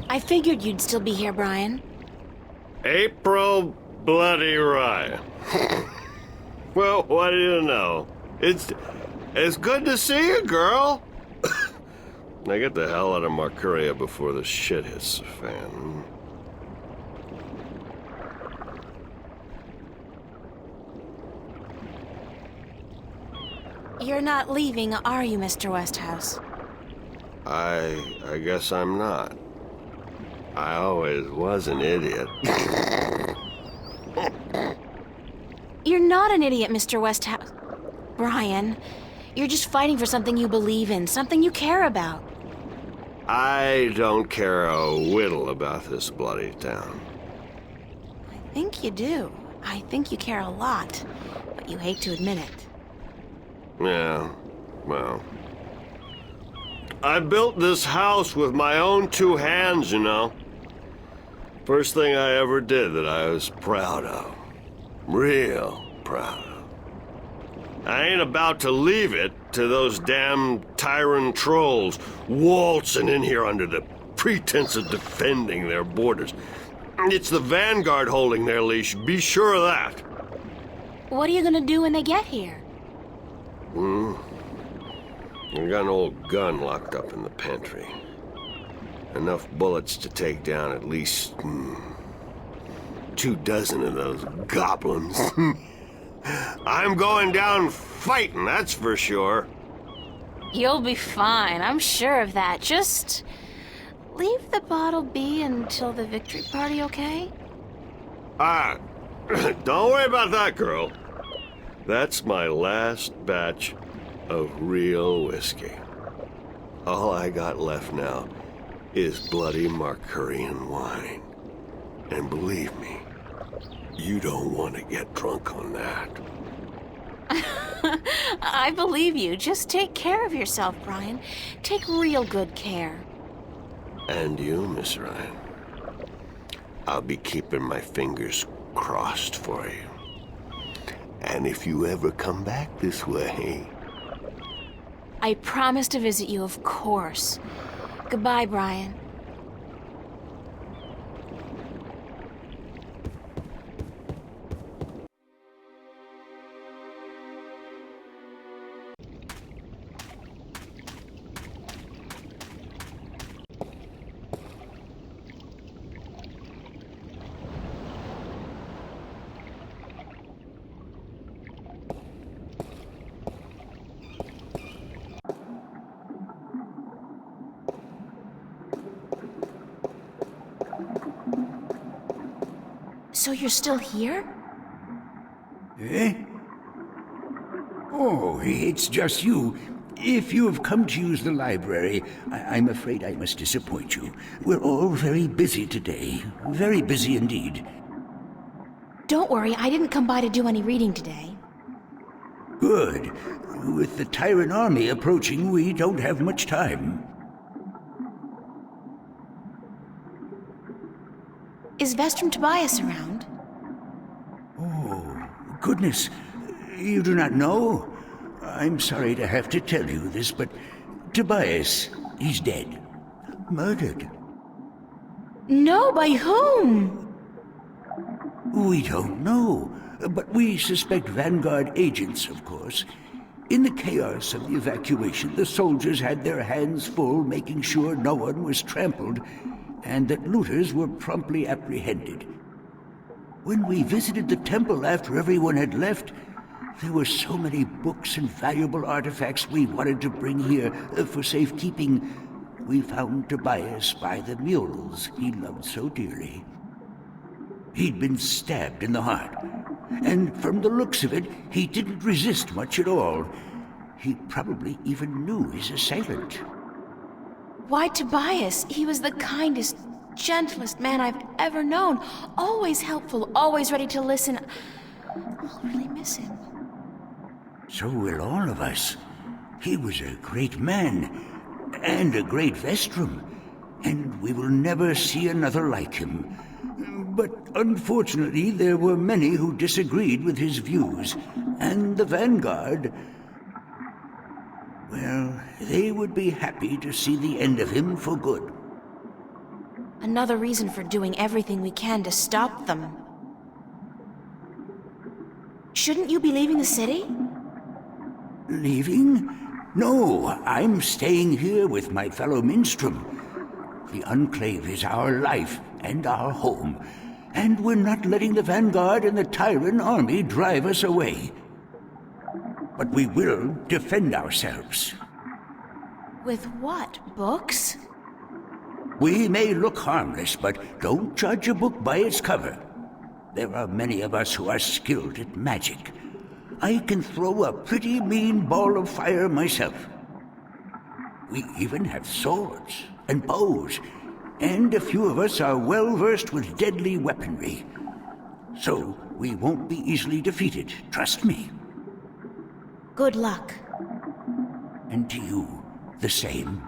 I figured you'd still be here, Brian. April Bloody Ryan. Well, what do you know? It's good to see you, girl. Now get the hell out of Marcuria before the shit hits the fan. You're not leaving, are you, Mr. Westhouse? I guess I'm not. I always was an idiot. You're not an idiot, Mr. Westhouse. Brian, you're just fighting for something you believe in, something you care about. I don't care a whittle about this bloody town. I think you do. I think you care a lot, but you hate to admit it. Yeah, well... I built this house with my own 2 hands, you know. First thing I ever did that I was proud of. Real proud of. I ain't about to leave it to those damn tyrant trolls waltzing in here under the pretense of defending their borders. It's the Vanguard holding their leash, be sure of that. What are you gonna do when they get here? I got an old gun locked up in the pantry. Enough bullets to take down at least 24 of those goblins. I'm going down fighting, that's for sure. You'll be fine, I'm sure of that. Just leave the bottle be until the victory party, okay? Don't worry about that, girl. That's my last batch of real whiskey. All I got left now is bloody Marcurian wine. And believe me, you don't want to get drunk on that. I believe you. Just take care of yourself, Brian. Take real good care. And you, Miss Ryan. I'll be keeping my fingers crossed for you. And if you ever come back this way... I promise to visit you, of course. Goodbye, Brian. So you're still here? Eh? Oh, it's just you. If you have come to use the library, I'm afraid I must disappoint you. We're all very busy today. Very busy indeed. Don't worry, I didn't come by to do any reading today. Good. With the Tyrant army approaching, we don't have much time. Is Vestrum Tobias around? Oh, goodness. You do not know? I'm sorry to have to tell you this, but Tobias, he's dead. Murdered. No, by whom? We don't know, but we suspect Vanguard agents, of course. In the chaos of the evacuation, the soldiers had their hands full making sure no one was trampled, and that looters were promptly apprehended. When we visited the temple after everyone had left, there were so many books and valuable artifacts we wanted to bring here for safekeeping. We found Tobias by the mules he loved so dearly. He'd been stabbed in the heart, and from the looks of it, he didn't resist much at all. He probably even knew his assailant. Why Tobias? He was the kindest, gentlest man I've ever known. Always helpful, always ready to listen. I'll really miss him. So will all of us. He was a great man, and a great Vestrum, and we will never see another like him. But unfortunately, there were many who disagreed with his views, and the Vanguard... well, they would be happy to see the end of him for good. Another reason for doing everything we can to stop them. Shouldn't you be leaving the city? Leaving? No, I'm staying here with my fellow Minstrom. The Enclave is our life and our home, and we're not letting the Vanguard and the Tyrant army drive us away. But we will defend ourselves. With what? Books? We may look harmless, but don't judge a book by its cover. There are many of us who are skilled at magic. I can throw a pretty mean ball of fire myself. We even have swords and bows, and a few of us are well versed with deadly weaponry. So we won't be easily defeated, trust me. Good luck. And to you, the same.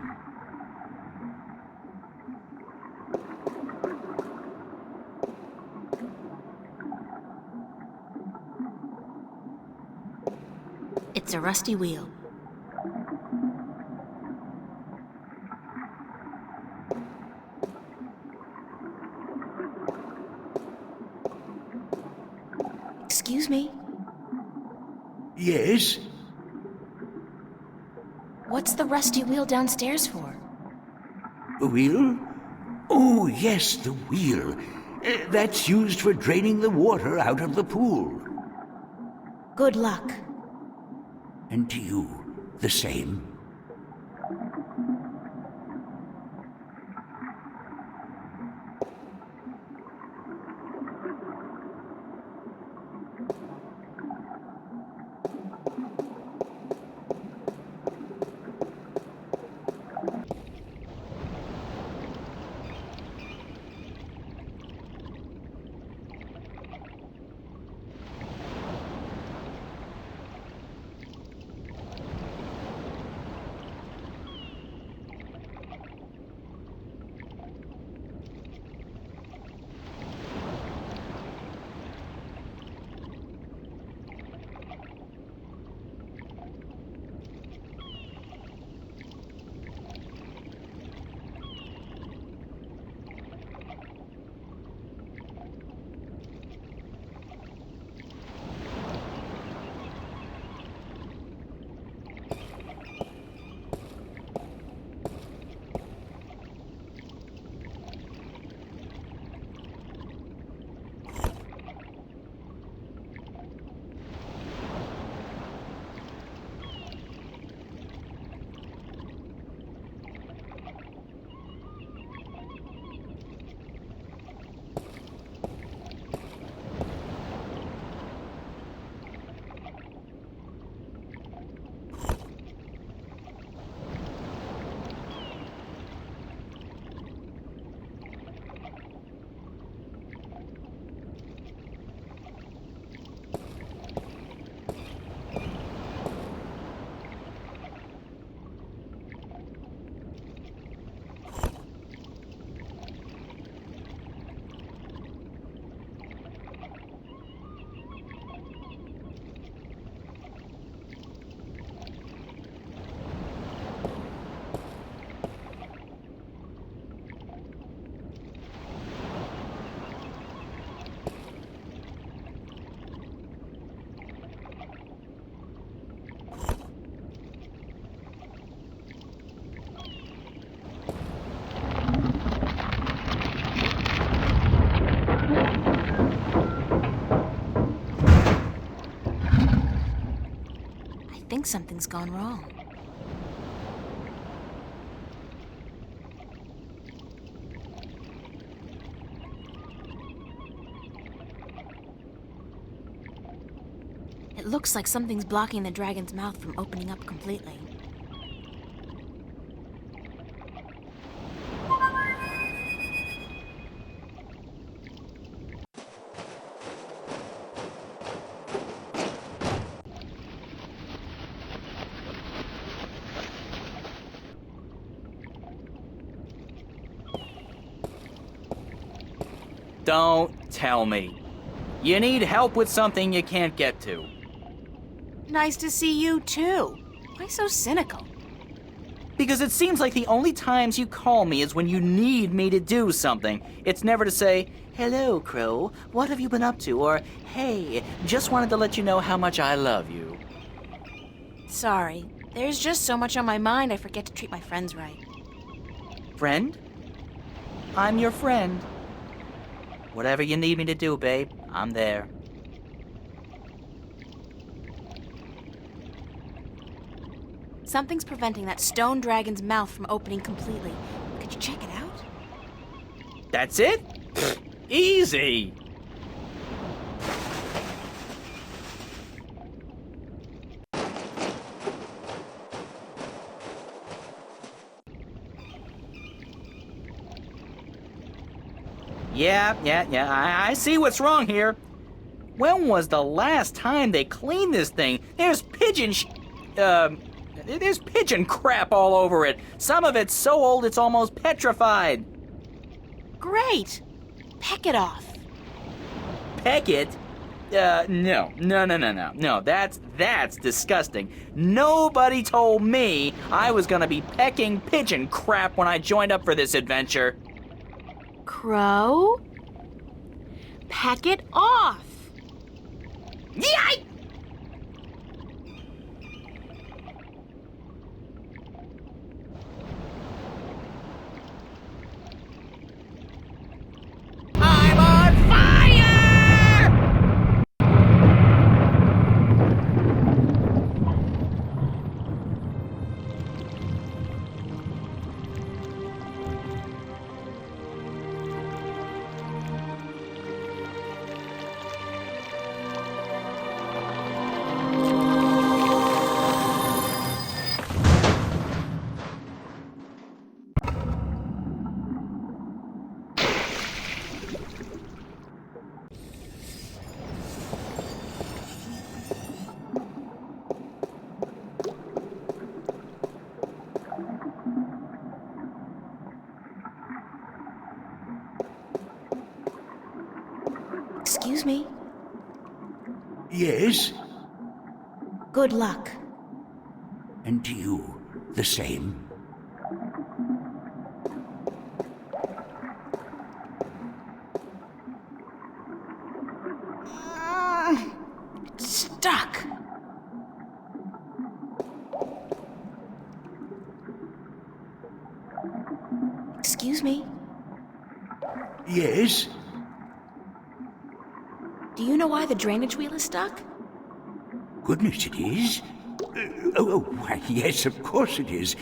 It's a rusty wheel. Excuse me? Yes? What's the rusty wheel downstairs for? A wheel? Oh, yes, the wheel. That's used for draining the water out of the pool. Good luck. And to you, the same. think something's gone wrong. It looks like something's blocking the dragon's mouth from opening up completely. Don't tell me. You need help with something you can't get to. Nice to see you, too. Why so cynical? Because it seems like the only times you call me is when you need me to do something. It's never to say, "Hello, Crow, what have you been up to?" Or, "Hey, just wanted to let you know how much I love you." Sorry. There's just so much on my mind I forget to treat my friends right. Friend? I'm your friend. Whatever you need me to do, babe, I'm there. Something's preventing that stone dragon's mouth from opening completely. Could you check it out? That's it? Easy! Yeah, I see what's wrong here. When was the last time they cleaned this thing? There's there's pigeon crap all over it. Some of it's so old it's almost petrified. Great! Peck it off. Peck it? No. No, that's disgusting. Nobody told me I was gonna be pecking pigeon crap when I joined up for this adventure. Crow? Peck it off! Yikes! I'm on fire! Excuse me. Yes? Good luck. And to you, the same. It's stuck. Excuse me. Yes? Do you know why the drainage wheel is stuck? Goodness, it is. Why, yes, of course it is.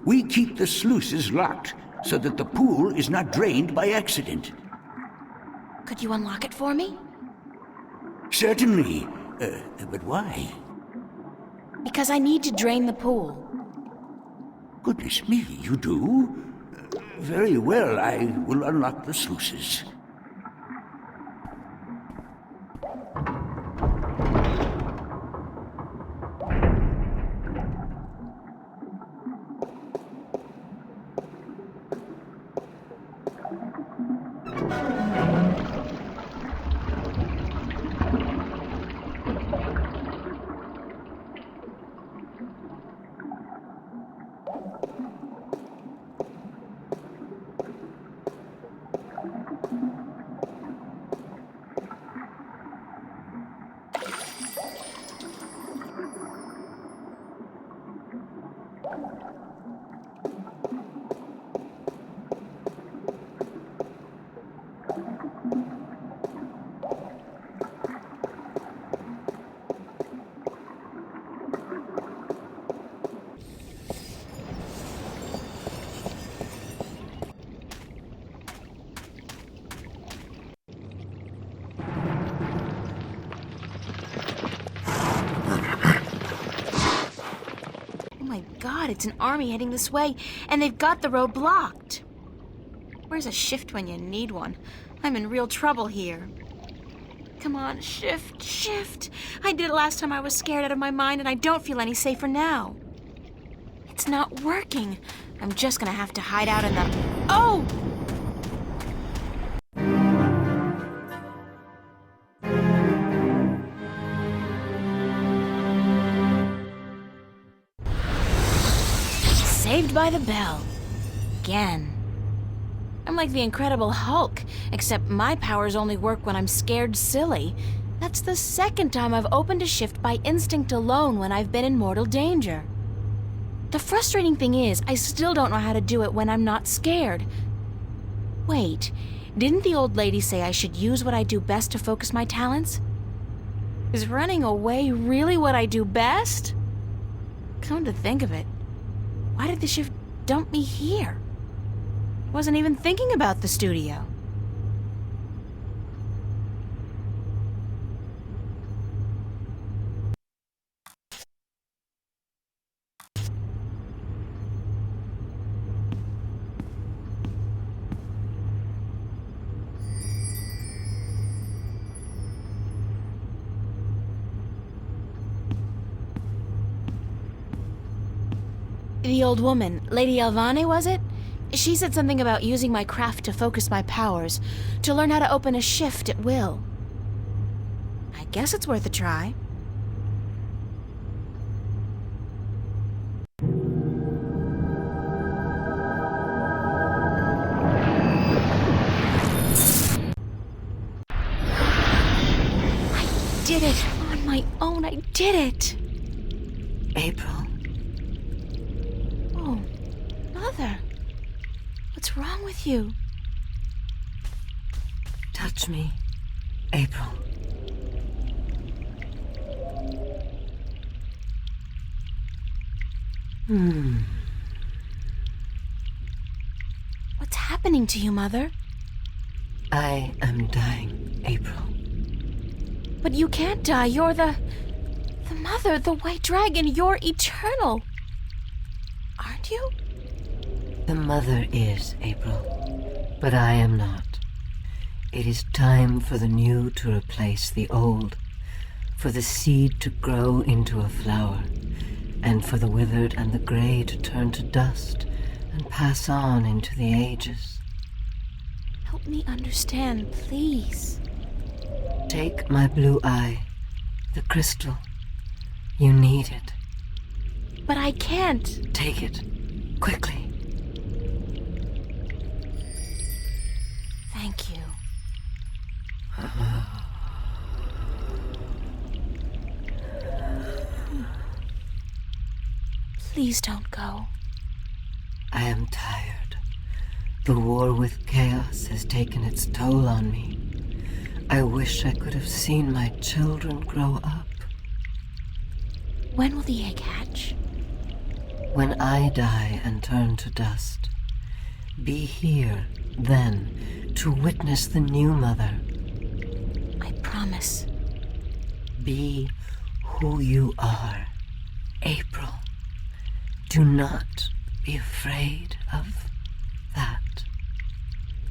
We keep the sluices locked so that the pool is not drained by accident. Could you unlock it for me? Certainly. But why? Because I need to drain the pool. Goodness me, you do? Very well, I will unlock the sluices. my god, it's an army heading this way, and they've got the road blocked. Where's a shift when you need one? I'm in real trouble here. Come on, shift, shift. I did it last time I was scared out of my mind, and I don't feel any safer now. It's not working. I'm just gonna have to hide out in the... Oh! Saved by the bell. Again. I'm like the Incredible Hulk, except my powers only work when I'm scared silly. That's the second time I've opened a shift by instinct alone when I've been in mortal danger. The frustrating thing is, I still don't know how to do it when I'm not scared. Wait, didn't the old lady say I should use what I do best to focus my talents? Is running away really what I do best? Come to think of it, why did the shift dump me here? I wasn't even thinking about the studio. The old woman, Lady Alvane, was it? She said something about using my craft to focus my powers, to learn how to open a shift at will. I guess it's worth a try. I did it! On my own, I did it! April. Oh, Mother. What's wrong with you? Touch me, April. What's happening to you, Mother? I am dying, April. But you can't die. You're the Mother, the White Dragon. You're eternal. Aren't you? The Mother is, April, but I am not. It is time for the new to replace the old, for the seed to grow into a flower, and for the withered and the gray to turn to dust and pass on into the ages. Help me understand, please. Take my blue eye, the crystal. You need it. But I can't. Take it, quickly. Thank you. Please don't go. I am tired. The war with chaos has taken its toll on me. I wish I could have seen my children grow up. When will the egg hatch? When I die and turn to dust, be here then to witness the new mother. I promise. Be who you are, April. Do not be afraid of that.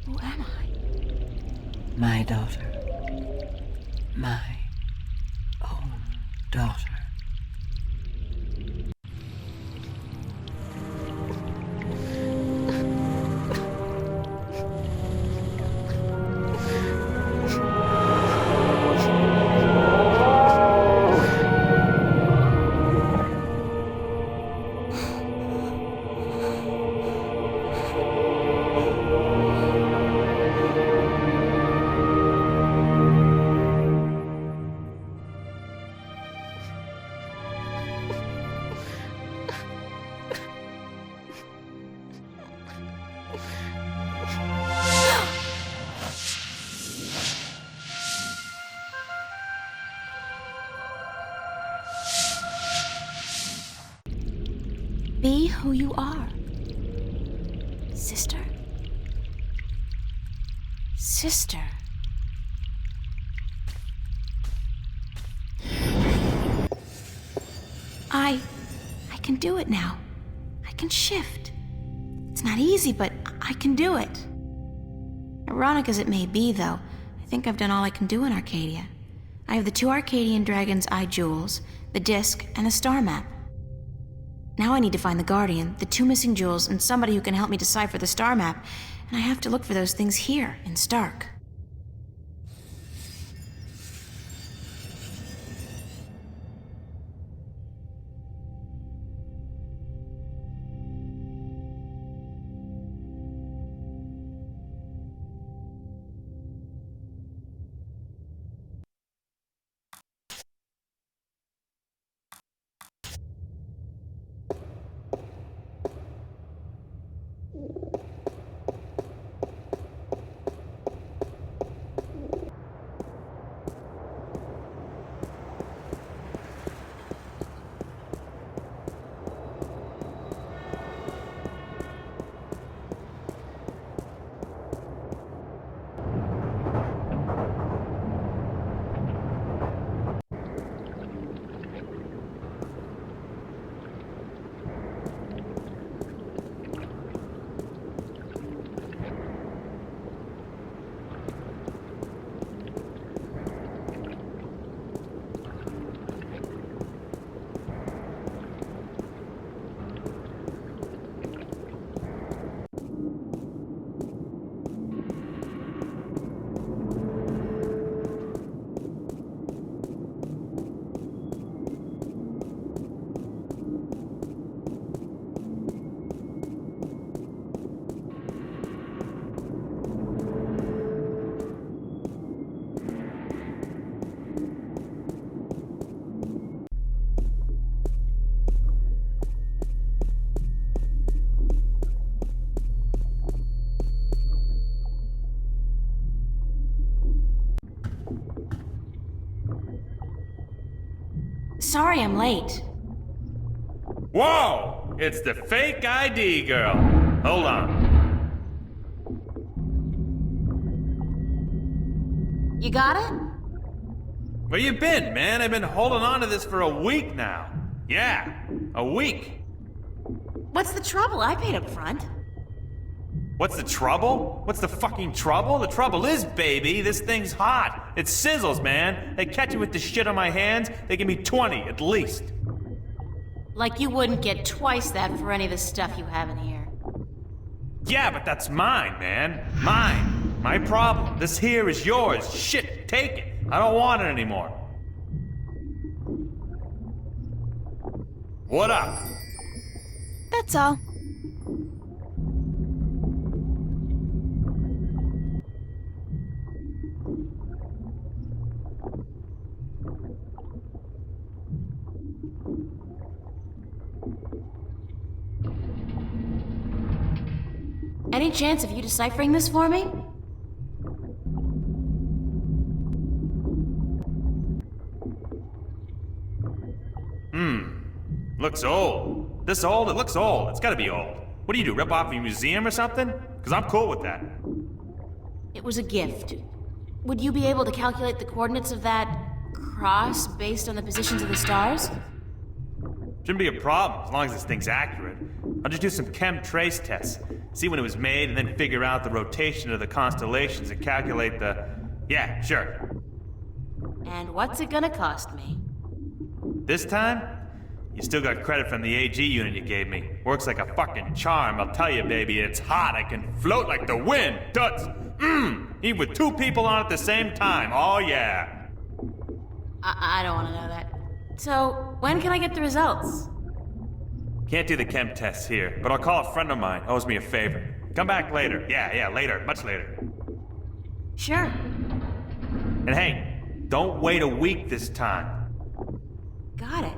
Who am I? My daughter. My own daughter. Be who you are. Sister? Sister. I can do it now. I can shift. It's not easy, but I can do it. Ironic as it may be, though, I think I've done all I can do in Arcadia. I have the 2 Arcadian Dragon's Eye jewels, the disc, and the star map. Now I need to find the Guardian, the 2 missing jewels, and somebody who can help me decipher the star map, and I have to look for those things here, in Stark. Sorry I'm late. Whoa! It's the fake ID girl. Hold on. You got it? Where you been, man? I've been holding on to this for a week now. Yeah, a week. What's the trouble? I paid up front. What's the trouble? What's the fucking trouble? The trouble is, baby, this thing's hot. It sizzles, man. They catch me with the shit on my hands, they give me 20 at least. Like you wouldn't get twice that for any of the stuff you have in here. Yeah, but that's mine, man. Mine. My problem. This here is yours. Shit, take it. I don't want it anymore. What up? That's all. Any chance of you deciphering this for me? Looks old. This old? It looks old. It's gotta be old. What do you do, rip off a museum or something? Because I'm cool with that. It was a gift. Would you be able to calculate the coordinates of that cross based on the positions of the stars? Shouldn't be a problem, as long as this thing's accurate. I'll just do some chem trace tests, see when it was made, and then figure out the rotation of the constellations and calculate the... Yeah, sure. And what's it gonna cost me? This time, you still got credit from the AG unit you gave me. Works like a fucking charm, I'll tell you, baby. It's hot, I can float like the wind. Tuts! Even with 2 people on at the same time, oh yeah. I don't want to know that. So, when can I get the results? Can't do the chem tests here, but I'll call a friend of mine, owes me a favor. Come back later. Yeah, later, much later. Sure. And hey, don't wait a week this time. Got it.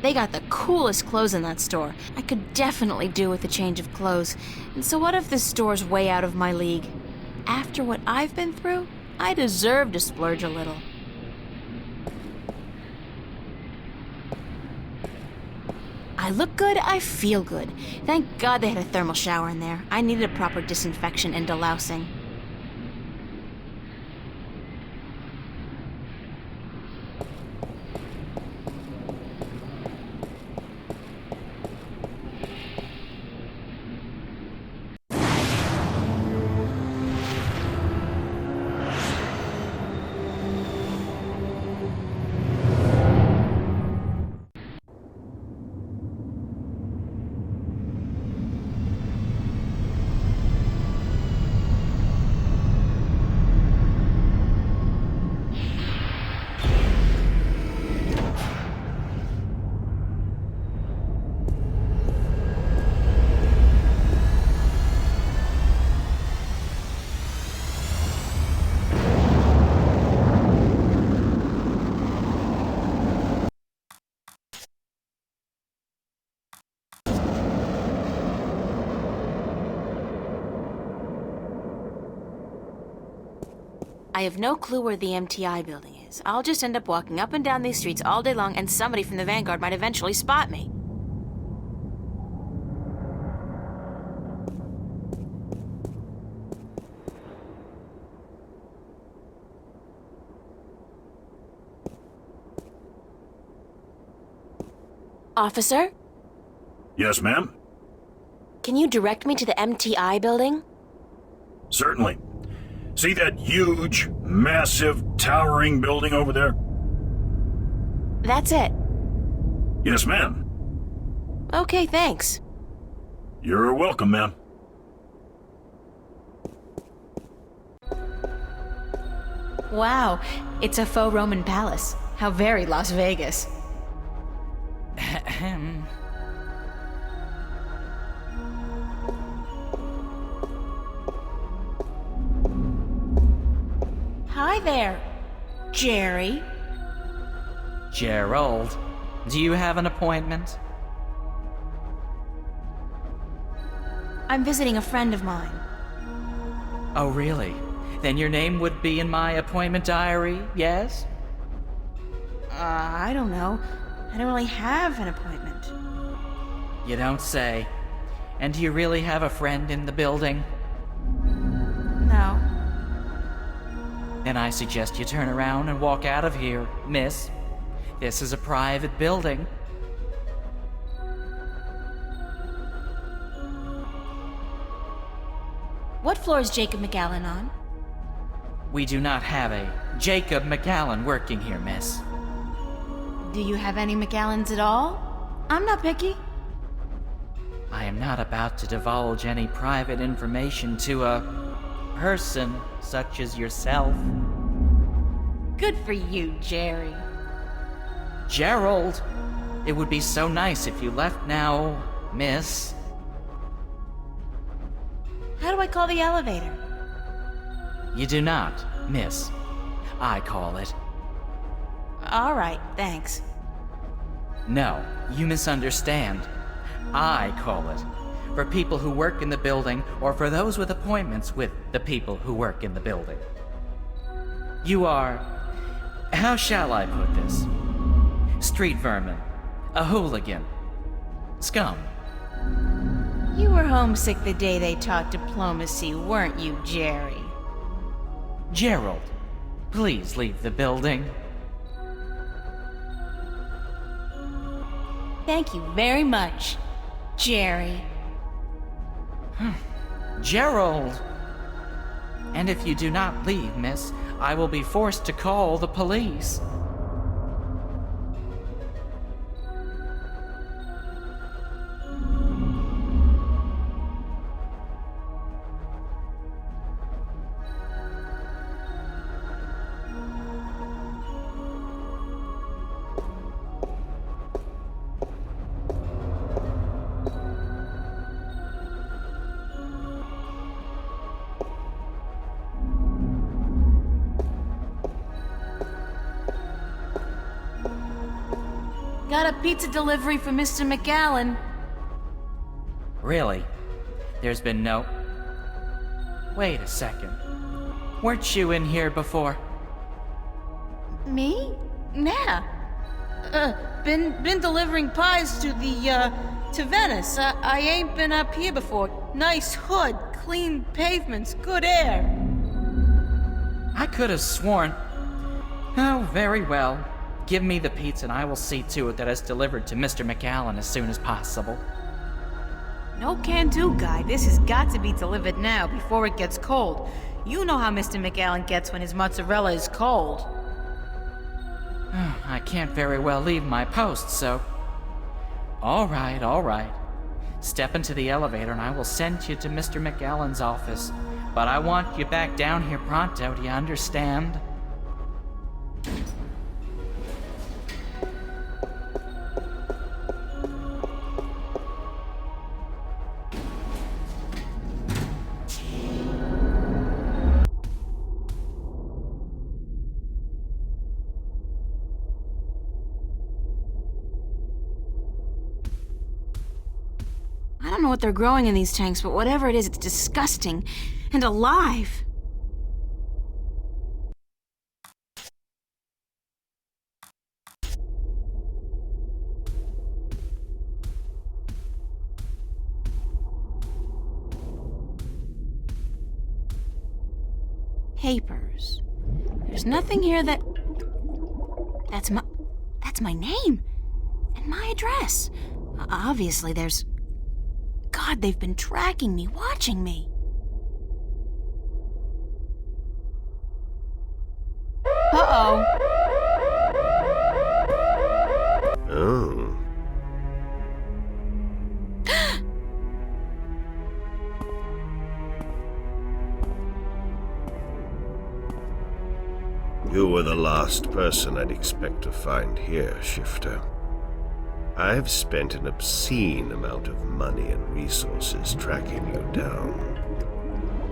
They got the coolest clothes in that store. I could definitely do with a change of clothes. And so what if this store's way out of my league? After what I've been through, I deserve to splurge a little. I look good, I feel good. Thank God they had a thermal shower in there. I needed a proper disinfection and delousing. I have no clue where the MTI building is. I'll just end up walking up and down these streets all day long, and somebody from the Vanguard might eventually spot me. Officer? Yes, ma'am? Can you direct me to the MTI building? Certainly. See that huge, massive, towering building over there? That's it. Yes, ma'am. Okay, thanks. You're welcome, ma'am. Wow, it's a faux Roman palace. How very Las Vegas. Hi there, Jerry. Gerald, do you have an appointment? I'm visiting a friend of mine. Oh, really? Then your name would be in my appointment diary, yes? I don't know. I don't really have an appointment. You don't say. And do you really have a friend in the building? No. Then I suggest you turn around and walk out of here, miss. This is a private building. What floor is Jacob McAllen on? We do not have a Jacob McAllen working here, miss. Do you have any McAllens at all? I'm not picky. I am not about to divulge any private information to a person such as yourself. Good for you, Jerry. Gerald, it would be so nice if you left now, miss. How do I call the elevator? You do not, miss. I call it. All right, thanks. No, you misunderstand. I call it. For people who work in the building, or for those with appointments with the people who work in the building. You are... how shall I put this? Street vermin. A hooligan. Scum. You were homesick the day they taught diplomacy, weren't you, Jerry? Gerald, please leave the building. Thank you very much, Jerry. Gerald! And if you do not leave, miss, I will be forced to call the police. Got a pizza delivery for Mr. McAllen. Really? There's been no... Wait a second. Weren't you in here before? Me? Nah. Been delivering pies to to Venice. I ain't been up here before. Nice hood, clean pavements, good air. I could have sworn... Oh, very well. Give me the pizza and I will see to it that it's delivered to Mr. McAllen as soon as possible. No can do, Guy. This has got to be delivered now before it gets cold. You know how Mr. McAllen gets when his mozzarella is cold. I can't very well leave my post, so... All right. Step into the elevator and I will send you to Mr. McAllen's office. But I want you back down here pronto, do you understand? I don't know what they're growing in these tanks, but whatever it is, it's disgusting and alive. Papers. There's nothing here that... That's my name. And my address. Obviously, there's... God, they've been tracking me, watching me. Uh-oh. Oh. You were the last person I'd expect to find here, Shifter. I've spent an obscene amount of money and resources tracking you down.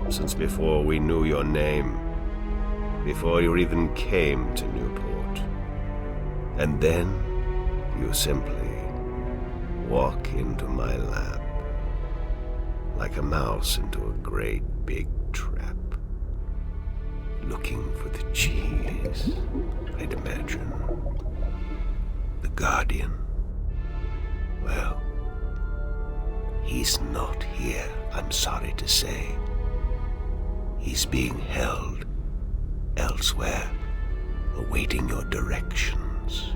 Since before we knew your name, before you even came to Newport. And then you simply walk into my lab, like a mouse into a great big trap, looking for the cheese, I'd imagine. The Guardian. Well, he's not here, I'm sorry to say. He's being held elsewhere, awaiting your directions.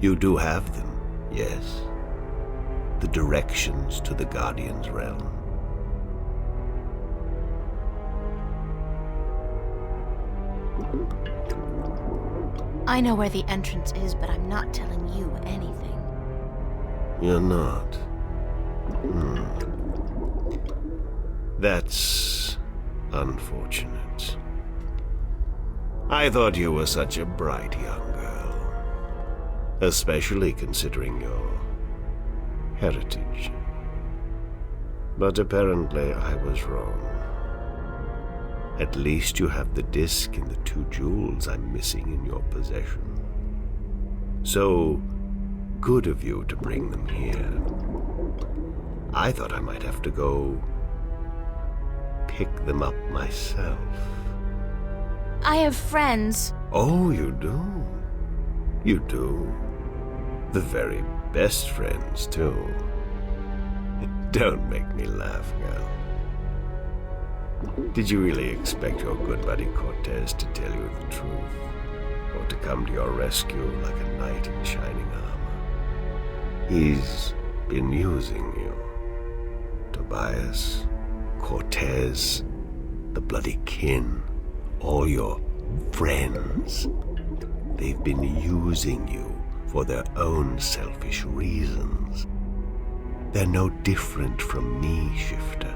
You do have them, yes. The directions to the Guardian's realm. I know where the entrance is, but I'm not telling you anything. You're not? That's unfortunate. I thought you were such a bright young girl, especially considering your heritage. But apparently I was wrong. At least you have the disc and the 2 jewels I'm missing in your possession. So good of you to bring them here. I thought I might have to go pick them up myself. I have friends. Oh, you do? You do? The very best friends, too. Don't make me laugh, girl. Did you really expect your good buddy Cortez to tell you the truth? Or to come to your rescue like a knight in shining armor? He's been using you. Tobias, Cortez, the bloody kin, all your friends. They've been using you for their own selfish reasons. They're no different from me, Shifter.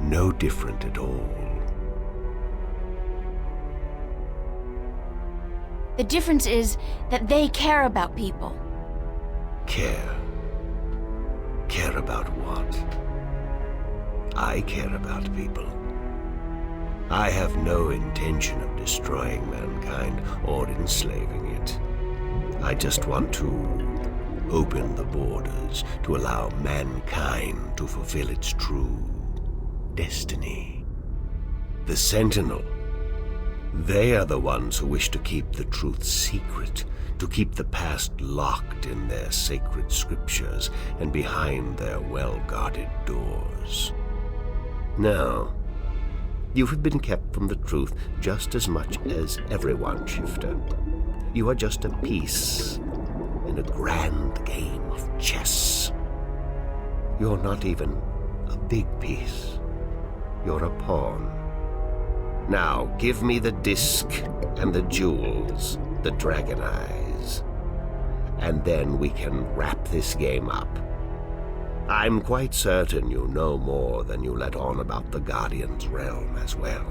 No different at all. The difference is that they care about people. Care? Care about what? I care about people. I have no intention of destroying mankind or enslaving it. I just want to open the borders to allow mankind to fulfill its true destiny. The Sentinel, they are the ones who wish to keep the truth secret, to keep the past locked in their sacred scriptures and behind their well-guarded doors. Now, you have been kept from the truth just as much as everyone, Shifter. You are just a piece in a grand game of chess. You're not even a big piece. You're a pawn. Now, give me the disc and the jewels, the dragon eyes, and then we can wrap this game up. I'm quite certain you know more than you let on about the Guardian's realm as well.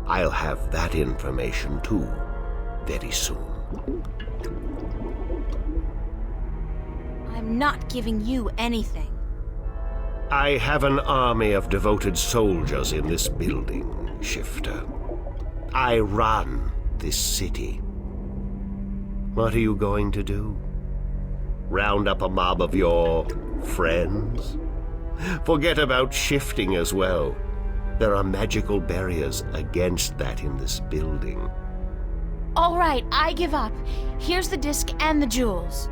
I'll have that information too, very soon. I'm not giving you anything. I have an army of devoted soldiers in this building, Shifter. I run this city. What are you going to do? Round up a mob of your friends? Forget about shifting as well. There are magical barriers against that in this building. All right, I give up. Here's the disc and the jewels.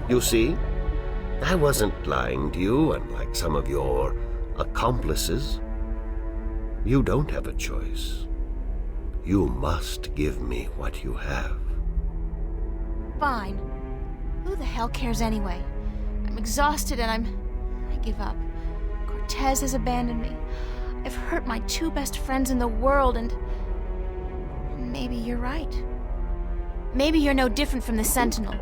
You see, I wasn't lying to you, unlike some of your accomplices. You don't have a choice. You must give me what you have. Fine. Who the hell cares anyway? I'm exhausted and I give up. Cortez has abandoned me. I've hurt my two best friends in the world and maybe you're right. Maybe you're no different from the Sentinel.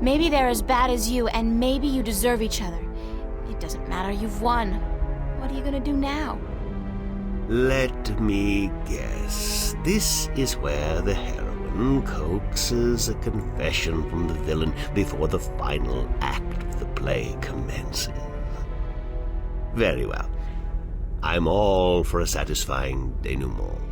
Maybe they're as bad as you, and maybe you deserve each other. It doesn't matter, you've won. What are you gonna do now? Let me guess. This is where the heroine coaxes a confession from the villain before the final act of the play commences. Very well. I'm all for a satisfying denouement.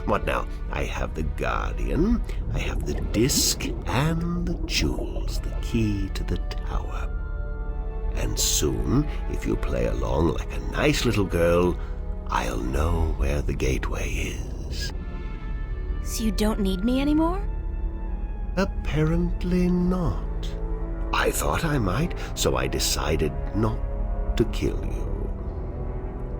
What now? I have the Guardian, I have the disc, and the jewels, the key to the tower. And soon, if you play along like a nice little girl, I'll know where the gateway is. So you don't need me anymore? Apparently not. I thought I might, so I decided not to kill you.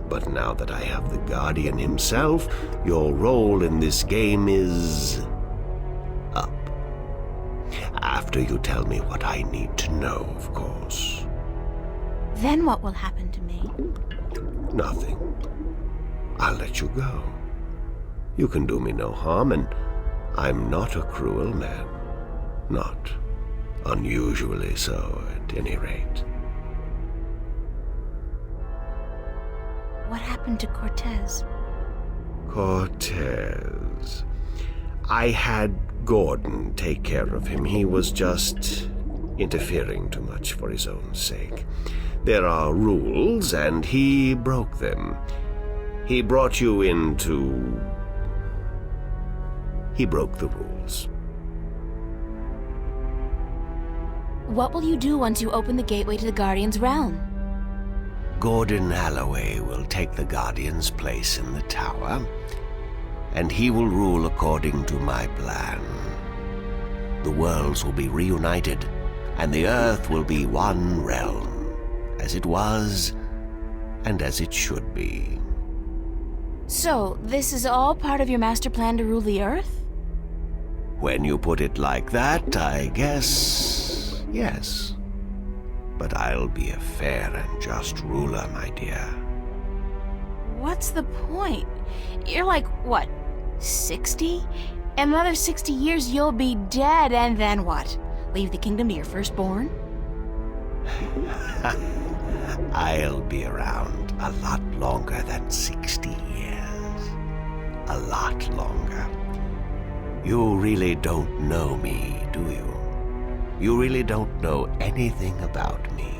But now that I have the Guardian himself, your role in this game is up. After you tell me what I need to know, of course. Then what will happen to me? Nothing. I'll let you go. You can do me no harm, and I'm not a cruel man. Not unusually so, at any rate. What happened to Cortez? Cortez. I had Gordon take care of him. He was just interfering too much for his own sake. There are rules, and he broke them. He brought you into... He broke the rules. What will you do once you open the gateway to the Guardian's realm? Gordon Alloway will take the Guardian's place in the tower, and he will rule according to my plan. The worlds will be reunited, and the Earth will be one realm, as it was, and as it should be. So, this is all part of your master plan to rule the Earth? When you put it like that, I guess, yes. But I'll be a fair and just ruler, my dear. What's the point? You're like, what, 60? In another 60 years you'll be dead, and then what? Leave the kingdom to your firstborn? I'll be around a lot longer than 60 years. A lot longer. You really don't know me, do you? You really don't know anything about me.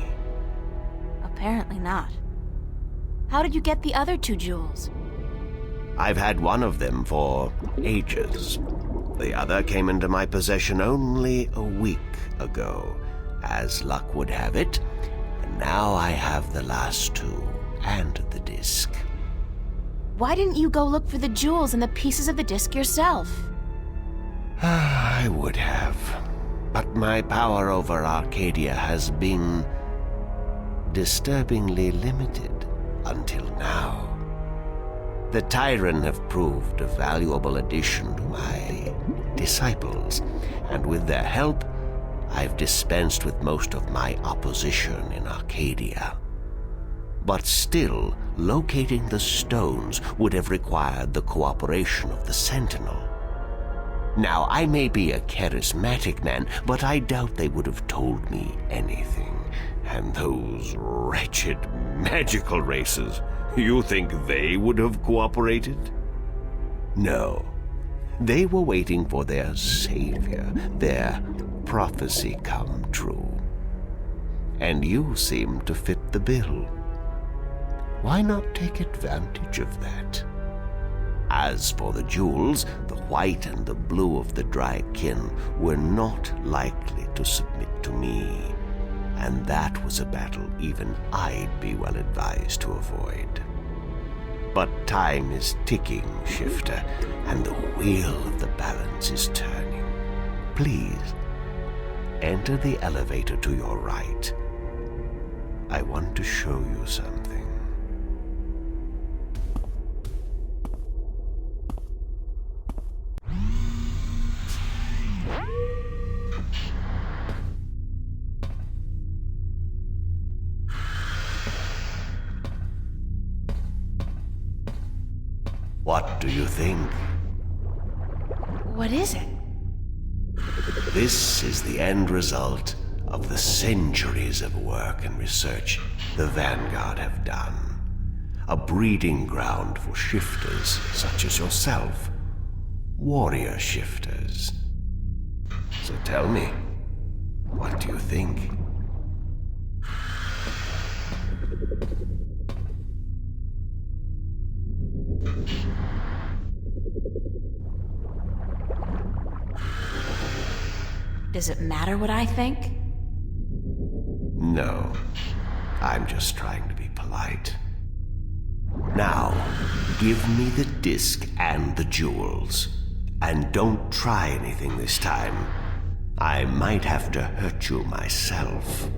Apparently not. How did you get the other 2 jewels? I've had one of them for ages. The other came into my possession only a week ago, as luck would have it, and now I have the last 2 and the disc. Why didn't you go look for the jewels and the pieces of the disc yourself? I would have, but my power over Arcadia has been disturbingly limited until now. The Tyren have proved a valuable addition to my disciples, and with their help, I've dispensed with most of my opposition in Arcadia. But still, locating the stones would have required the cooperation of the Sentinel. Now, I may be a charismatic man, but I doubt they would have told me anything. And those wretched magical races, you think they would have cooperated? No. They were waiting for their savior, their prophecy come true. And you seem to fit the bill. Why not take advantage of that? As for the jewels, the white and the blue of the Drykin were not likely to submit to me. And that was a battle even I'd be well advised to avoid. But time is ticking, Shifter, and the wheel of the balance is turning. Please, enter the elevator to your right. I want to show you something. What do you think? What is it? This is the end result of the centuries of work and research the Vanguard have done. A breeding ground for shifters such as yourself. Warrior shifters. So tell me, what do you think? Does it matter what I think? No. I'm just trying to be polite. Now, give me the disc and the jewels. And don't try anything this time. I might have to hurt you myself.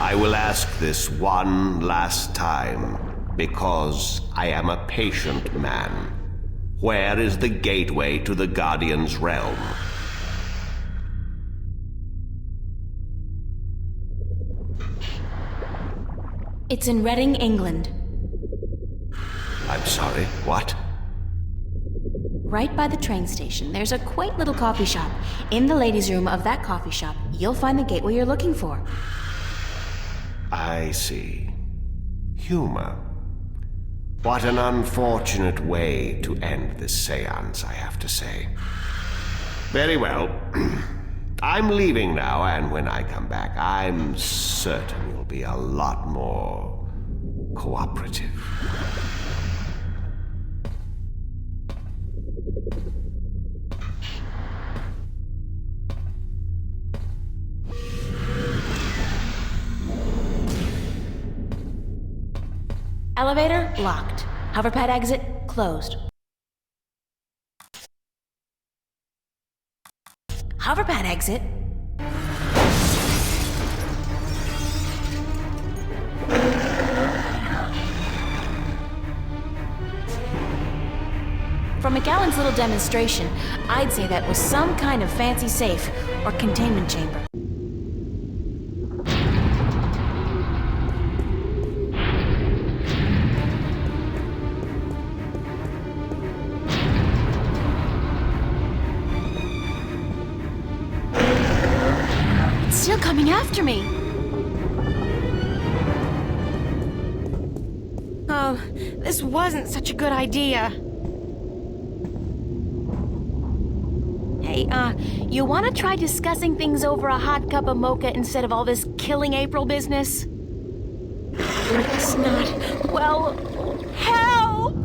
I will ask this one last time, because I am a patient man. Where is the gateway to the Guardian's realm? It's in Reading, England. I'm sorry, what? Right by the train station, there's a quaint little coffee shop. In the ladies' room of that coffee shop, you'll find the gateway you're looking for. I see. Humor. What an unfortunate way to end this seance, I have to say. Very well. I'm leaving now, and when I come back, I'm certain you'll be a lot more cooperative. Elevator locked. Hoverpad exit closed. Hoverpad exit? From McAllen's little demonstration, I'd say that was some kind of fancy safe or containment chamber. It's still coming after me. Oh, this wasn't such a good idea. Hey, you want to try discussing things over a hot cup of mocha instead of all this killing April business? It's not. Well, help!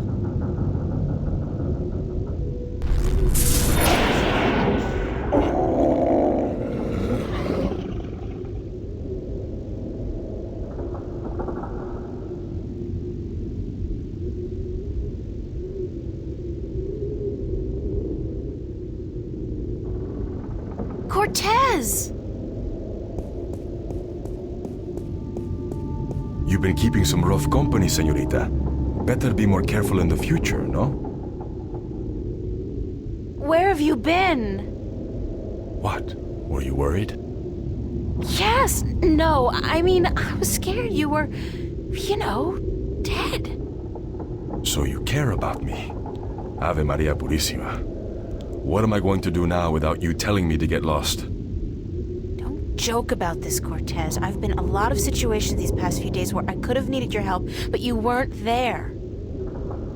Cortez! You've been keeping some rough company, señorita. Better be more careful in the future, no? Where have you been? What? Were you worried? Yes, no, I mean, I was scared you were, dead. So you care about me. Ave Maria Purísima. What am I going to do now without you telling me to get lost? Don't joke about this, Cortez. I've been in a lot of situations these past few days where I could have needed your help, but you weren't there.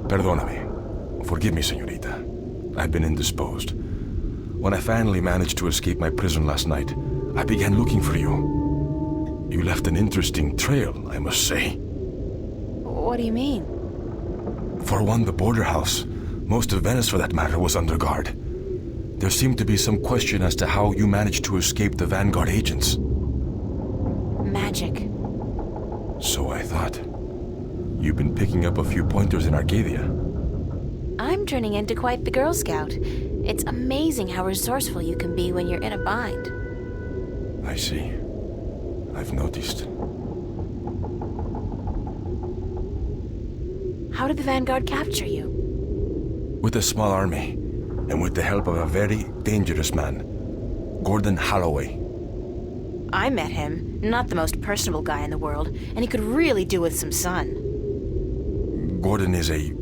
Perdóname. Forgive me, señorita. I've been indisposed. When I finally managed to escape my prison last night, I began looking for you. You left an interesting trail, I must say. What do you mean? For one, the border house, most of Venice for that matter, was under guard. There seemed to be some question as to how you managed to escape the Vanguard agents. Magic. So I thought. You've been picking up a few pointers in Arcadia. I'm turning into quite the Girl Scout. It's amazing how resourceful you can be when you're in a bind. I see. I've noticed. How did the Vanguard capture you? With a small army, and with the help of a very dangerous man, Gordon Holloway. I met him. Not the most personable guy in the world, and he could really do with some sun. Gordon is a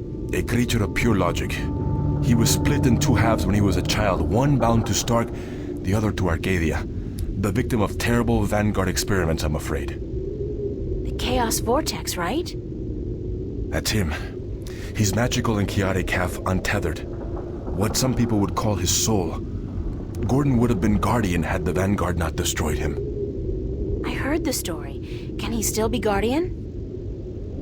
creature of pure logic. He was split in two halves when he was a child, one bound to Stark, the other to Arcadia. The victim of terrible Vanguard experiments, I'm afraid. The Chaos Vortex, right? That's him. He's magical and chaotic, half untethered. What some people would call his soul. Gordon would have been Guardian had the Vanguard not destroyed him. I heard the story. Can he still be Guardian?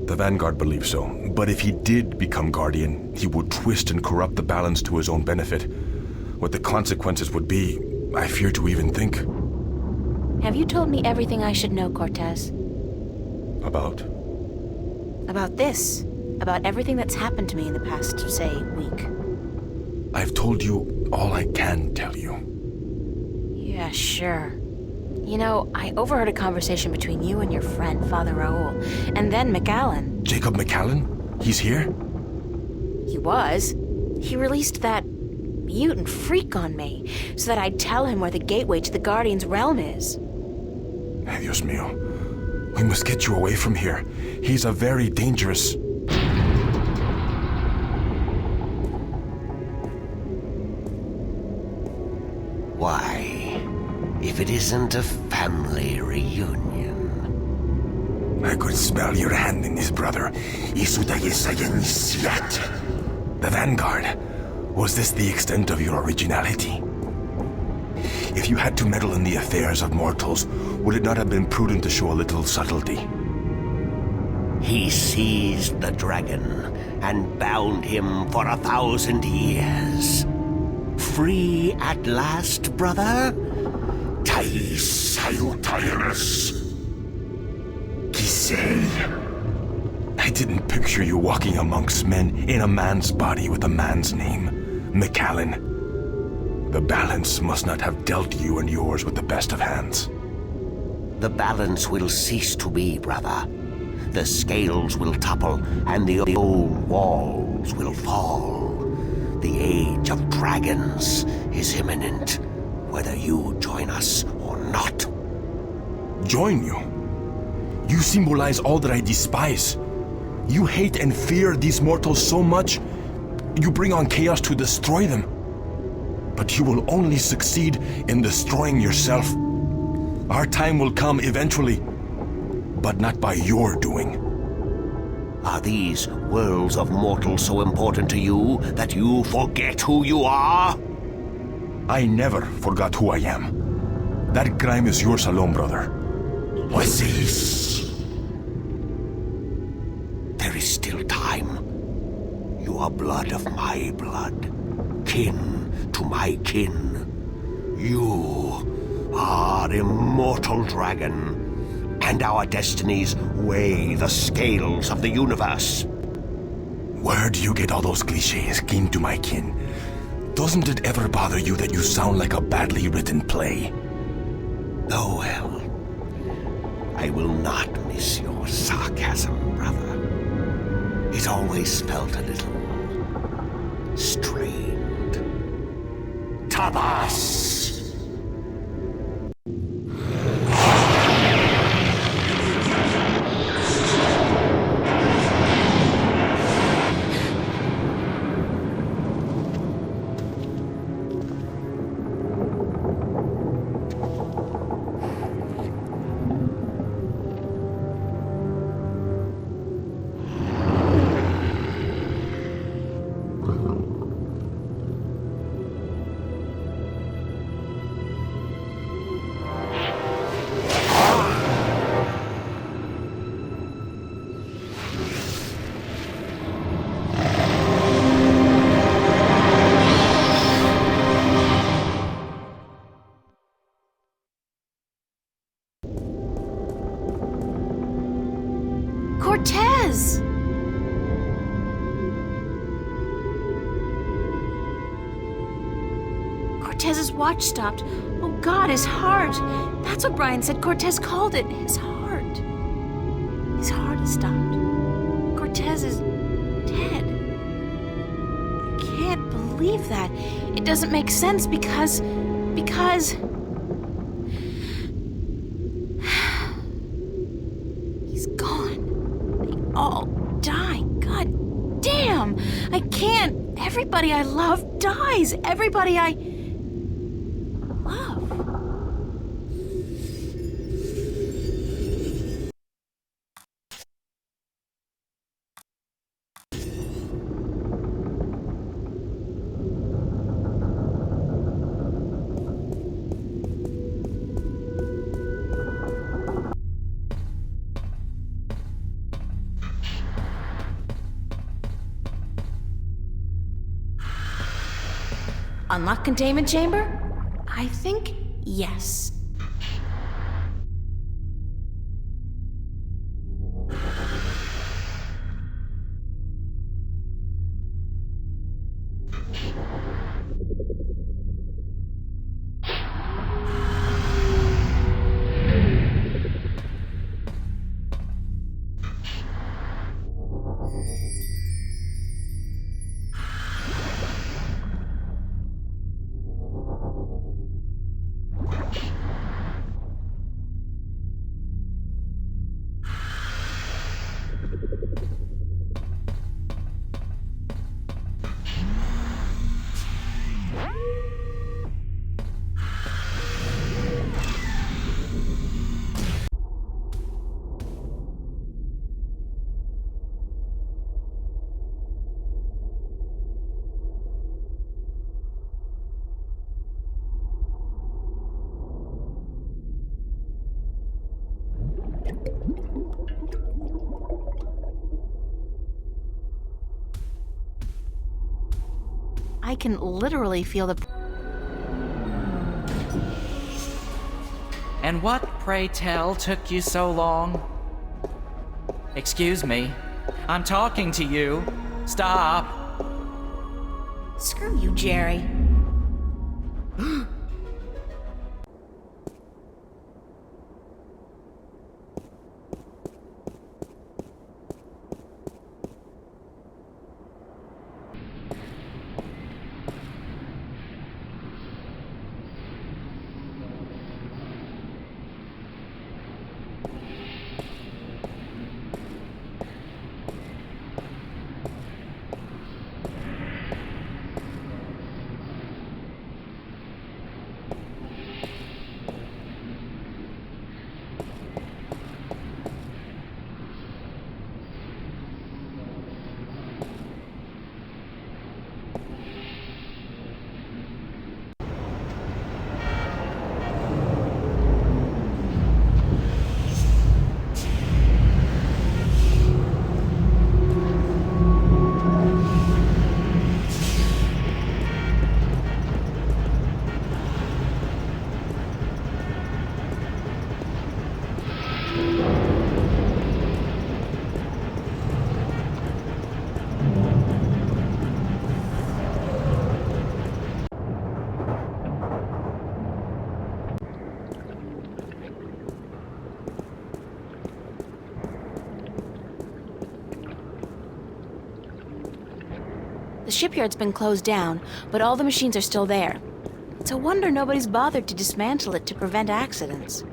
The Vanguard believes so, but if he did become Guardian, he would twist and corrupt the balance to his own benefit. What the consequences would be, I fear to even think. Have you told me everything I should know, Cortez? About? About this. About everything that's happened to me in the past, say, week. I've told you all I can tell you. Yeah, sure. You know, I overheard a conversation between you and your friend, Father Raoul, and then McAllen. Jacob McAllen? He's here? He was. He released that mutant freak on me, so that I'd tell him where the gateway to the Guardian's realm is. Ay, Dios mío. We must get you away from here. He's a very dangerous... Why, if it isn't a family reunion. I could smell your hand in this, brother. The Vanguard. Was this the extent of your originality? If you had to meddle in the affairs of mortals, would it not have been prudent to show a little subtlety? He seized the dragon and bound him for 1,000 years. Free at last, brother? I didn't picture you walking amongst men in a man's body with a man's name, McAllen. The balance must not have dealt you and yours with the best of hands. The balance will cease to be, brother. The scales will topple and the old walls will fall. The age of dragons is imminent, whether you join us or not. Join you? You symbolize all that I despise. You hate and fear these mortals so much, you bring on chaos to destroy them. But you will only succeed in destroying yourself. Our time will come eventually, but not by your doing. Are these worlds of mortals so important to you that you forget who you are? I never forgot who I am. That crime is yours alone, brother. Cease. There is still time. You are blood of my blood, kin to my kin. You are immortal dragon, and our destinies weigh the scales of the universe. Where do you get all those cliches, kin to my kin? Doesn't it ever bother you that you sound like a badly written play? Oh well. I will not miss your sarcasm, brother. It always felt a little strained. Tabas! Cortez! Cortez's watch stopped. Oh God, his heart. That's what Brian said Cortez called it. His heart. His heart has stopped. Cortez is dead. I can't believe that. It doesn't make sense because... He's gone. They all die. God damn! I can't. Everybody I love dies. Everybody I love. Unlock containment chamber? I think yes. I can literally feel the... And what, pray tell, took you so long? Excuse me. I'm talking to you. Stop. Screw you, Jerry. shipyard's been closed down, but all the machines are still there. It's a wonder nobody's bothered to dismantle it to prevent accidents.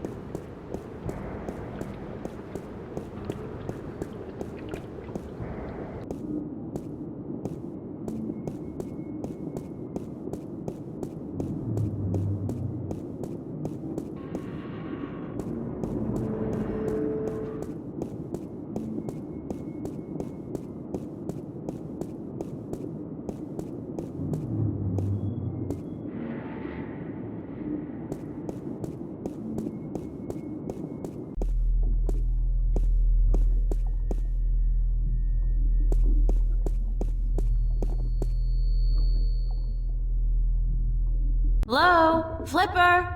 Hello? Flipper?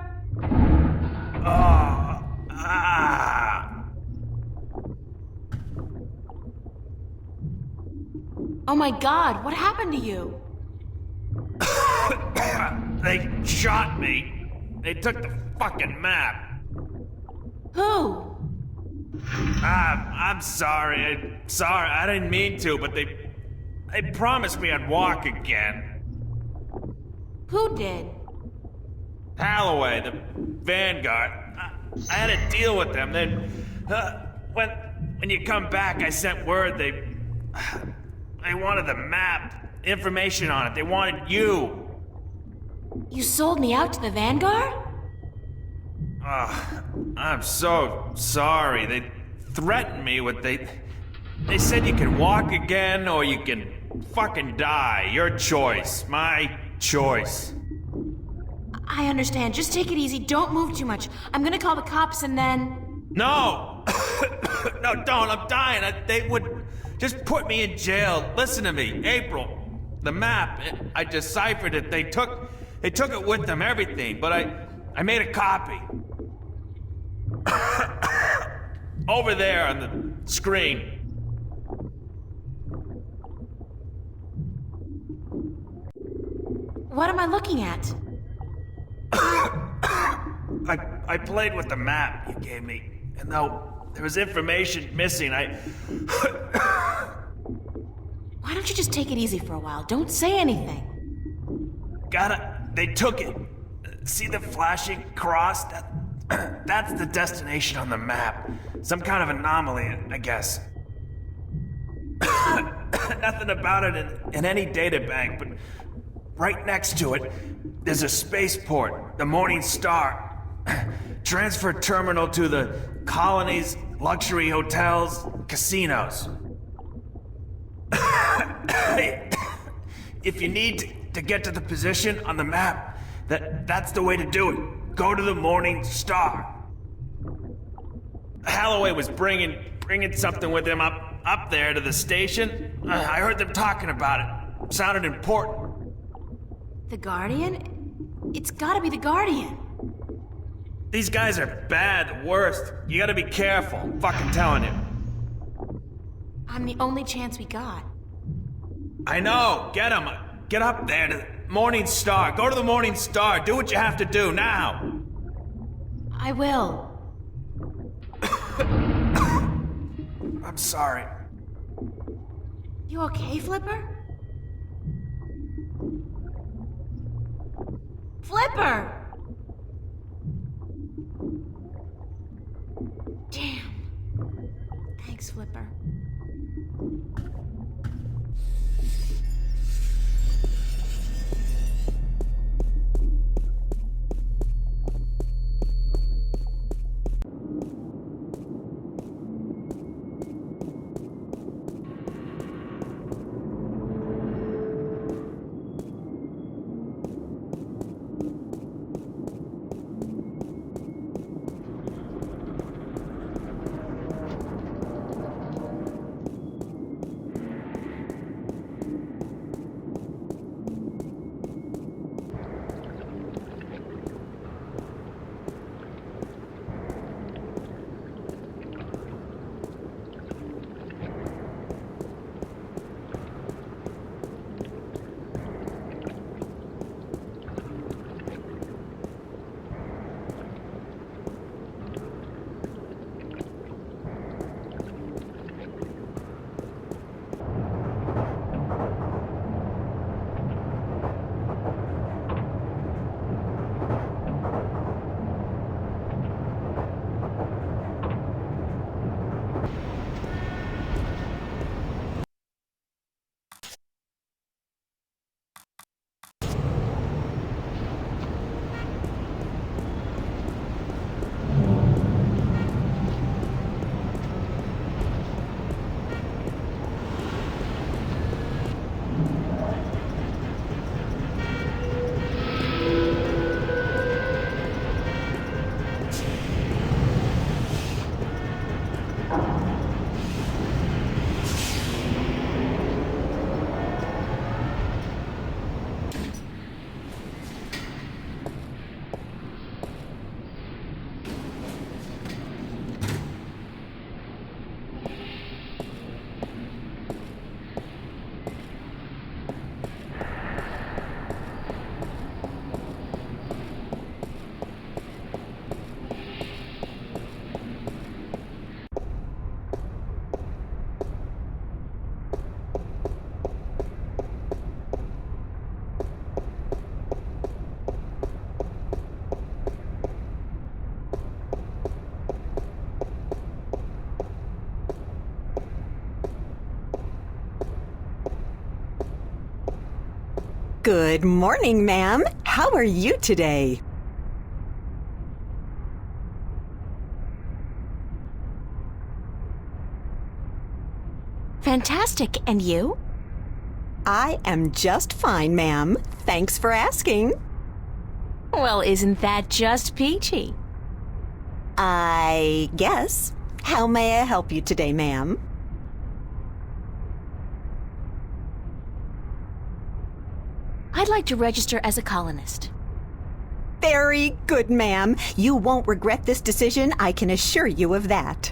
Oh my god, what happened to you? They shot me. They took the fucking map. Who? I'm sorry. I didn't mean to, but they promised me I'd walk again. Who did? Halloway, the Vanguard. I had a deal with them. Then, when you come back, I sent word they wanted the map, information on it. They wanted you. You sold me out to the Vanguard? I'm so sorry. They threatened me with they said you can walk again or you can fucking die. Your choice. My choice. I understand. Just take it easy. Don't move too much. I'm gonna call the cops and then... No! No, don't. I'm dying. They would just put me in jail. Listen to me. April, the map, I deciphered it. They took it with them, everything, but I made a copy. Over there on the screen. What am I looking at? I played with the map you gave me, and though there was information missing, Why don't you just take it easy for a while? Don't say anything. They took it. See the flashing cross? That's the destination on the map. Some kind of anomaly, I guess. Nothing about it in any data bank, but right next to it, there's a spaceport, the Morning Star. Transfer terminal to the colonies, luxury hotels, casinos. If you need to get to the position on the map, that's the way to do it. Go to the Morning Star. Halloway was bringing something with him up there to the station. I heard them talking about it. Sounded important. The Guardian? It's gotta be the Guardian. These guys are bad, the worst. You gotta be careful. I'm fucking telling you. I'm the only chance we got. I know. Get him. Get up there to the Morning Star. Go to the Morning Star. Do what you have to do now. I will. I'm sorry. You okay, Flipper? Flipper! Damn. Thanks, Flipper. Good morning, ma'am. How are you today? Fantastic. And you? I am just fine, ma'am. Thanks for asking. Well, isn't that just peachy? I guess. How may I help you today, ma'am? I'd like to register as a colonist. Very good, ma'am. You won't regret this decision, I can assure you of that.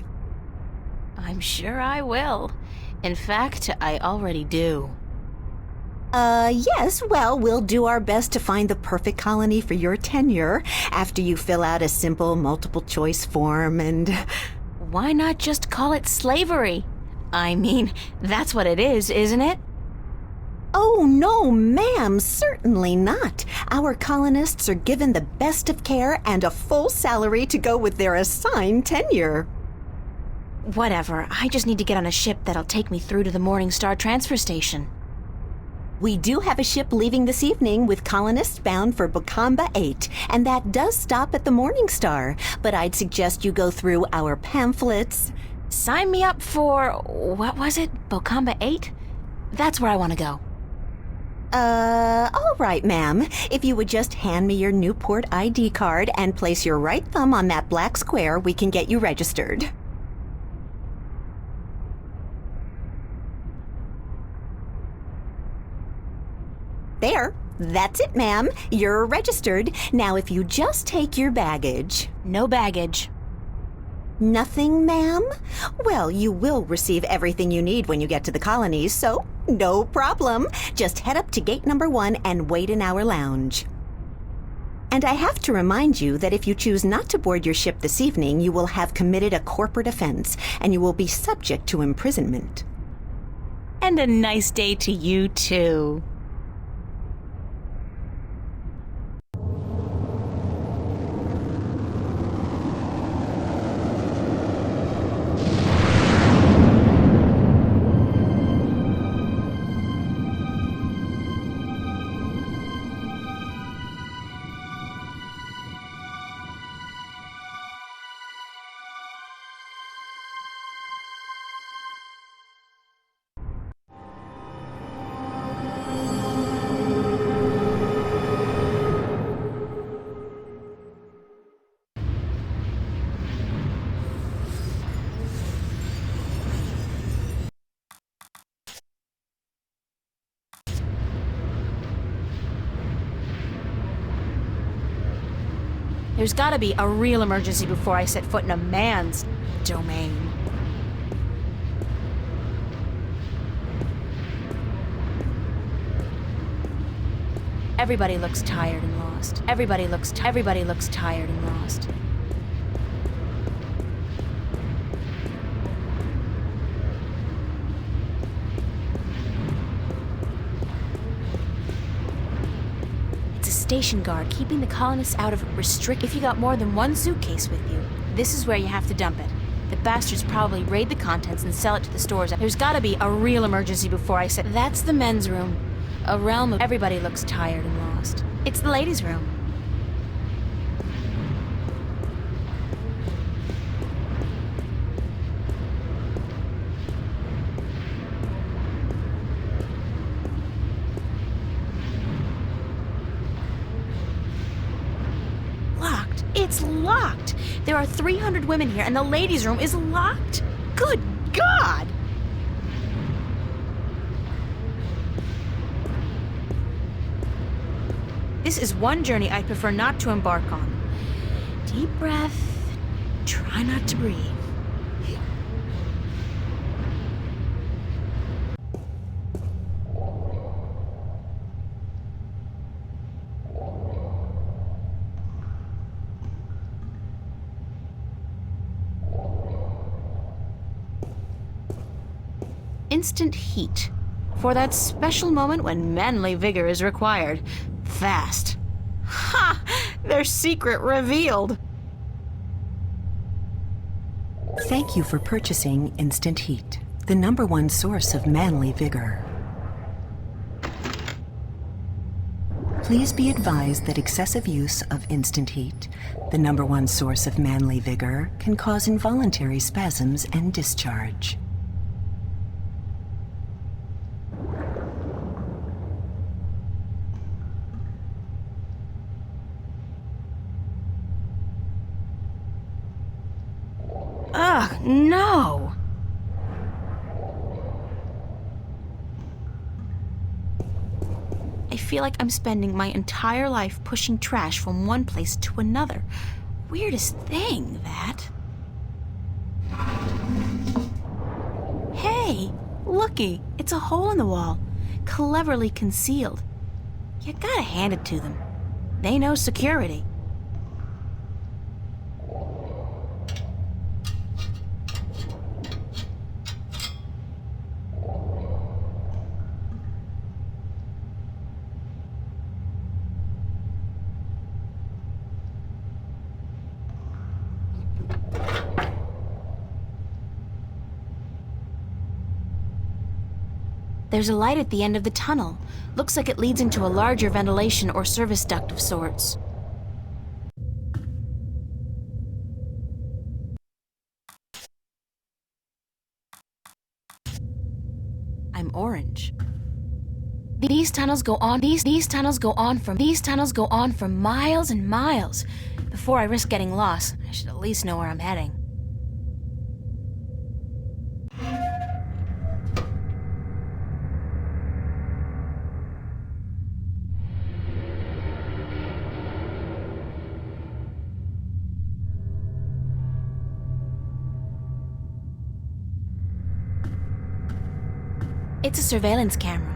I'm sure I will. In fact, I already do. Yes, well, we'll do our best to find the perfect colony for your tenure after you fill out a simple multiple choice form and... Why not just call it slavery? I mean, that's what it is, isn't it? Oh, no, ma'am, certainly not. Our colonists are given the best of care and a full salary to go with their assigned tenure. Whatever, I just need to get on a ship that'll take me through to the Morningstar transfer station. We do have a ship leaving this evening with colonists bound for Bokamba 8, and that does stop at the Morningstar, but I'd suggest you go through our pamphlets. Sign me up for, what was it, Bokamba 8? That's where I want to go. All right, ma'am. If you would just hand me your Newport ID card and place your right thumb on that black square, we can get you registered. There. That's it, ma'am. You're registered. Now, if you just take your baggage. No baggage. Nothing, ma'am? Well, you will receive everything you need when you get to the colonies, so no problem. Just head up to gate number 1 and wait in our lounge. And I have to remind you that if you choose not to board your ship this evening, you will have committed a corporate offense, and you will be subject to imprisonment. And a nice day to you, too. There's gotta be a real emergency before I set foot in a man's domain. Everybody looks tired and lost. Everybody looks tired and lost. Station guard keeping the colonists out of restrict if you got more than one suitcase with you. This is where you have to dump it. The bastards probably raid the contents and sell it to the stores. There's gotta be a real emergency before I said that's the men's room. A realm of everybody looks tired and lost. It's the ladies' room. It's locked. There are 300 women here, and the ladies' room is locked. Good God! This is one journey I'd prefer not to embark on. Deep breath. Try not to breathe. Instant heat. For that special moment when manly vigor is required. Fast. Ha! Their secret revealed. Thank you for purchasing Instant Heat, the #1 source of manly vigor. Please be advised that excessive use of instant heat, the #1 source of manly vigor, can cause involuntary spasms and discharge. Ugh, no! I feel like I'm spending my entire life pushing trash from one place to another. Weirdest thing, that. Hey, looky, it's a hole in the wall, cleverly concealed. You gotta hand it to them. They know security. There's a light at the end of the tunnel. Looks like it leads into a larger ventilation or service duct of sorts. I'm orange. These tunnels go on for miles and miles. Before I risk getting lost, I should at least know where I'm heading. It's a surveillance camera.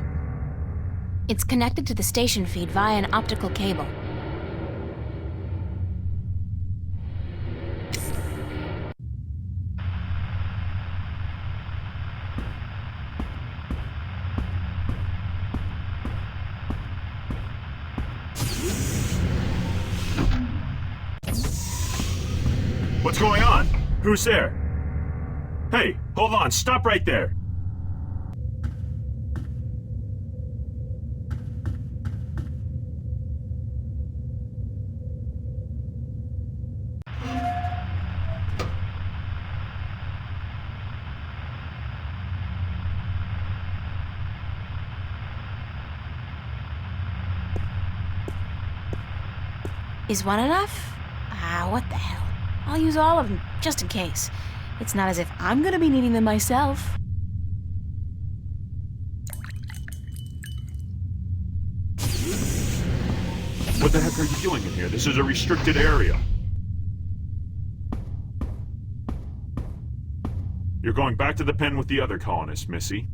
It's connected to the station feed via an optical cable. What's going on? Who's there? Hey, hold on, stop right there. Is one enough? What the hell. I'll use all of them, just in case. It's not as if I'm gonna be needing them myself. What the heck are you doing in here? This is a restricted area. You're going back to the pen with the other colonists, Missy.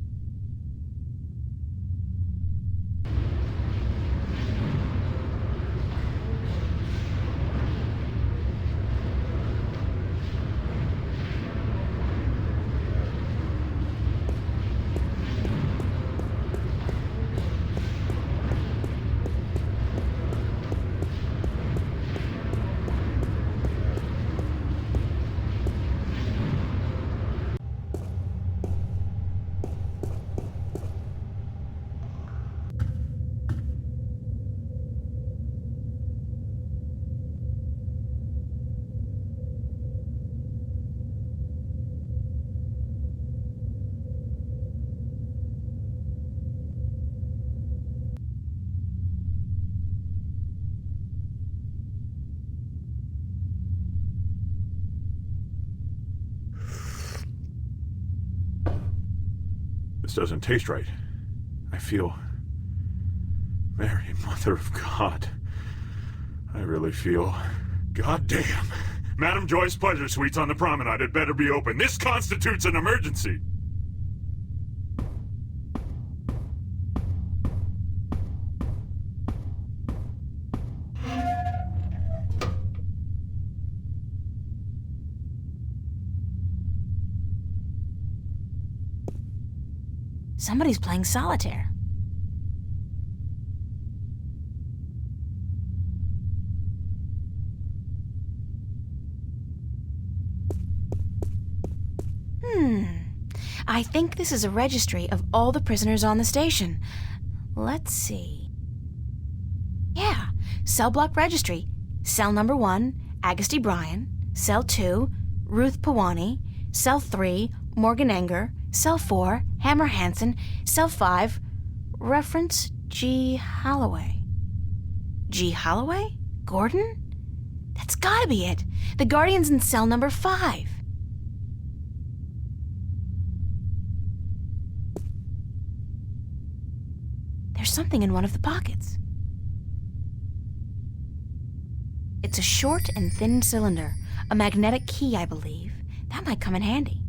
This doesn't taste right. I feel... Mary, Mother of God. I really feel... Goddamn. Madam Joyce Pleasure Suites on the promenade had better be open. This constitutes an emergency. Somebody's playing solitaire. I think this is a registry of all the prisoners on the station. Let's see. Cell block registry. Cell number 1, Agusty Bryan. Cell 2, Ruth Pawani. Cell 3, Morgan Enger. Cell 4, Hammer Hansen. Cell 5, reference G. Holloway. G. Holloway? Gordon? That's gotta be it. The Guardian's in cell number 5. There's something in one of the pockets. It's a short and thin cylinder, a magnetic key, I believe. That might come in handy.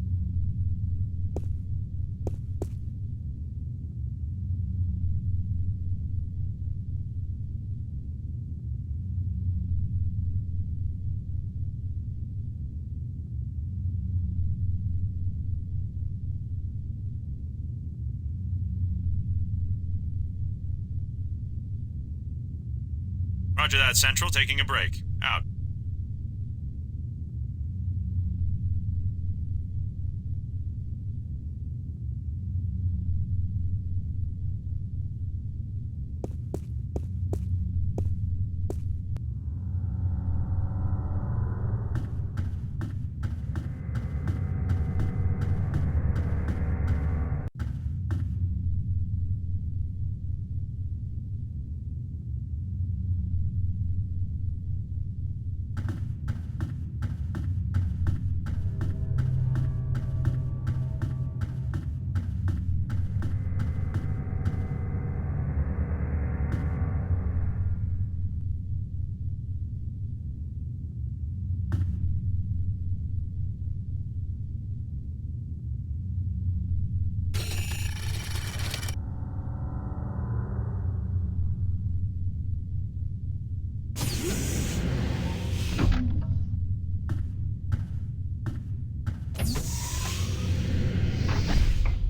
Roger that, Central. Taking a break. Out.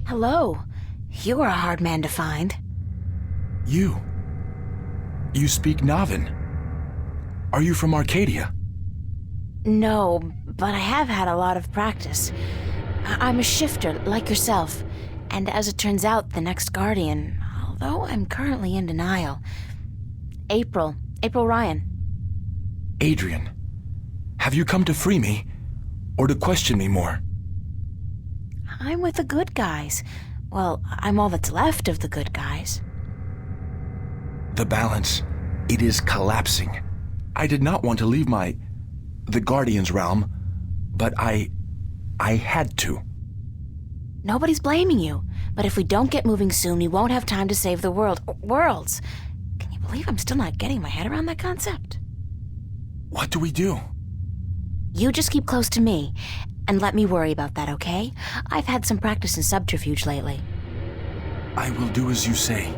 Hello. You're a hard man to find. You speak Navin. Are you from Arcadia? No, but I have had a lot of practice. I'm a shifter, like yourself. And as it turns out, the next Guardian, although I'm currently in denial. April Ryan. Adrian, have you come to free me, or to question me more? I'm with the good guys. Well, I'm all that's left of the good guys. The balance, it is collapsing. I did not want to leave the Guardian's realm, but I had to. Nobody's blaming you, but if we don't get moving soon, we won't have time to save the worlds. Can you believe I'm still not getting my head around that concept? What do we do? You just keep close to me, and let me worry about that, okay? I've had some practice in subterfuge lately. I will do as you say.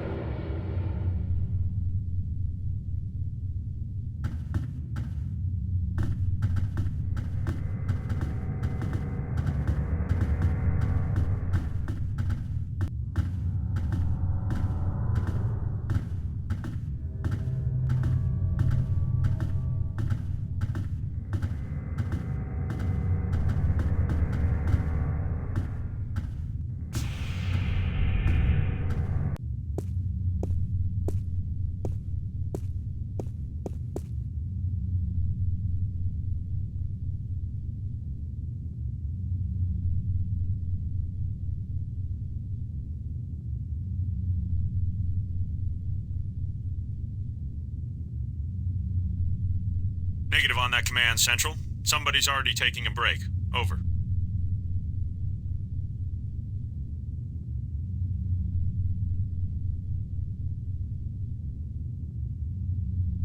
Negative on that command, Central. Somebody's already taking a break. Over.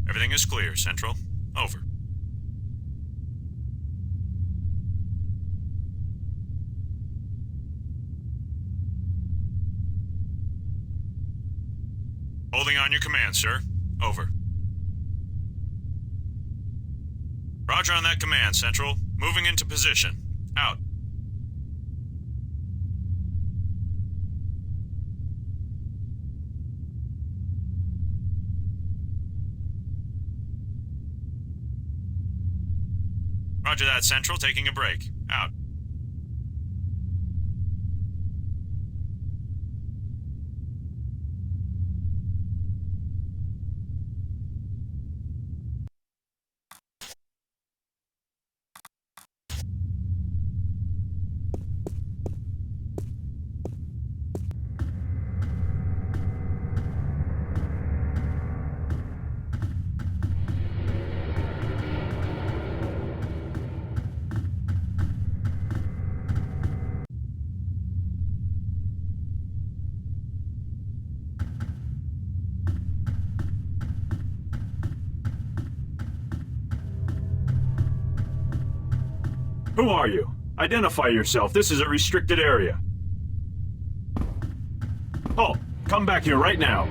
Everything is clear, Central. Over. Holding on your command, sir. Over. Roger on that command, Central. Moving into position. Out. Roger that, Central. Taking a break. Out. Who are you? Identify yourself. This is a restricted area. Oh, come back here right now.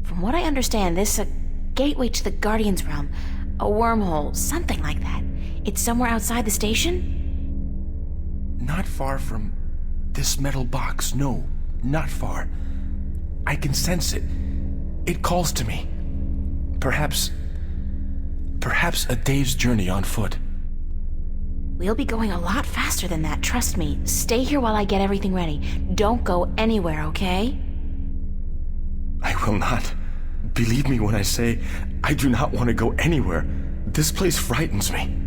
From what I understand, this is a gateway to the Guardian's realm. A wormhole, something like that. It's somewhere outside the station? Not far from this metal box. No, not far. I can sense it. It calls to me. Perhaps a day's journey on foot. We'll be going a lot faster than that, trust me. Stay here while I get everything ready. Don't go anywhere, okay? I will not. Believe me when I say I do not want to go anywhere. This place frightens me.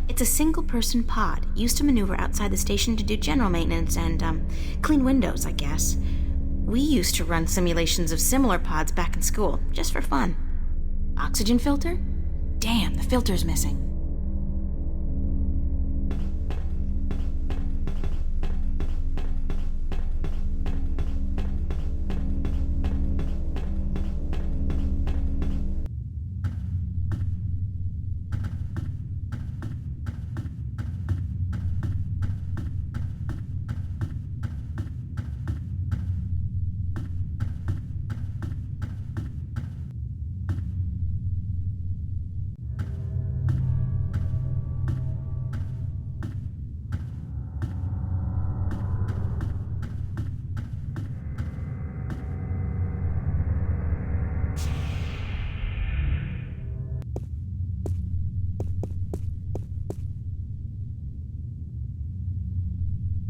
It's a single-person pod, used to maneuver outside the station to do general maintenance and, clean windows, I guess. We used to run simulations of similar pods back in school, just for fun. Oxygen filter? Damn, the filter's missing.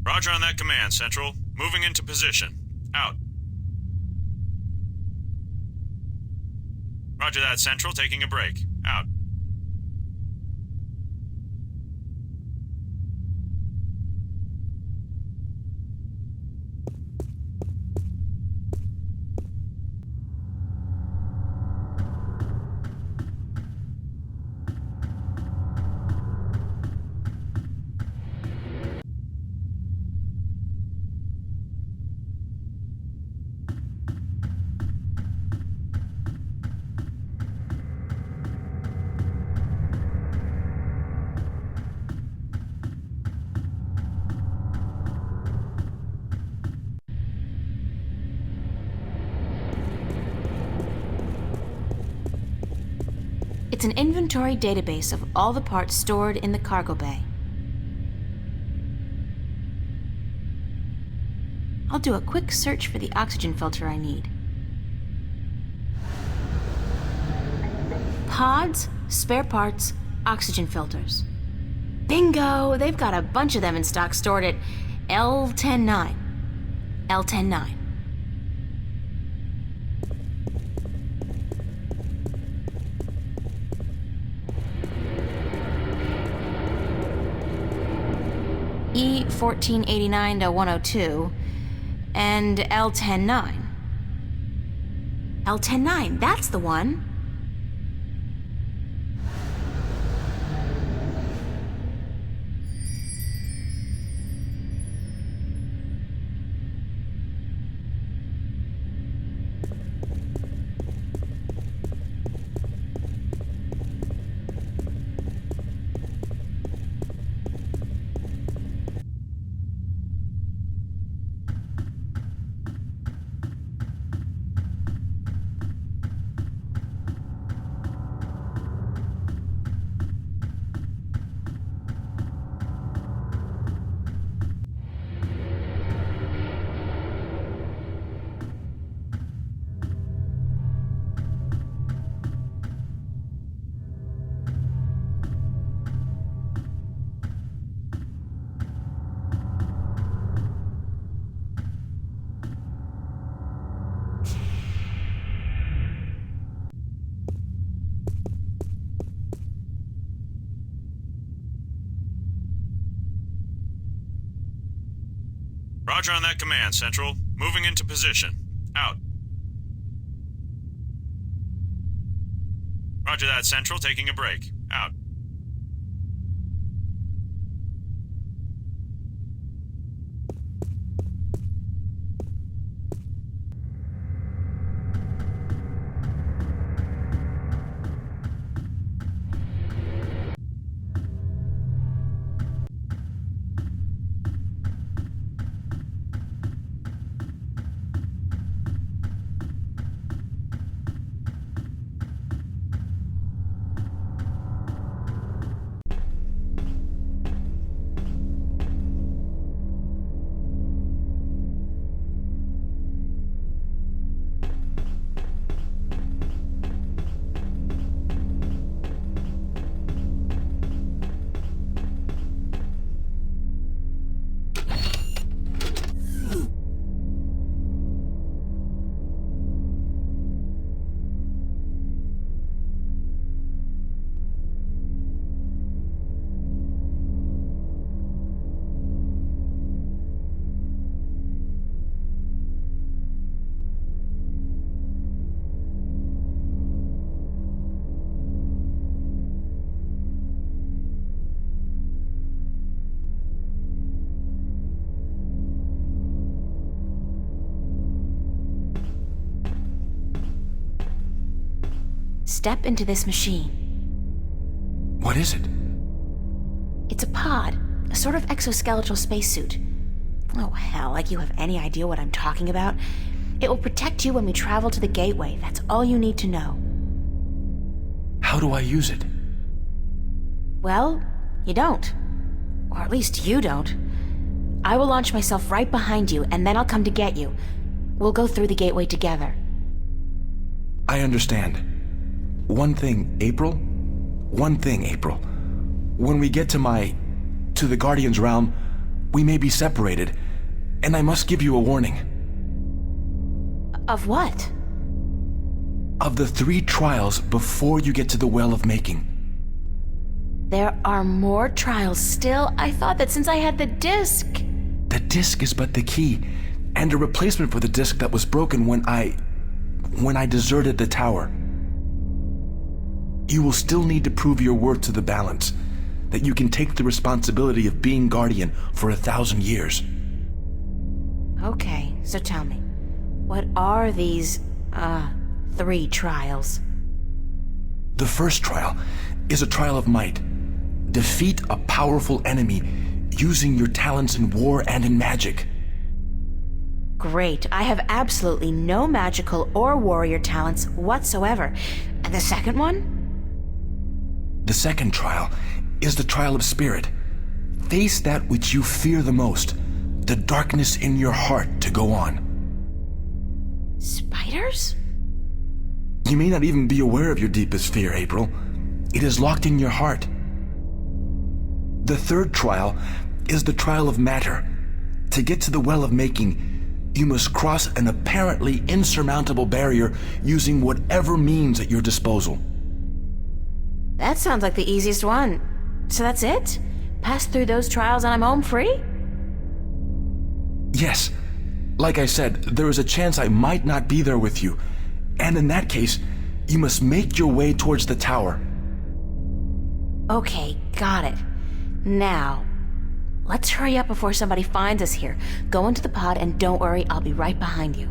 Roger on that command, Central. Moving into position. Out. Roger that, Central. Taking a break. Out. It's an inventory database of all the parts stored in the cargo bay. I'll do a quick search for the oxygen filter I need. Pods, spare parts, oxygen filters. Bingo! They've got a bunch of them in stock stored at L109. L109. E1489 to 102, And L109. L109, that's the one. Roger on that command, Central. Moving into position. Out. Roger that, Central. Taking a break. Out. Step into this machine. What is it? It's a pod, a sort of exoskeletal spacesuit. Oh, hell, like you have any idea what I'm talking about. It will protect you when we travel to the gateway. That's all you need to know. How do I use it? Well, you don't. Or at least you don't. I will launch myself right behind you, and then I'll come to get you. We'll go through the gateway together. I understand. One thing, April. When we get to the Guardian's realm, we may be separated, and I must give you a warning. Of what? Of the 3 trials before you get to the Well of Making. There are more trials still? I thought that since I had the disc... The disc is but the key, and a replacement for the disc that was broken when I deserted the tower. You will still need to prove your worth to the balance, that you can take the responsibility of being Guardian for 1,000 years. Okay, so tell me, what are these, 3 trials? The first trial is a trial of might. Defeat a powerful enemy using your talents in war and in magic. Great, I have absolutely no magical or warrior talents whatsoever. And the second one? The second trial is the trial of spirit. Face that which you fear the most, the darkness in your heart, to go on. Spiders? You may not even be aware of your deepest fear, April. It is locked in your heart. The third trial is the trial of matter. To get to the Well of Making, you must cross an apparently insurmountable barrier using whatever means at your disposal. That sounds like the easiest one. So that's it? Pass through those trials and I'm home free? Yes. Like I said, there is a chance I might not be there with you. And in that case, you must make your way towards the tower. Okay, got it. Now, let's hurry up before somebody finds us here. Go into the pod and don't worry, I'll be right behind you.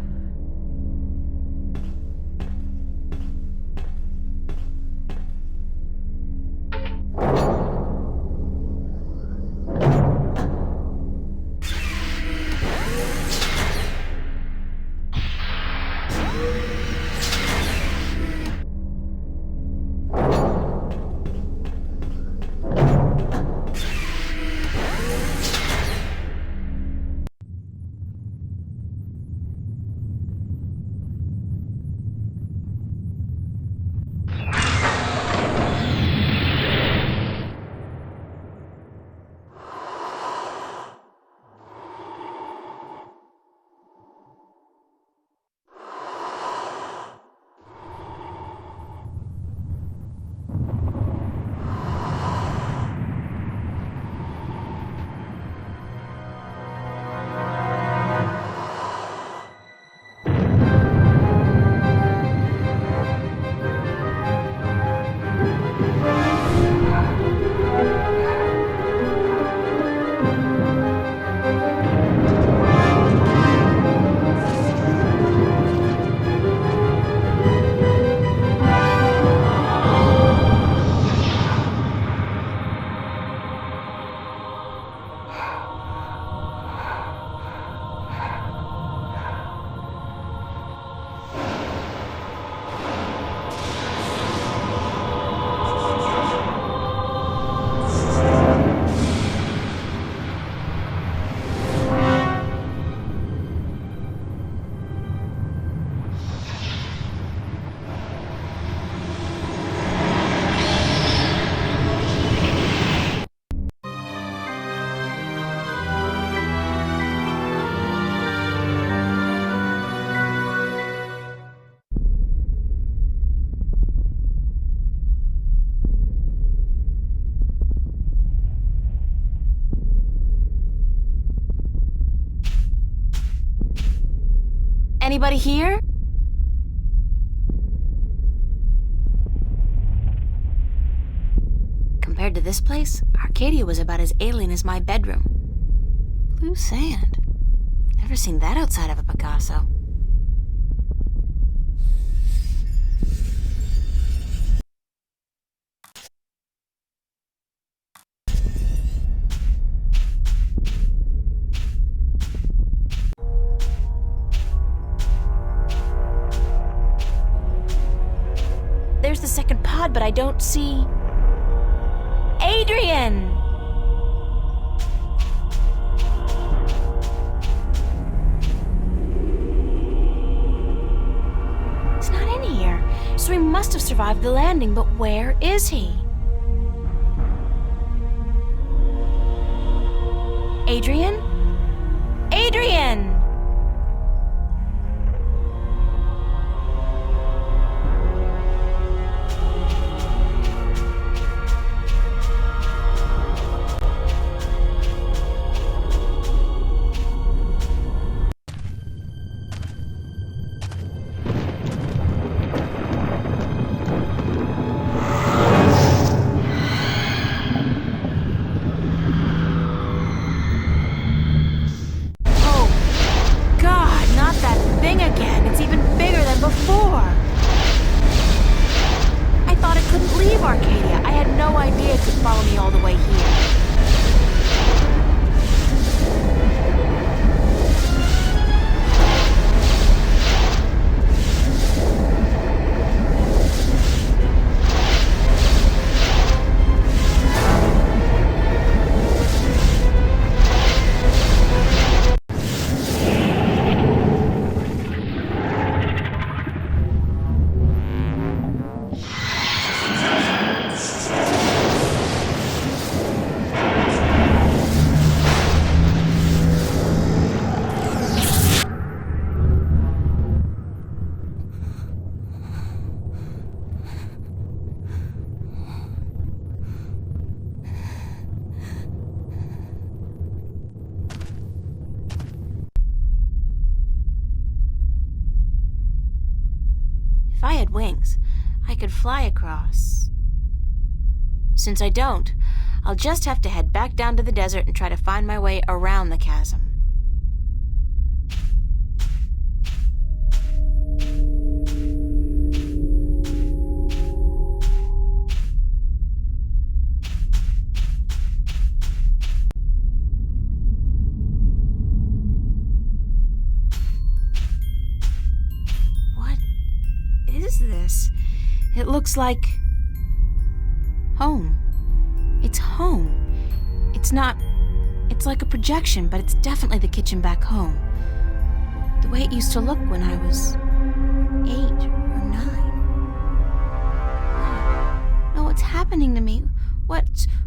Anybody here? Compared to this place, Arcadia was about as alien as my bedroom. Blue sand. Never seen that outside of a Picasso. There's the second pod, but I don't see... Adrian! He's not in here, so he must have survived the landing, but where is he? Adrian? Adrian! If I had wings, I could fly across. Since I don't, I'll just have to head back down to the desert and try to find my way around the chasm. This. It looks like home. It's home. It's not. It's like a projection, but it's definitely the kitchen back home. The way it used to look when I was 8 or 9. No, what's happening to me?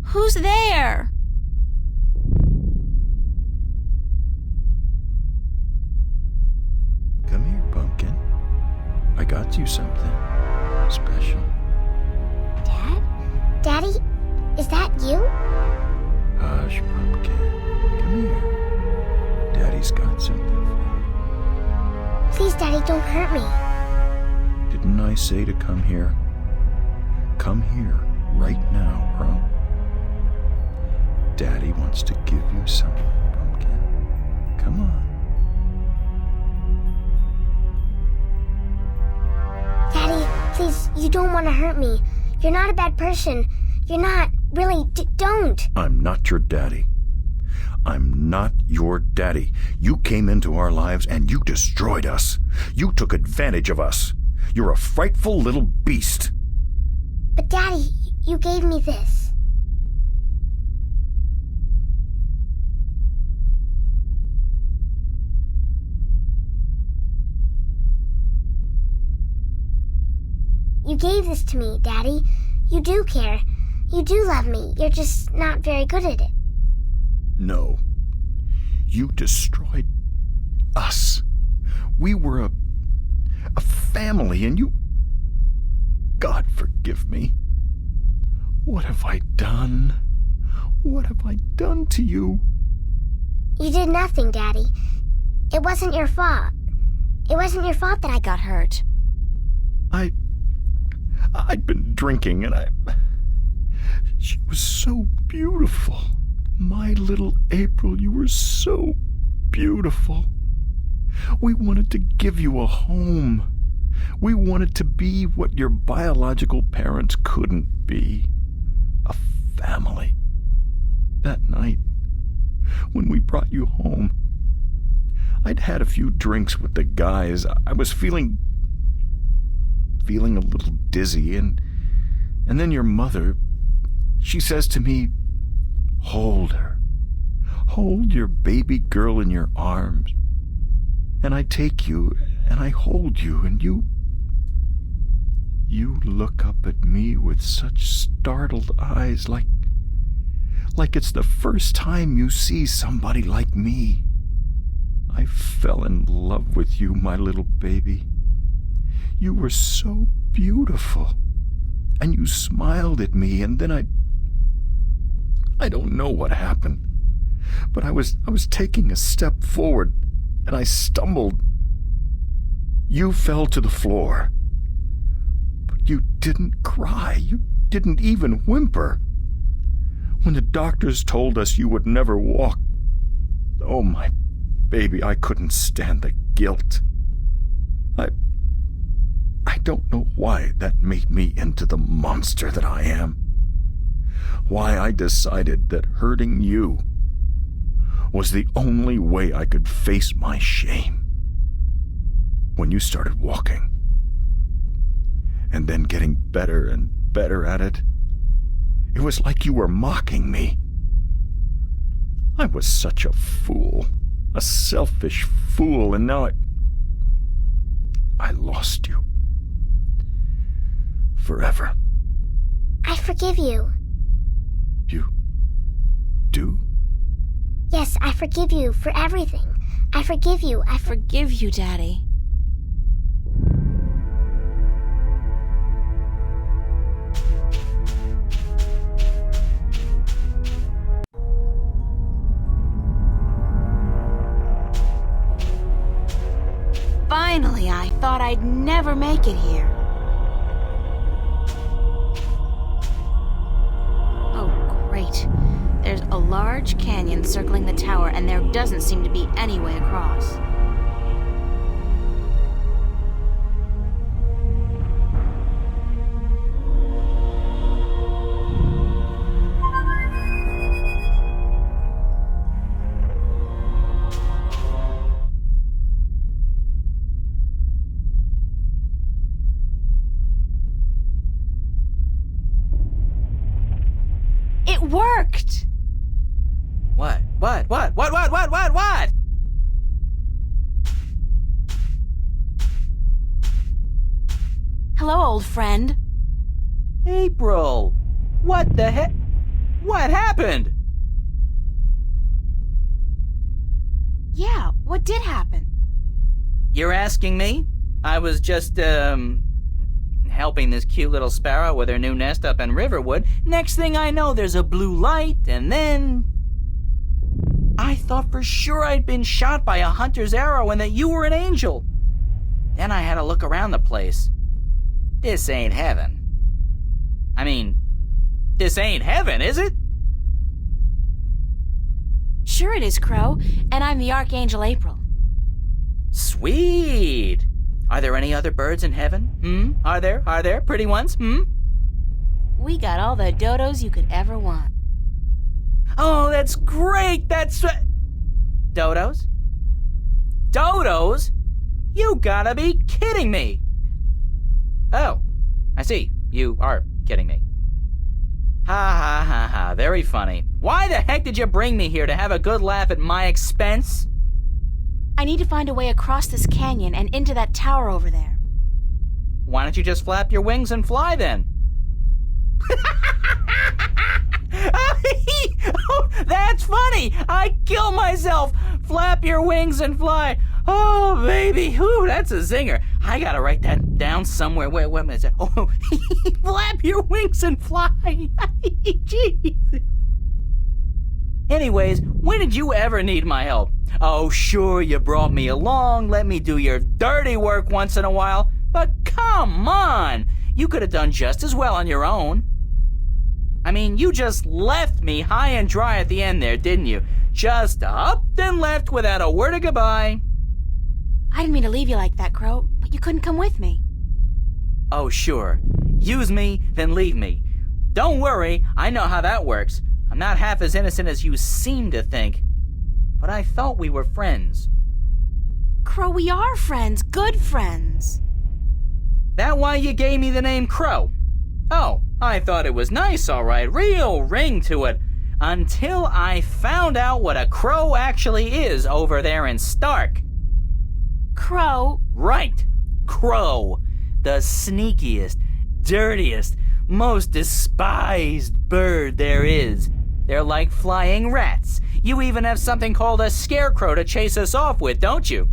Who's there? Come here, Pumpkin. I got you something special. Dad? Daddy? Is that you? Hush, Pumpkin. Come here. Daddy's got something for you. Please, Daddy, don't hurt me. Didn't I say to come here? Come here right now, bro. Daddy wants to give you something, Pumpkin. Come on. Daddy, please, you don't want to hurt me. You're not a bad person. You're not. Really, don't. I'm not your daddy. I'm not your daddy. You came into our lives and you destroyed us. You took advantage of us. You're a frightful little beast. But Daddy, you gave me this. You gave this to me, Daddy. You do care. You do love me. You're just not very good at it. No. You destroyed us. We were a family, and you... God forgive me. What have I done? What have I done to you? You did nothing, Daddy. It wasn't your fault. It wasn't your fault that I got hurt. I'd been drinking, and she was so beautiful. My little April, you were so beautiful. We wanted to give you a home. We wanted to be what your biological parents couldn't be. A family. That night, when we brought you home, I'd had a few drinks with the guys. I was feeling a little dizzy, and then your mother, she says to me, hold her. Hold your baby girl in your arms. And I take you, and I hold you, and you look up at me with such startled eyes, like it's the first time you see somebody like me. I fell in love with you, my little baby. You were so beautiful, and you smiled at me, and then I don't know what happened, but I was taking a step forward, and I stumbled. You fell to the floor, but you didn't cry. You didn't even whimper. When the doctors told us you would never walk, oh, my baby, I couldn't stand the guilt. I don't know why that made me into the monster that I am. Why I decided that hurting you was the only way I could face my shame. When you started walking, and then getting better and better at it, it was like you were mocking me. I was such a fool, a selfish fool, and now I lost you. Forever. I forgive you. You do? Yes, I forgive you for everything. I forgive you. I forgive you, Daddy. Finally, I thought I'd never make it here. large canyon circling the tower, and there doesn't seem to be any way across. It worked! What? What? Hello, old friend. April! What the heck? What happened? Yeah, what did happen? You're asking me? I was just, helping this cute little sparrow with her new nest up in Riverwood. Next thing I know, there's a blue light, and then... I thought for sure I'd been shot by a hunter's arrow and that you were an angel. Then I had to look around the place. This ain't heaven. I mean, this ain't heaven, is it? Sure it is, Crow, and I'm the Archangel April. Sweet! Are there any other birds in heaven? Are there pretty ones? We got all the dodos you could ever want. Oh, that's great! Dodos? Dodos? You gotta be kidding me! Oh, I see. You are kidding me. Ha, very funny. Why the heck did you bring me here, to have a good laugh at my expense? I need to find a way across this canyon and into that tower over there. Why don't you just flap your wings and fly then? Oh, that's funny! I kill myself! Flap your wings and fly! Oh, baby! Ooh, that's a zinger. I gotta write that down somewhere. Wait a minute. Oh, flap your wings and fly! Jeez. Anyways, when did you ever need my help? Oh, sure, you brought me along, let me do your dirty work once in a while, but come on! You could have done just as well on your own. I mean, you just left me high and dry at the end there, didn't you? Just up and left without a word of goodbye. I didn't mean to leave you like that, Crow, but you couldn't come with me. Oh, sure. Use me, then leave me. Don't worry, I know how that works. I'm not half as innocent as you seem to think. But I thought we were friends. Crow, we are friends. Good friends. That why you gave me the name Crow? Oh, I thought it was nice, all right. Real ring to it. Until I found out what a crow actually is over there in Stark. Crow? Right. Crow. The sneakiest, dirtiest, most despised bird there is. They're like flying rats. You even have something called a scarecrow to chase us off with, don't you?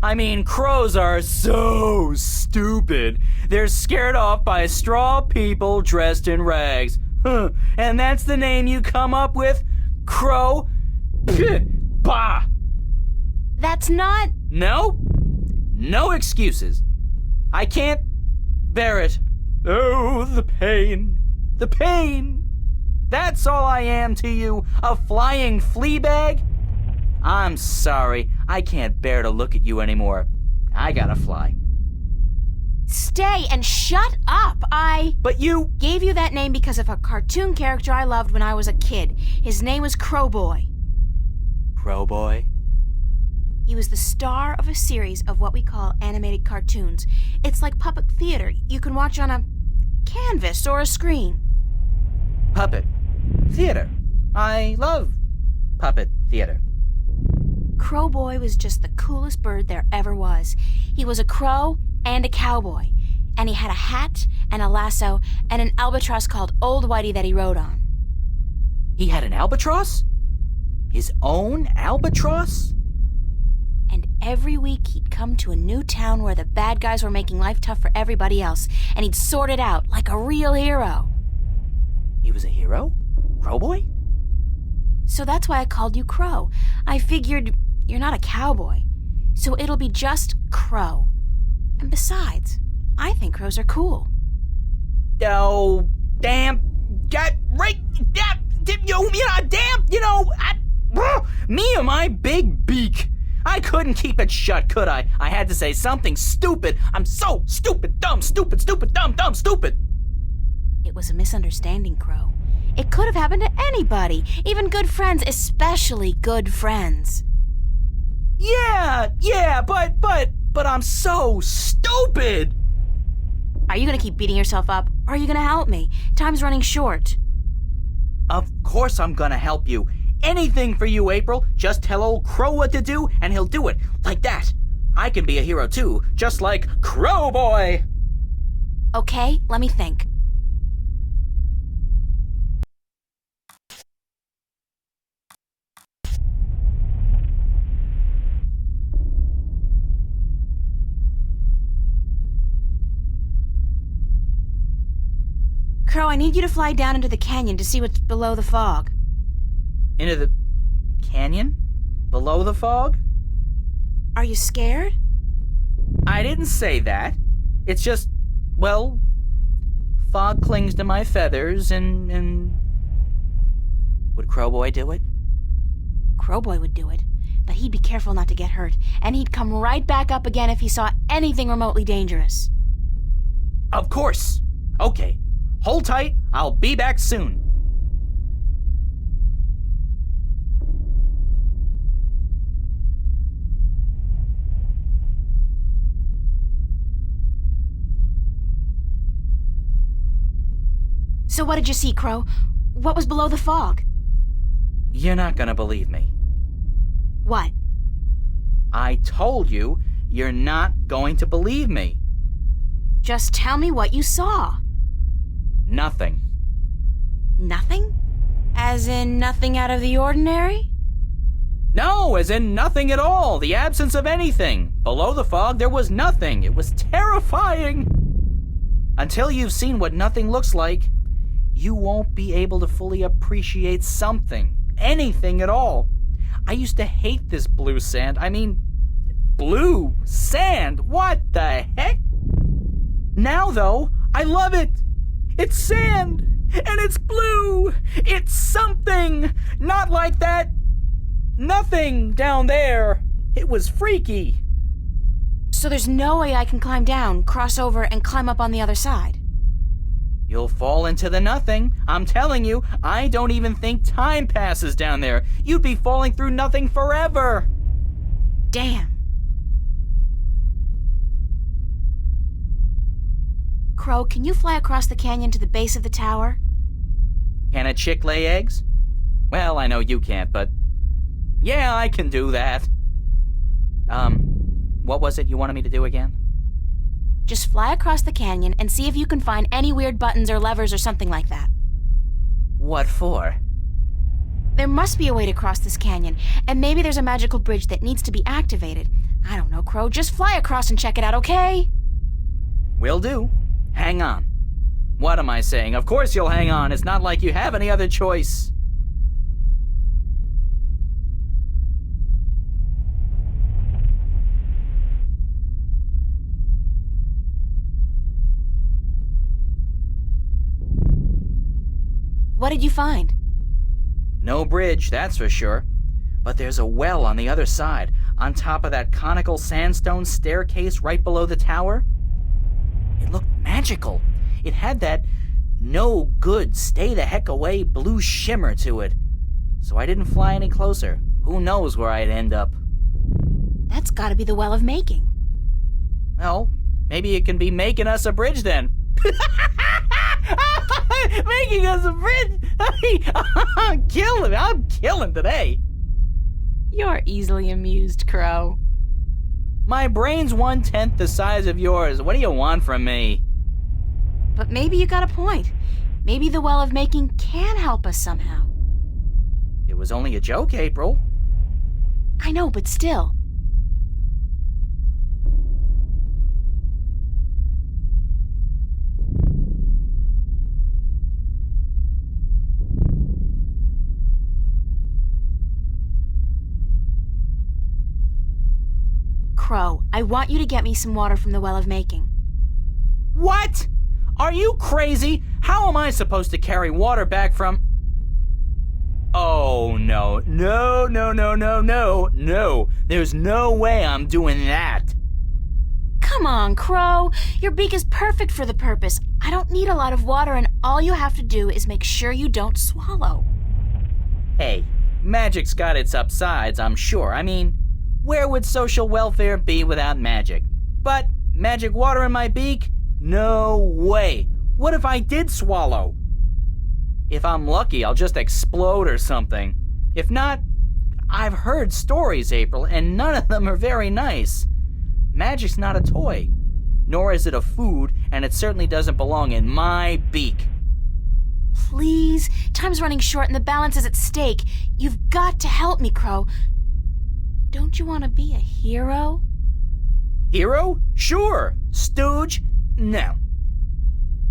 I mean, crows are so stupid. They're scared off by straw people dressed in rags. Huh. And that's the name you come up with? Crow? Bah! That's not... No? No excuses. I can't bear it. Oh, the pain. The pain. That's all I am to you, a flying flea bag? I'm sorry, I can't bear to look at you anymore. I gotta fly. Stay and shut up! But you... gave you that name because of a cartoon character I loved when I was a kid. His name was Crowboy. Crowboy? He was the star of a series of what we call animated cartoons. It's like puppet theater you can watch on a canvas or a screen. Puppet theater. I love puppet theater. Crowboy was just the coolest bird there ever was. He was a crow and a cowboy, and he had a hat and a lasso and an albatross called Old Whitey that he rode on. He had an albatross? His own albatross? And every week he'd come to a new town where the bad guys were making life tough for everybody else, and he'd sort it out like a real hero. He was a hero? Crowboy? So that's why I called you Crow. I figured you're not a cowboy, so it'll be just Crow. And besides, I think crows are cool. Oh, damn. Get right. Me and my big beak. I couldn't keep it shut, could I? I had to say something stupid. I'm so stupid, dumb, dumb, stupid. It was a misunderstanding, Crow. It could have happened to anybody, even good friends, especially good friends. Yeah, but I'm so stupid. Are you gonna keep beating yourself up, or are you gonna help me? Time's running short. Of course I'm gonna help you. Anything for you, April. Just tell old Crow what to do, and he'll do it. Like that. I can be a hero too, just like Crow Boy. Okay, let me think. Crow, I need you to fly down into the canyon to see what's below the fog. Into the canyon? Below the fog? Are you scared? I didn't say that. It's just, well, fog clings to my feathers and... Would Crowboy do it? Crowboy would do it, but he'd be careful not to get hurt, and he'd come right back up again if he saw anything remotely dangerous. Of course. Okay. Hold tight. I'll be back soon. So what did you see, Crow? What was below the fog? You're not gonna believe me. What? I told you, you're not going to believe me. Just tell me what you saw. Nothing. Nothing? As in nothing out of the ordinary? No, as in nothing at all. The absence of anything. Below the fog, there was nothing. It was terrifying. Until you've seen what nothing looks like, you won't be able to fully appreciate something. Anything at all. I used to hate this blue sand. I mean, blue sand. What the heck? Now, though, I love it. It's sand, and it's blue. It's something. Not like that nothing down there. It was freaky. So there's no way I can climb down, cross over, and climb up on the other side? You'll fall into the nothing. I'm telling you, I don't even think time passes down there. You'd be falling through nothing forever. Damn. Crow, can you fly across the canyon to the base of the tower? Can a chick lay eggs? Well, I know you can't, but... yeah, I can do that. What was it you wanted me to do again? Just fly across the canyon and see if you can find any weird buttons or levers or something like that. What for? There must be a way to cross this canyon, and maybe there's a magical bridge that needs to be activated. I don't know, Crow. Just fly across and check it out, okay? Will do. Hang on. What am I saying? Of course you'll hang on. It's not like you have any other choice. What did you find? No bridge, that's for sure. But there's a well on the other side, on top of that conical sandstone staircase right below the tower. It looked magical. It had that no good, stay the heck away blue shimmer to it. So I didn't fly any closer. Who knows where I'd end up? That's gotta be the Well of Making. Well, maybe it can be making us a bridge then. Making us a bridge? I'm killing today. You're easily amused, Crow. My brain's 1/10 the size of yours. What do you want from me? But maybe you got a point. Maybe the Well of Making can help us somehow. It was only a joke, April. I know, but still. Crow, I want you to get me some water from the Well of Making. What? Are you crazy? How am I supposed to carry water back from... Oh, no. No, no, no, no, no, no. There's no way I'm doing that. Come on, Crow. Your beak is perfect for the purpose. I don't need a lot of water, and all you have to do is make sure you don't swallow. Hey, magic's got its upsides, I'm sure. I mean, where would social welfare be without magic? But magic water in my beak? No way. What if I did swallow? If I'm lucky, I'll just explode or something. If not, I've heard stories, April, and none of them are very nice. Magic's not a toy, nor is it a food, and it certainly doesn't belong in my beak. Please, time's running short and the balance is at stake. You've got to help me, Crow. Don't you want to be a hero? Hero? Sure. Stooge? No.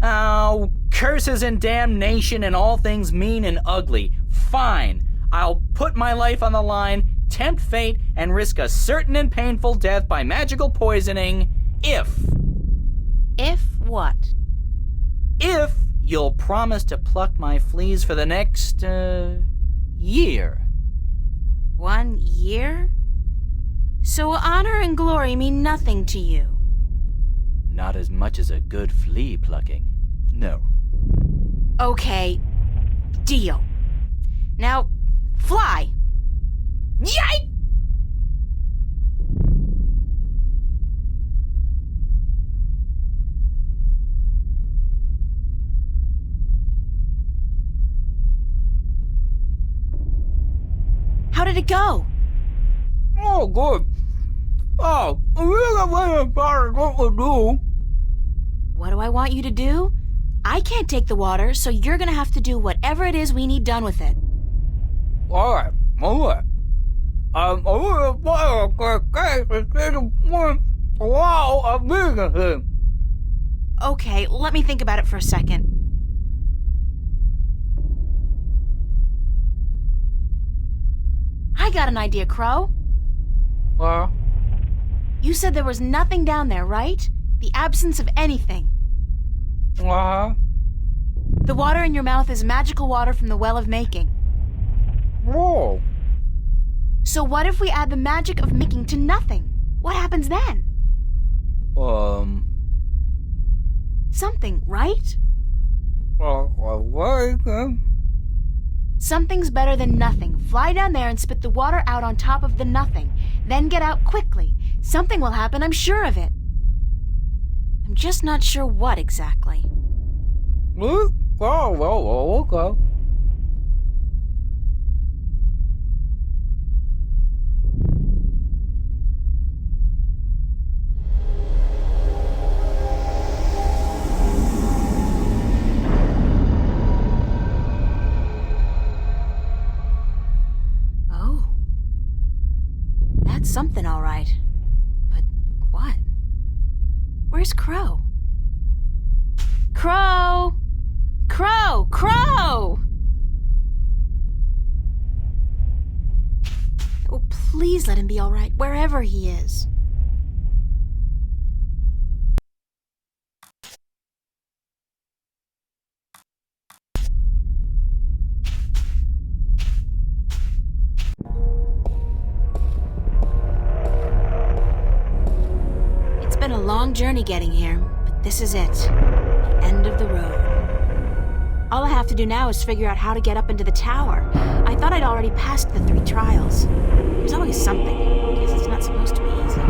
Oh, curses and damnation and all things mean and ugly. Fine. I'll put my life on the line, tempt fate, and risk a certain and painful death by magical poisoning if... If what? If you'll promise to pluck my fleas for the next, year. 1 year? So honor and glory mean nothing to you? Not as much as a good flea plucking. No. Okay. Deal. Now, fly. Yike! How did it go? Oh, good. Oh, what to do. What do I want you to do? I can't take the water, so you're gonna have to do whatever it is we need done with it. All right. Okay, let me think about it for a second. I got an idea, Crow. You said there was nothing down there, right? The absence of anything. The water in your mouth is magical water from the Well of Making. Whoa. So what if we add the magic of making to nothing? What happens then? Something, right? Something's better than nothing. Fly down there and spit the water out on top of the nothing. Then get out quickly. Something will happen, I'm sure of it. I'm just not sure what exactly. Okay. Oh. That's something, all right. But what? Where's Crow? Crow! Crow! Crow! Oh, please let him be all right, wherever he is. It's been a long journey getting here, but this is it. The end of the road. All I have to do now is figure out how to get up into the tower. I thought I'd already passed the 3 trials. There's always something. I guess it's not supposed to be easy.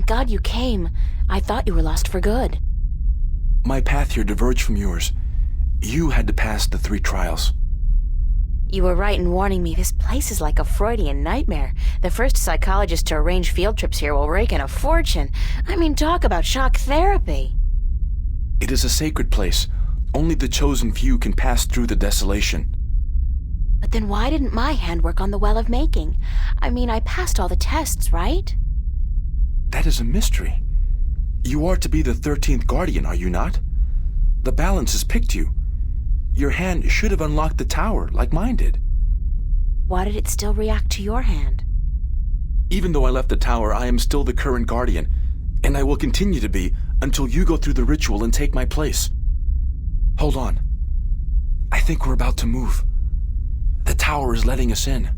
Thank God you came. I thought you were lost for good. My path here diverged from yours. You had to pass the 3 trials. You were right in warning me. This place is like a Freudian nightmare. The first psychologist to arrange field trips here will rake in a fortune. I mean, talk about shock therapy. It is a sacred place. Only the chosen few can pass through the desolation. But then why didn't my hand work on the Well of Making? I mean, I passed all the tests, right? That is a mystery. You are to be the 13th Guardian, are you not? The balance has picked you. Your hand should have unlocked the tower, like mine did. Why did it still react to your hand? Even though I left the tower, I am still the current Guardian, and I will continue to be until you go through the ritual and take my place. Hold on. I think we're about to move. The tower is letting us in.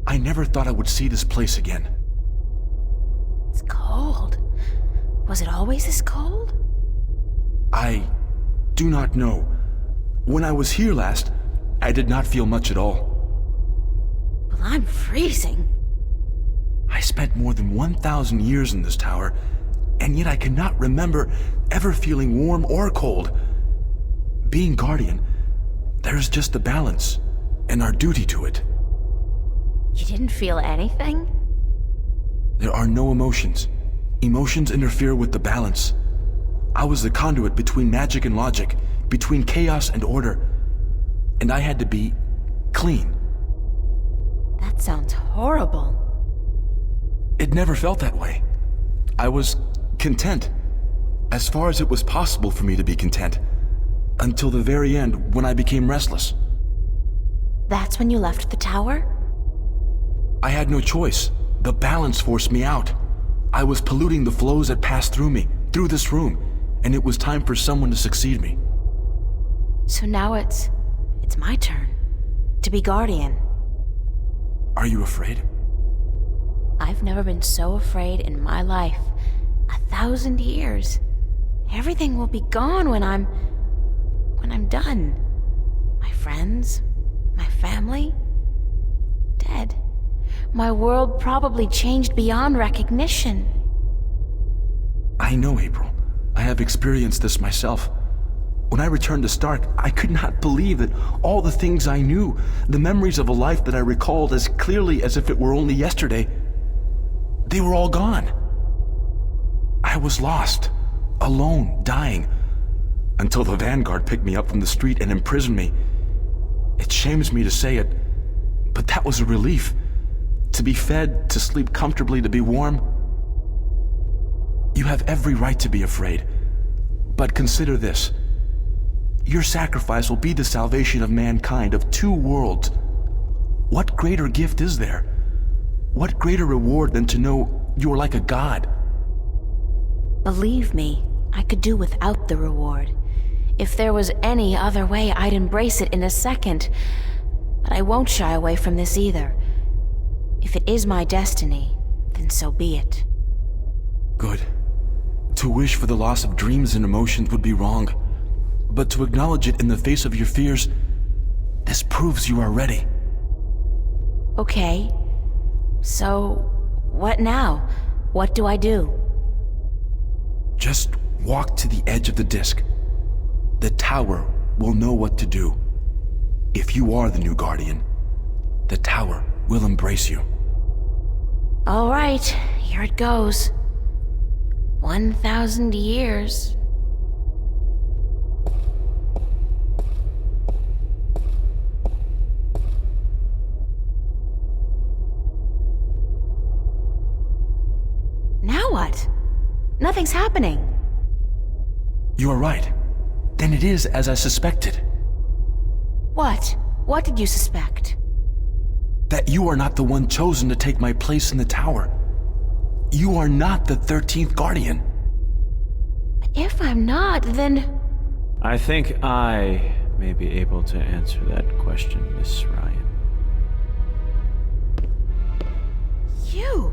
I never thought I would see this place again. It's cold. Was it always this cold? I do not know. When I was here last, I did not feel much at all. Well, I'm freezing. I spent more than 1,000 years in this tower, and yet I cannot remember ever feeling warm or cold. Being Guardian, there is just a balance, and our duty to it. You didn't feel anything? There are no emotions. Emotions interfere with the balance. I was the conduit between magic and logic, between chaos and order, and I had to be clean. That sounds horrible. It never felt that way. I was content, as far as it was possible for me to be content, until the very end when I became restless. That's when you left the tower? I had no choice. The balance forced me out. I was polluting the flows that passed through me, through this room, and it was time for someone to succeed me. So now it's my turn to be Guardian. Are you afraid? I've never been so afraid in my life. 1,000 years. Everything will be gone when I'm done. My friends, my family, dead. My world probably changed beyond recognition. I know, April. I have experienced this myself. When I returned to Stark, I could not believe that all the things I knew, the memories of a life that I recalled as clearly as if it were only yesterday, they were all gone. I was lost, alone, dying, until the Vanguard picked me up from the street and imprisoned me. It shames me to say it, but that was a relief. To be fed, to sleep comfortably, to be warm. You have every right to be afraid. But consider this. Your sacrifice will be the salvation of mankind, of 2 worlds. What greater gift is there? What greater reward than to know you are like a god? Believe me, I could do without the reward. If there was any other way, I'd embrace it in a second. But I won't shy away from this either. If it is my destiny, then so be it. Good. To wish for the loss of dreams and emotions would be wrong. But to acknowledge it in the face of your fears, this proves you are ready. Okay. So, what now? What do I do? Just walk to the edge of the disc. The tower will know what to do. If you are the new Guardian, the tower will embrace you. All right, here it goes. 1,000 years. Now what? Nothing's happening. You are right. Then it is as I suspected. What? What did you suspect? That you are not the one chosen to take my place in the tower. You are not the 13th Guardian. If I'm not, then... I think I may be able to answer that question, Miss Ryan. You?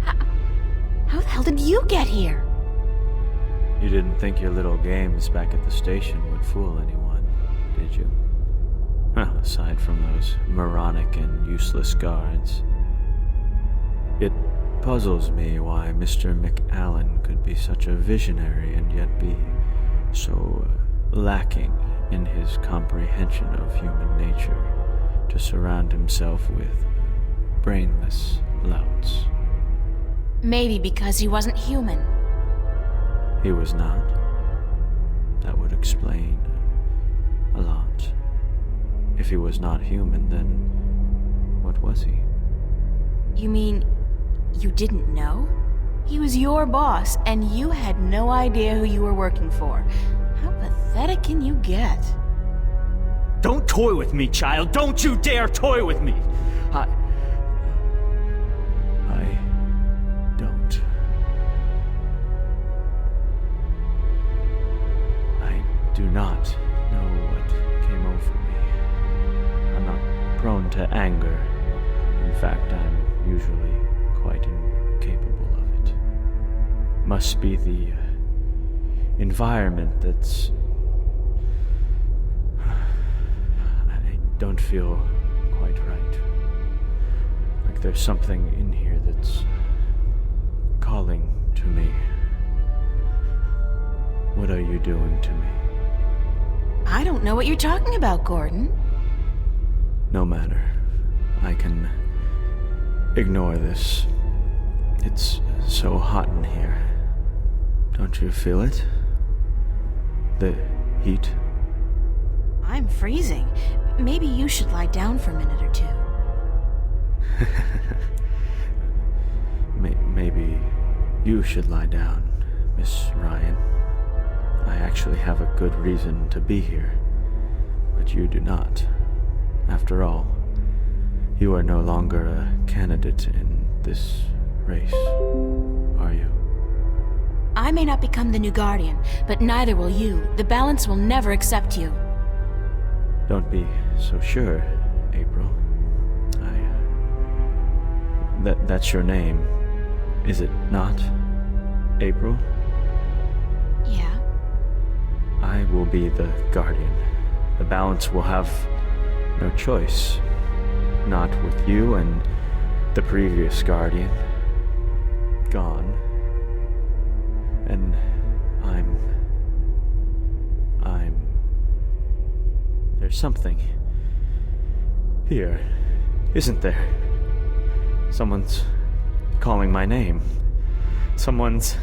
How the hell did you get here? You didn't think your little games back at the station would fool anyone, did you? Aside from those moronic and useless guards. It puzzles me why Mr. McAllen could be such a visionary and yet be so lacking in his comprehension of human nature to surround himself with brainless louts. Maybe because he wasn't human. He was not. That would explain a lot. If he was not human, then what was he? You mean you didn't know? He was your boss, and you had no idea who you were working for. How pathetic can you get? Don't toy with me, child! Don't you dare toy with me! I don't. I do not know what came over me. I'm not prone to anger. In fact, I'm usually quite incapable of it. Must be the environment that's... I don't feel quite right. Like there's something in here that's calling to me. What are you doing to me? I don't know what you're talking about, Gordon. No matter. I can ignore this. It's so hot in here. Don't you feel it? The heat? I'm freezing. Maybe you should lie down for a minute or two. Maybe you should lie down, Miss Ryan. I actually have a good reason to be here, but you do not. After all, you are no longer a candidate in this race, are you? I may not become the new Guardian, but neither will you. The balance will never accept you. Don't be so sure, April. That's your name, is it not? April? Yeah. I will be the Guardian. The balance will have no choice. Not with you and the previous Guardian gone. And there's something here, isn't there? Someone's calling my name. Someone's...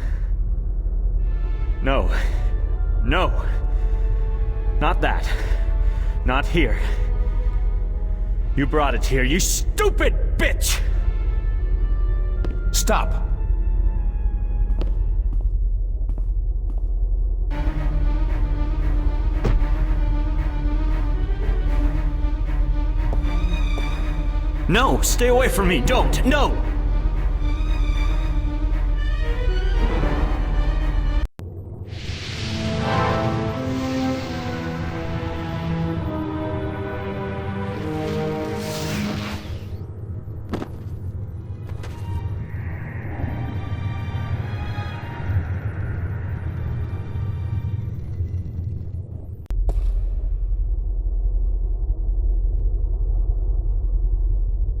No. No. Not that. Not here. You brought it here, you stupid bitch! Stop! No! Stay away from me! Don't! No!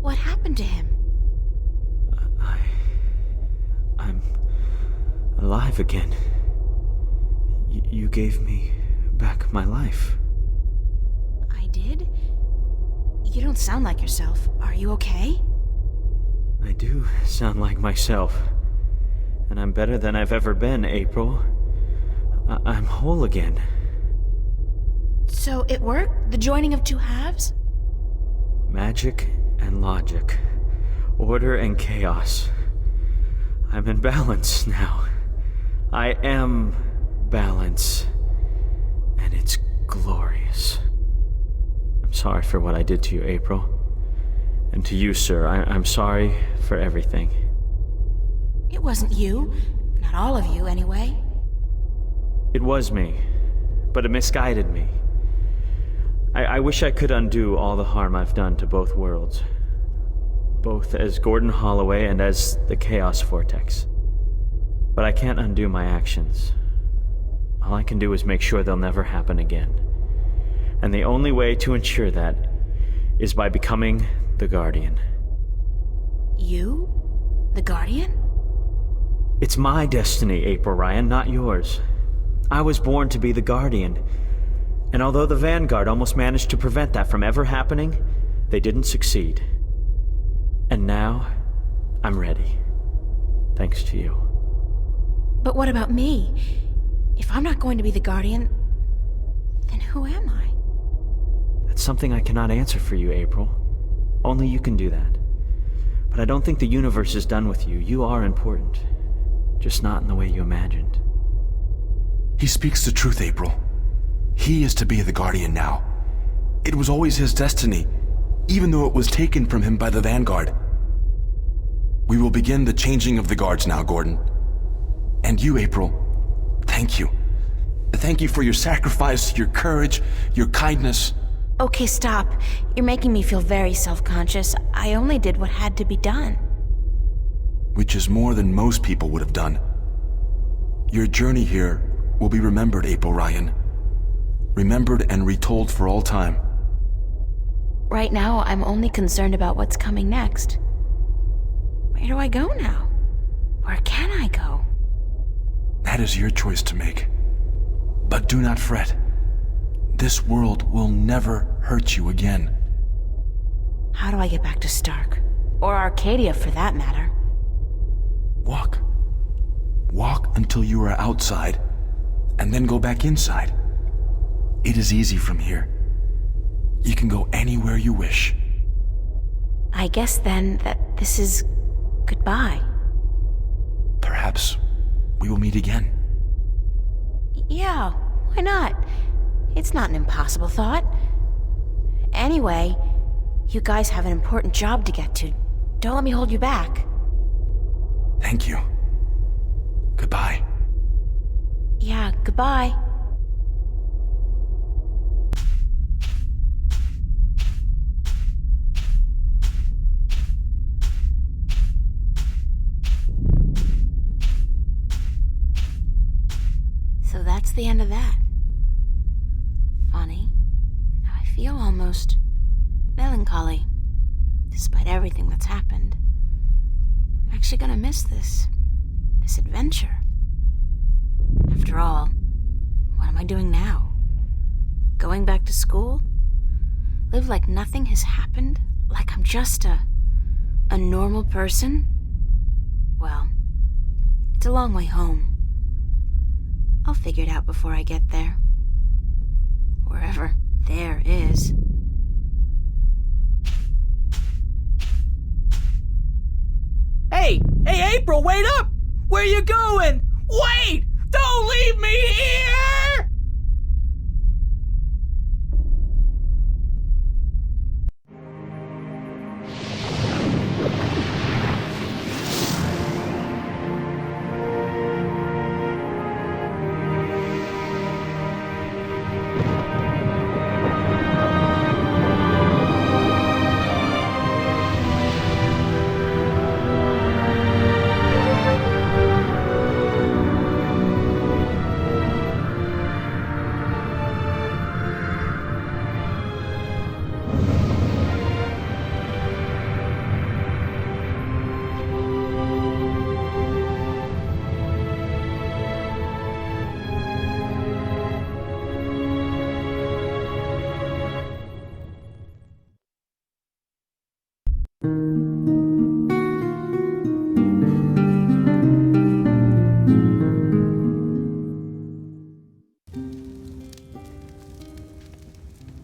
What happened to him? I'm alive again. You gave me back my life. I did? You don't sound like yourself. Are you okay? I do sound like myself. And I'm better than I've ever been, April. I'm whole again. So it worked? The joining of two halves? Magic and logic. Order and chaos. I'm in balance now. I am balance. And it's glorious. sorry for what I did to you, April. And to you, sir, I'm sorry for everything. It wasn't you. Not all of you, anyway. It was me, but it misguided me. I wish I could undo all the harm I've done to both worlds. Both as Gordon Holloway and as the Chaos Vortex. But I can't undo my actions. All I can do is make sure they'll never happen again. And the only way to ensure that is by becoming the Guardian. You? The Guardian? It's my destiny, April Ryan, not yours. I was born to be the Guardian. And although the Vanguard almost managed to prevent that from ever happening, they didn't succeed. And now, I'm ready. Thanks to you. But what about me? If I'm not going to be the Guardian, then who am I? That's something I cannot answer for you, April. Only you can do that. But I don't think the universe is done with you. You are important. Just not in the way you imagined. He speaks the truth, April. He is to be the Guardian now. It was always his destiny, even though it was taken from him by the Vanguard. We will begin the changing of the guards now, Gordon. And you, April, thank you. Thank you for your sacrifice, your courage, your kindness. Okay, stop. You're making me feel very self-conscious. I only did what had to be done. Which is more than most people would have done. Your journey here will be remembered, April Ryan. Remembered and retold for all time. Right now, I'm only concerned about what's coming next. Where do I go now? Where can I go? That is your choice to make. But do not fret. This world will never hurt you again. How do I get back to Stark? Or Arcadia, for that matter? Walk. Walk until you are outside, and then go back inside. It is easy from here. You can go anywhere you wish. I guess then that this is goodbye. Perhaps we will meet again. Yeah, why not? It's not an impossible thought. Anyway, you guys have an important job to get to. Don't let me hold you back. Thank you. Goodbye. Yeah, goodbye. So that's the end of that. Funny. I feel almost melancholy, despite everything that's happened. I'm actually gonna miss this adventure. After all, what am I doing now? Going back to school? Live like nothing has happened? Like I'm just a normal person? Well, it's a long way home. I'll figure it out before I get there. Wherever there is. Hey, April, wait up! Where you going? Wait! Don't leave me here!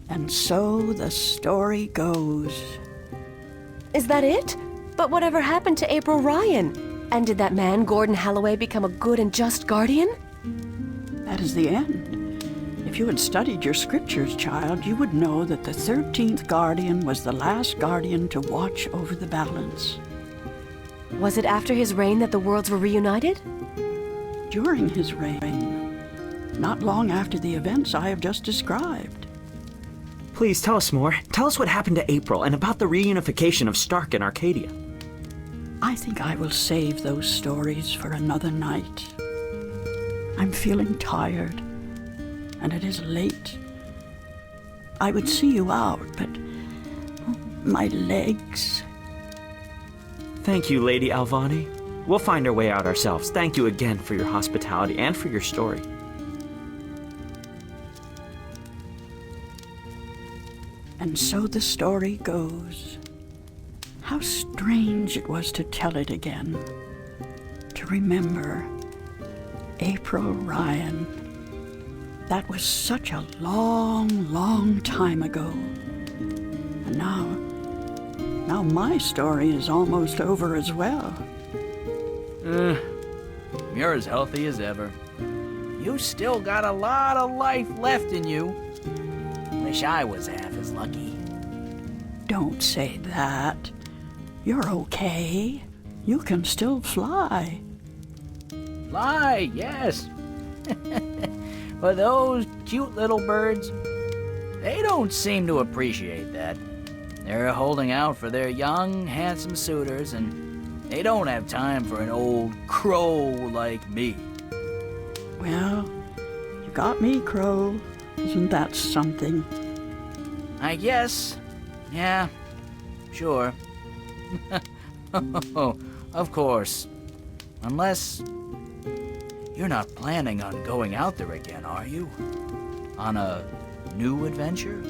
And so the story goes. Is that it? But whatever happened to April Ryan? And did that man, Gordon Holloway, become a good and just guardian? That is the end. If you had studied your scriptures, child, you would know that the 13th guardian was the last guardian to watch over the balance. Was it after his reign that the worlds were reunited? During his reign, not long after the events I have just described. Please tell us more. Tell us what happened to April and about the reunification of Stark and Arcadia. I think I will save those stories for another night. I'm feeling tired, and it is late. I would see you out, but my legs. Thank you, Lady Alvani. We'll find our way out ourselves. Thank you again for your hospitality and for your story. And so the story goes. How strange it was to tell it again. To remember April Ryan. That was such a long, long time ago. And now my story is almost over as well. You're as healthy as ever. You still got a lot of life left in you. Wish I was half as lucky. Don't say that. You're okay. You can still fly. Fly, yes. But those cute little birds, they don't seem to appreciate that. They're holding out for their young, handsome suitors, and they don't have time for an old crow like me. Well, you got me, Crow. Isn't that something? I guess. Yeah, sure. Of course. Unless you're not planning on going out there again, are you? On a new adventure?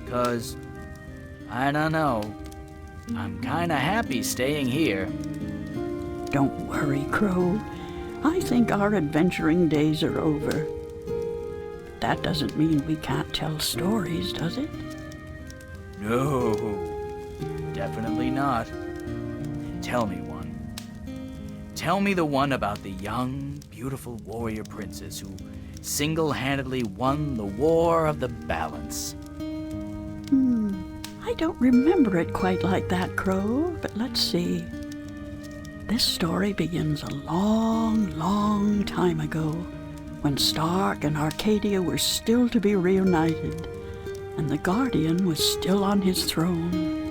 'Cause, I don't know. I'm kinda happy staying here. Don't worry, Crow. I think our adventuring days are over. But that doesn't mean we can't tell stories, does it? No, definitely not. Tell me one. Tell me the one about the young, beautiful warrior princess who single-handedly won the War of the Balance. I don't remember it quite like that, Crow, but let's see. This story begins a long, long time ago, when Stark and Arcadia were still to be reunited, and the Guardian was still on his throne.